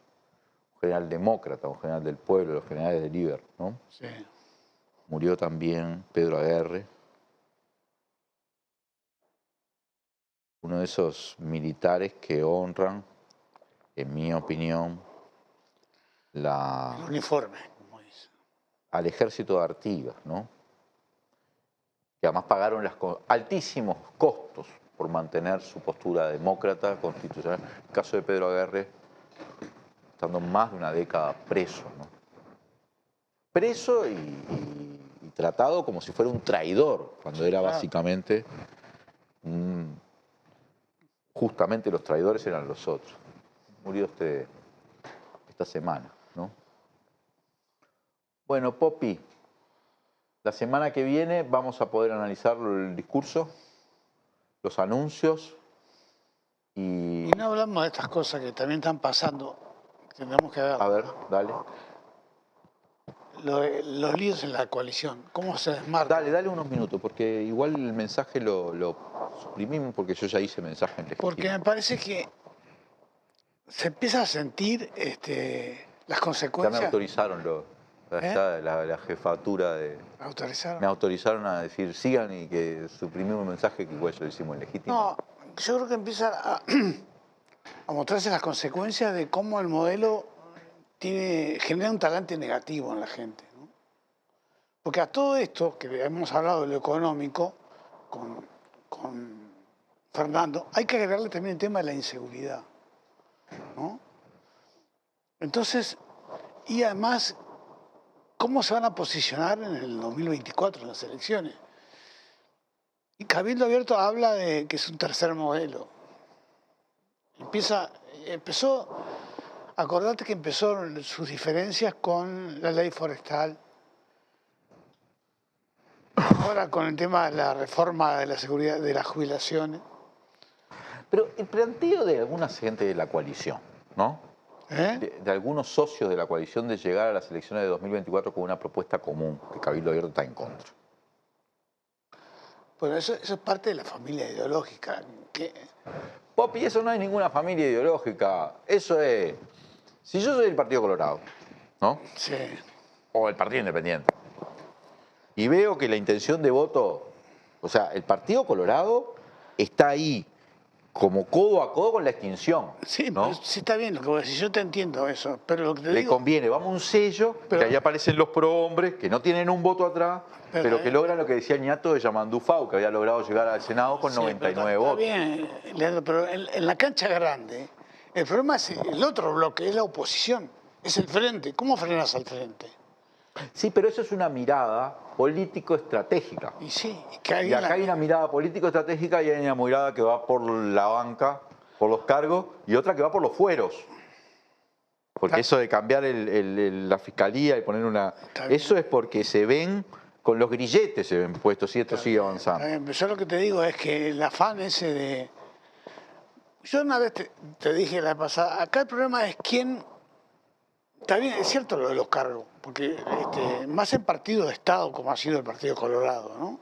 Un general demócrata, un general del pueblo, los generales de Líber, ¿no? Sí. Murió también Pedro Aguerre, uno de esos militares que honran, en mi opinión, El uniforme, como dice. al ejército de Artigas, ¿no? Que además pagaron altísimos costos por mantener su postura demócrata, constitucional. En el caso de Pedro Aguerre, estando más de una década preso, ¿no? Preso y tratado como si fuera un traidor, cuando era básicamente justamente los traidores eran los otros. Murió esta semana, ¿no? Bueno, Popi, la semana que viene vamos a poder analizar el discurso, los anuncios Y no hablamos de estas cosas que también están pasando, tendremos que ver. A ver, dale. Los líos en la coalición, ¿cómo se desmarcan? Dale unos minutos, porque igual el mensaje lo suprimimos, porque yo ya hice mensaje en legítimo. Porque me parece que se empieza a sentir las Ya consecuencias. me autorizaron la jefatura de... ¿Autorizaron? Me autorizaron a decir sigan y que suprimimos el mensaje que igual ya lo hicimos en legítimo. No, yo creo que empiezan a mostrarse las consecuencias de cómo el modelo genera un talante negativo en la gente, ¿no? Porque a todo esto, que hemos hablado de lo económico con Fernando, hay que agregarle también el tema de la inseguridad, ¿no? Entonces, y además, ¿cómo se van a posicionar en el 2024 en las elecciones? Y Cabildo Abierto habla de que es un tercer modelo. Acordate que empezó sus diferencias con la ley forestal, ahora con el tema de la reforma de la seguridad de las jubilaciones. Pero el planteo de alguna gente de la coalición, ¿no? De algunos socios de la coalición de llegar a las elecciones de 2024 con una propuesta común, que Cabildo Abierto está en contra. Bueno, eso es parte de la familia ideológica. Popi, eso no es ninguna familia ideológica. Eso es... Si yo soy del Partido Colorado, ¿no? Sí. O el Partido Independiente, y veo que la intención de voto... O sea, el Partido Colorado está ahí como codo a codo con la extinción. Sí, ¿no? pero sí está bien lo que vos decís, yo te entiendo eso, pero lo que te Le digo... conviene, vamos a un sello, Pero- que ahí aparecen los prohombres, que no tienen un voto atrás, pero que logran lo que decía Ñato de Yamandú Fau, que había logrado llegar al Senado con Sí, pero 99 está votos. bien, Leandro, pero en la cancha grande, el problema es el otro bloque, es la oposición, es el frente. ¿Cómo frenas al frente? Sí, pero eso es una mirada político-estratégica. Y sí, que hay Y acá hay una mirada político-estratégica y hay una mirada que va por la banca, por los cargos, y otra que va por los fueros. Porque eso de cambiar la fiscalía y poner una... Eso es porque se ven, con los grilletes se ven puestos, y esto sigue avanzando. Está bien, pero yo lo que te digo es que el afán ese de... Yo una vez te dije la vez pasada, acá el problema es quién... Está bien, es cierto lo de los cargos, porque más en partido de Estado como ha sido el Partido Colorado, ¿no?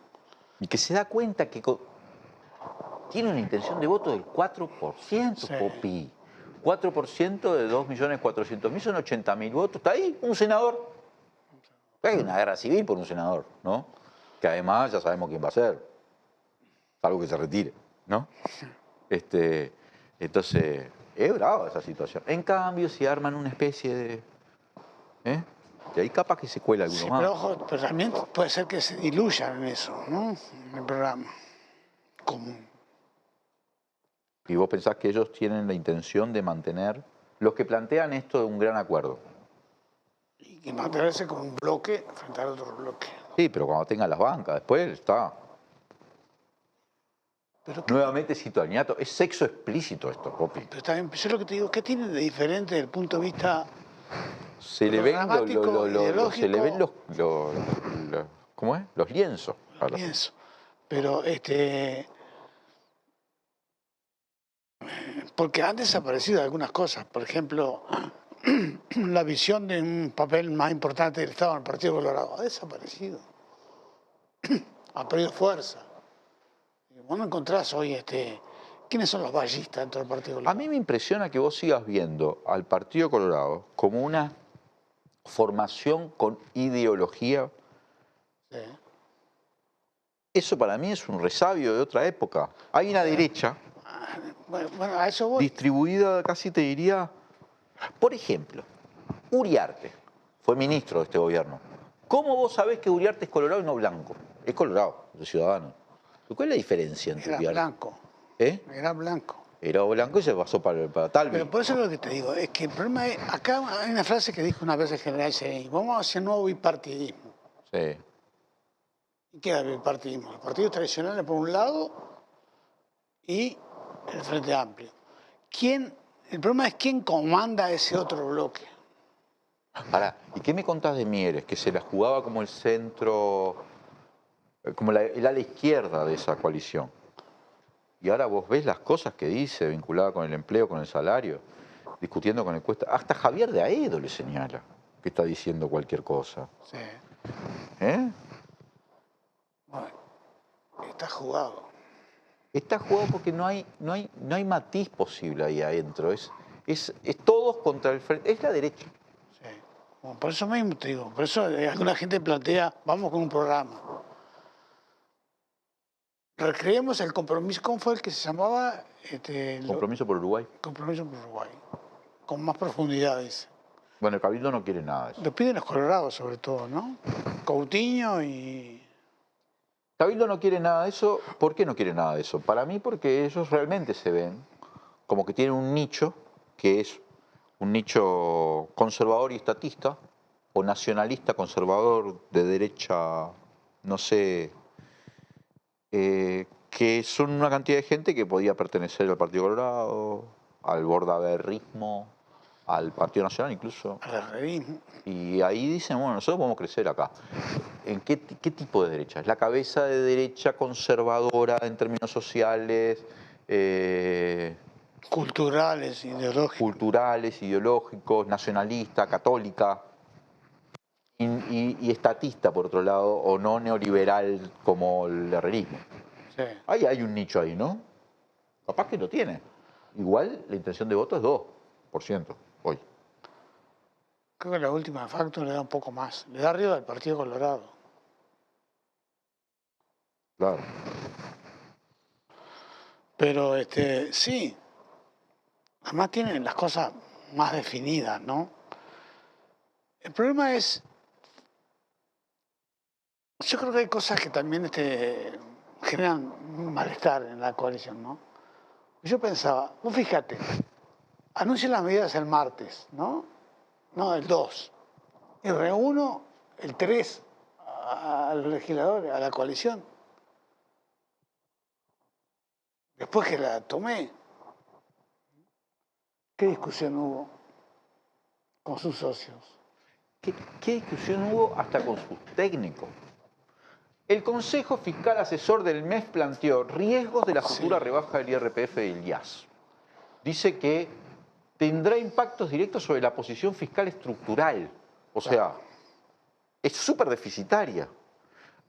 Y que se da cuenta que tiene una intención de voto del 4%, Sí. Popi. 4% de 2.400.000 son 80.000 votos. Está ahí un senador. Hay una guerra civil por un senador, ¿no? Que además ya sabemos quién va a ser. Salvo que se retire, ¿no? Entonces, es brava esa situación. En cambio, si arman una especie de... Y ahí capaz que se cuela alguno Sí, más. pero ojo, pero también puede ser que se diluyan en eso, ¿no? En el programa común. Y vos pensás que ellos tienen la intención de mantener, los que plantean esto de un gran acuerdo. Y mantenerse como un bloque frente al otro bloque. Sí, pero cuando tengan las bancas, después está. Pero, Nuevamente cito al Ñato, es sexo explícito esto, Popi. pero también, yo lo que te digo, ¿qué tiene de diferente desde el punto de vista Se le ven, programático, se le ven ideológico? ¿cómo es? Los lienzos. Pienso. Pero porque han desaparecido algunas cosas. Por ejemplo, la visión de un papel más importante del Estado en el Partido Colorado ha desaparecido. Ha perdido fuerza. Vos no encontrás hoy quiénes son los ballistas dentro del Partido Colorado. A mí me impresiona que vos sigas viendo al Partido Colorado como una formación con ideología. Sí. Eso para mí es un resabio de otra época. Hay una derecha Bueno, a eso voy. distribuida, casi te diría, por ejemplo, Uriarte fue ministro de este gobierno. ¿Cómo vos sabés que Uriarte es colorado y no blanco? Es colorado, es ciudadano. ¿Cuál es la diferencia entre Era Uriarte? blanco. ¿Eh? Era blanco. Era blanco y se pasó para Talvi. Pero por eso es lo que te digo, es que el problema es, acá hay una frase que dijo una vez el general Seguí, vamos hacia el nuevo bipartidismo. Sí. ¿Y qué era el bipartidismo? Los partidos tradicionales por un lado y el Frente Amplio. El problema es quién comanda ese otro bloque. Pará, ¿y qué me contás de Mieres? Que se la jugaba como el centro, como el ala izquierda de esa coalición. Y ahora vos ves las cosas que dice, vinculada con el empleo, con el salario, discutiendo con el Cuesta. Hasta Javier de Aedo le señala que está diciendo cualquier cosa. Sí. ¿Eh? Bueno, está jugado. Está jugado porque no hay matiz posible ahí adentro. Es todos contra el frente. Es la derecha. Sí. Bueno, por eso mismo te digo, por eso alguna gente plantea, vamos con un programa. Recreemos el compromiso, ¿cómo fue el que se llamaba? Compromiso por Uruguay. Compromiso por Uruguay. Con más profundidad, dice. Bueno, el Cabildo no quiere nada de eso. Lo piden los colorados, sobre todo, ¿no? Coutinho y... Cabildo no quiere nada de eso. ¿Por qué no quiere nada de eso? Para mí porque ellos realmente se ven como que tienen un nicho que es un nicho conservador y estatista o nacionalista conservador de derecha, no sé, que son una cantidad de gente que podía pertenecer al Partido Colorado, al bordaberrismo, al Partido Nacional incluso. Al herrerismo. Y ahí dicen, bueno, nosotros podemos crecer acá. ¿En qué tipo de derecha? Es la cabeza de derecha conservadora en términos sociales, Culturales, ideológicos, nacionalista, católica y estatista, por otro lado, o no neoliberal como el herrerismo. Sí. Ahí hay un nicho ahí, ¿no? Capaz que lo tiene. Igual la intención de voto es 2% hoy. Creo que la última facto le da un poco más. Le da arriba al Partido Colorado. Claro. Pero sí, además tienen las cosas más definidas, ¿no? El problema es, yo creo que hay cosas que también generan malestar en la coalición, ¿no? Yo pensaba, vos fíjate, anuncian las medidas el martes, ¿no? No, el 2. Y reúno el 3 a los legisladores, a la coalición. Después que la tomé, ¿qué discusión hubo con sus socios? ¿Qué discusión hubo hasta con sus técnicos? El Consejo Fiscal Asesor del MES planteó riesgos de la futura rebaja del IRPF y el IAS. Dice que tendrá impactos directos sobre la posición fiscal estructural. O sea, es súper deficitaria.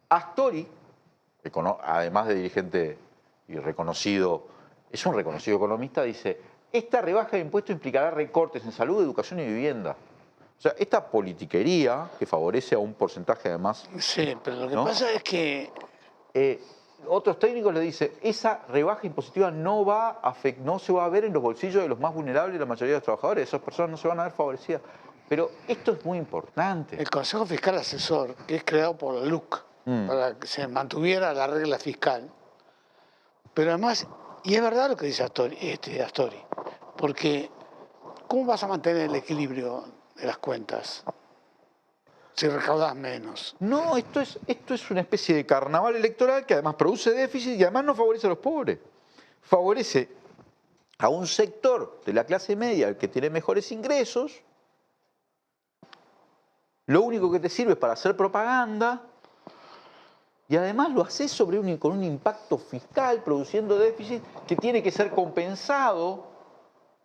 Astori, además de dirigente y reconocido, es un reconocido economista, dice, esta rebaja de impuestos implicará recortes en salud, educación y vivienda. O sea, esta politiquería que favorece a un porcentaje además... Sí, pero lo que pasa es que... otros técnicos le dicen, esa rebaja impositiva no se va a ver en los bolsillos de los más vulnerables de la mayoría de los trabajadores. Esas personas no se van a ver favorecidas. Pero esto es muy importante. El Consejo Fiscal Asesor, que es creado por la LUC, para que se mantuviera la regla fiscal. Pero además, y es verdad lo que dice Astori, porque ¿cómo vas a mantener el equilibrio de las cuentas si recaudas menos? No, esto es una especie de carnaval electoral que además produce déficit y además no favorece a los pobres. Favorece a un sector de la clase media, el que tiene mejores ingresos. Lo único que te sirve es para hacer propaganda y además lo haces con un impacto fiscal, produciendo déficit que tiene que ser compensado,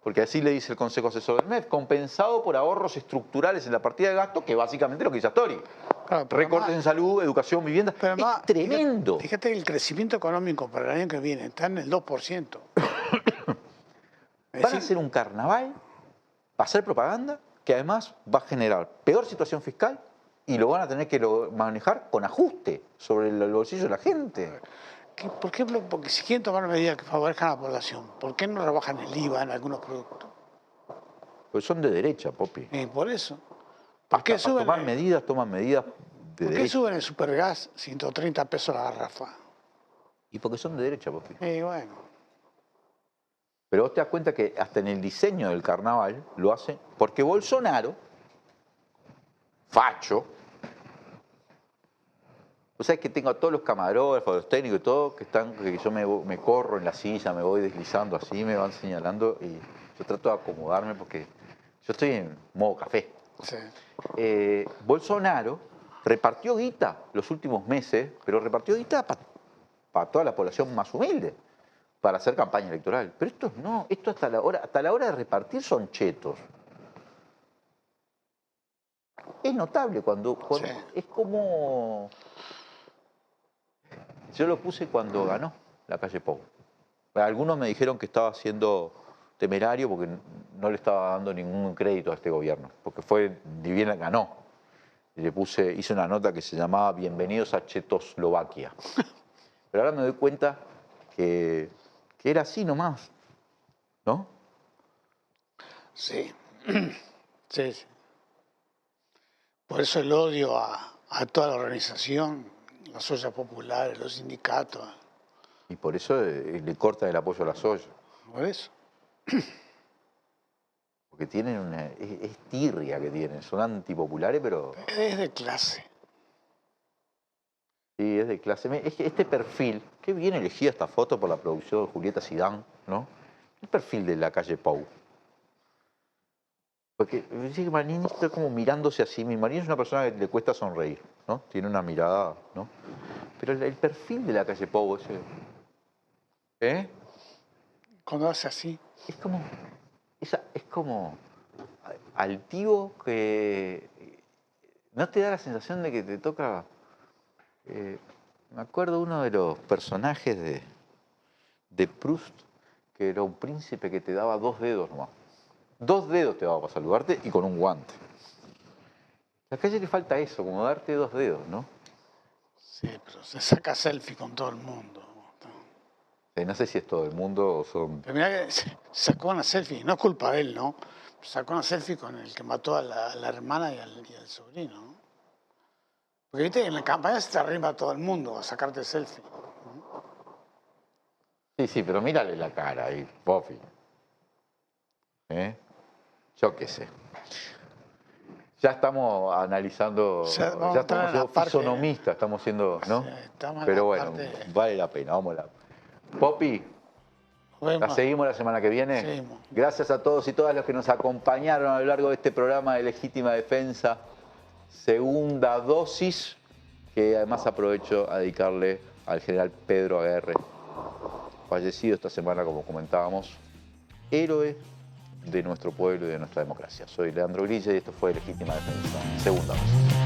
porque así le dice el Consejo Asesor del MEF, compensado por ahorros estructurales en la partida de gasto, que básicamente es lo que dice Astori. Claro, Recortes en salud, educación, vivienda. Pero además, es tremendo. Fíjate que el crecimiento económico para el año que viene está en el 2%. Van a hacer un carnaval, va a hacer propaganda, que además va a generar peor situación fiscal y lo van a tener que manejar con ajuste sobre el bolsillo de la gente. Por ejemplo, porque si quieren tomar medidas que favorezcan a la población, ¿por qué no rebajan el IVA en algunos productos? Pues son de derecha, Popi. Por eso. ¿Por qué suben? Toman medidas de ¿Por qué suben el supergas 130 pesos la garrafa? Y porque son de derecha, Popi. Bueno. Pero vos te das cuenta que hasta en el diseño del carnaval lo hacen porque Bolsonaro, facho, vos sabés que tengo a todos los camarógrafos, los técnicos y todo, que yo me corro en la silla, me voy deslizando así, me van señalando y yo trato de acomodarme porque yo estoy en modo café. Sí. Bolsonaro repartió guita los últimos meses, pero repartió guita para toda la población más humilde, para hacer campaña electoral. Pero estos no, esto hasta la hora de repartir son chetos. Es notable cuando Sí. es como... Yo lo puse cuando ganó la calle Pou. Algunos me dijeron que estaba siendo temerario porque no le estaba dando ningún crédito a este gobierno, porque ni bien ganó. Y hice una nota que se llamaba Bienvenidos a Chetoslovaquia. Pero ahora me doy cuenta que era así nomás, ¿no? Sí. Sí. Por eso el odio a toda la organización, las ollas populares, los sindicatos. Y por eso le cortan el apoyo a las ollas. Por eso. Porque tienen es tirria que tienen, son antipopulares, pero... Es de clase. Sí, es de clase media. Es que este perfil, qué bien elegida esta foto por la producción de Julieta Zidane, ¿no? El perfil de la calle Pou. Porque dice que Marini está como mirándose así. Marini es una persona que le cuesta sonreír, ¿no? Tiene una mirada, ¿no? Pero el perfil de la calle Pou, ese... Cuando hace así. Es como altivo que... ¿No te da la sensación de que te toca...? Me acuerdo uno de los personajes de Proust, que era un príncipe que te daba 2 dedos nomás. 2 dedos te daba para saludarte y con un guante. A la calle le falta eso, como darte 2 dedos, ¿no? Sí, pero se saca selfie con todo el mundo. ¿Sí? No sé si es todo el mundo o son... Pero mirá que sacó una selfie, no es culpa de él, ¿no? Sacó una selfie con el que mató a la hermana y al sobrino, ¿no? Porque viste que en la campaña se te arriba a todo el mundo a sacarte selfie. Sí, pero mírale la cara ahí, Pofi. Yo qué sé. Ya estamos analizando, O sea, ya estamos siendo fisonomistas, estamos siendo, ¿no? Sí, estamos en Pero la bueno, parte- vale la pena, vamos a la... Popi, Nos vemos. ¿la seguimos la semana que viene? Seguimos. Gracias a todos y todas los que nos acompañaron a lo largo de este programa de Legítima Defensa, segunda dosis, que además aprovecho a dedicarle al general Pedro Aguerre, fallecido esta semana, como comentábamos, héroe de nuestro pueblo y de nuestra democracia. Soy Leandro Grille y esto fue Legítima Defensa, segunda dosis.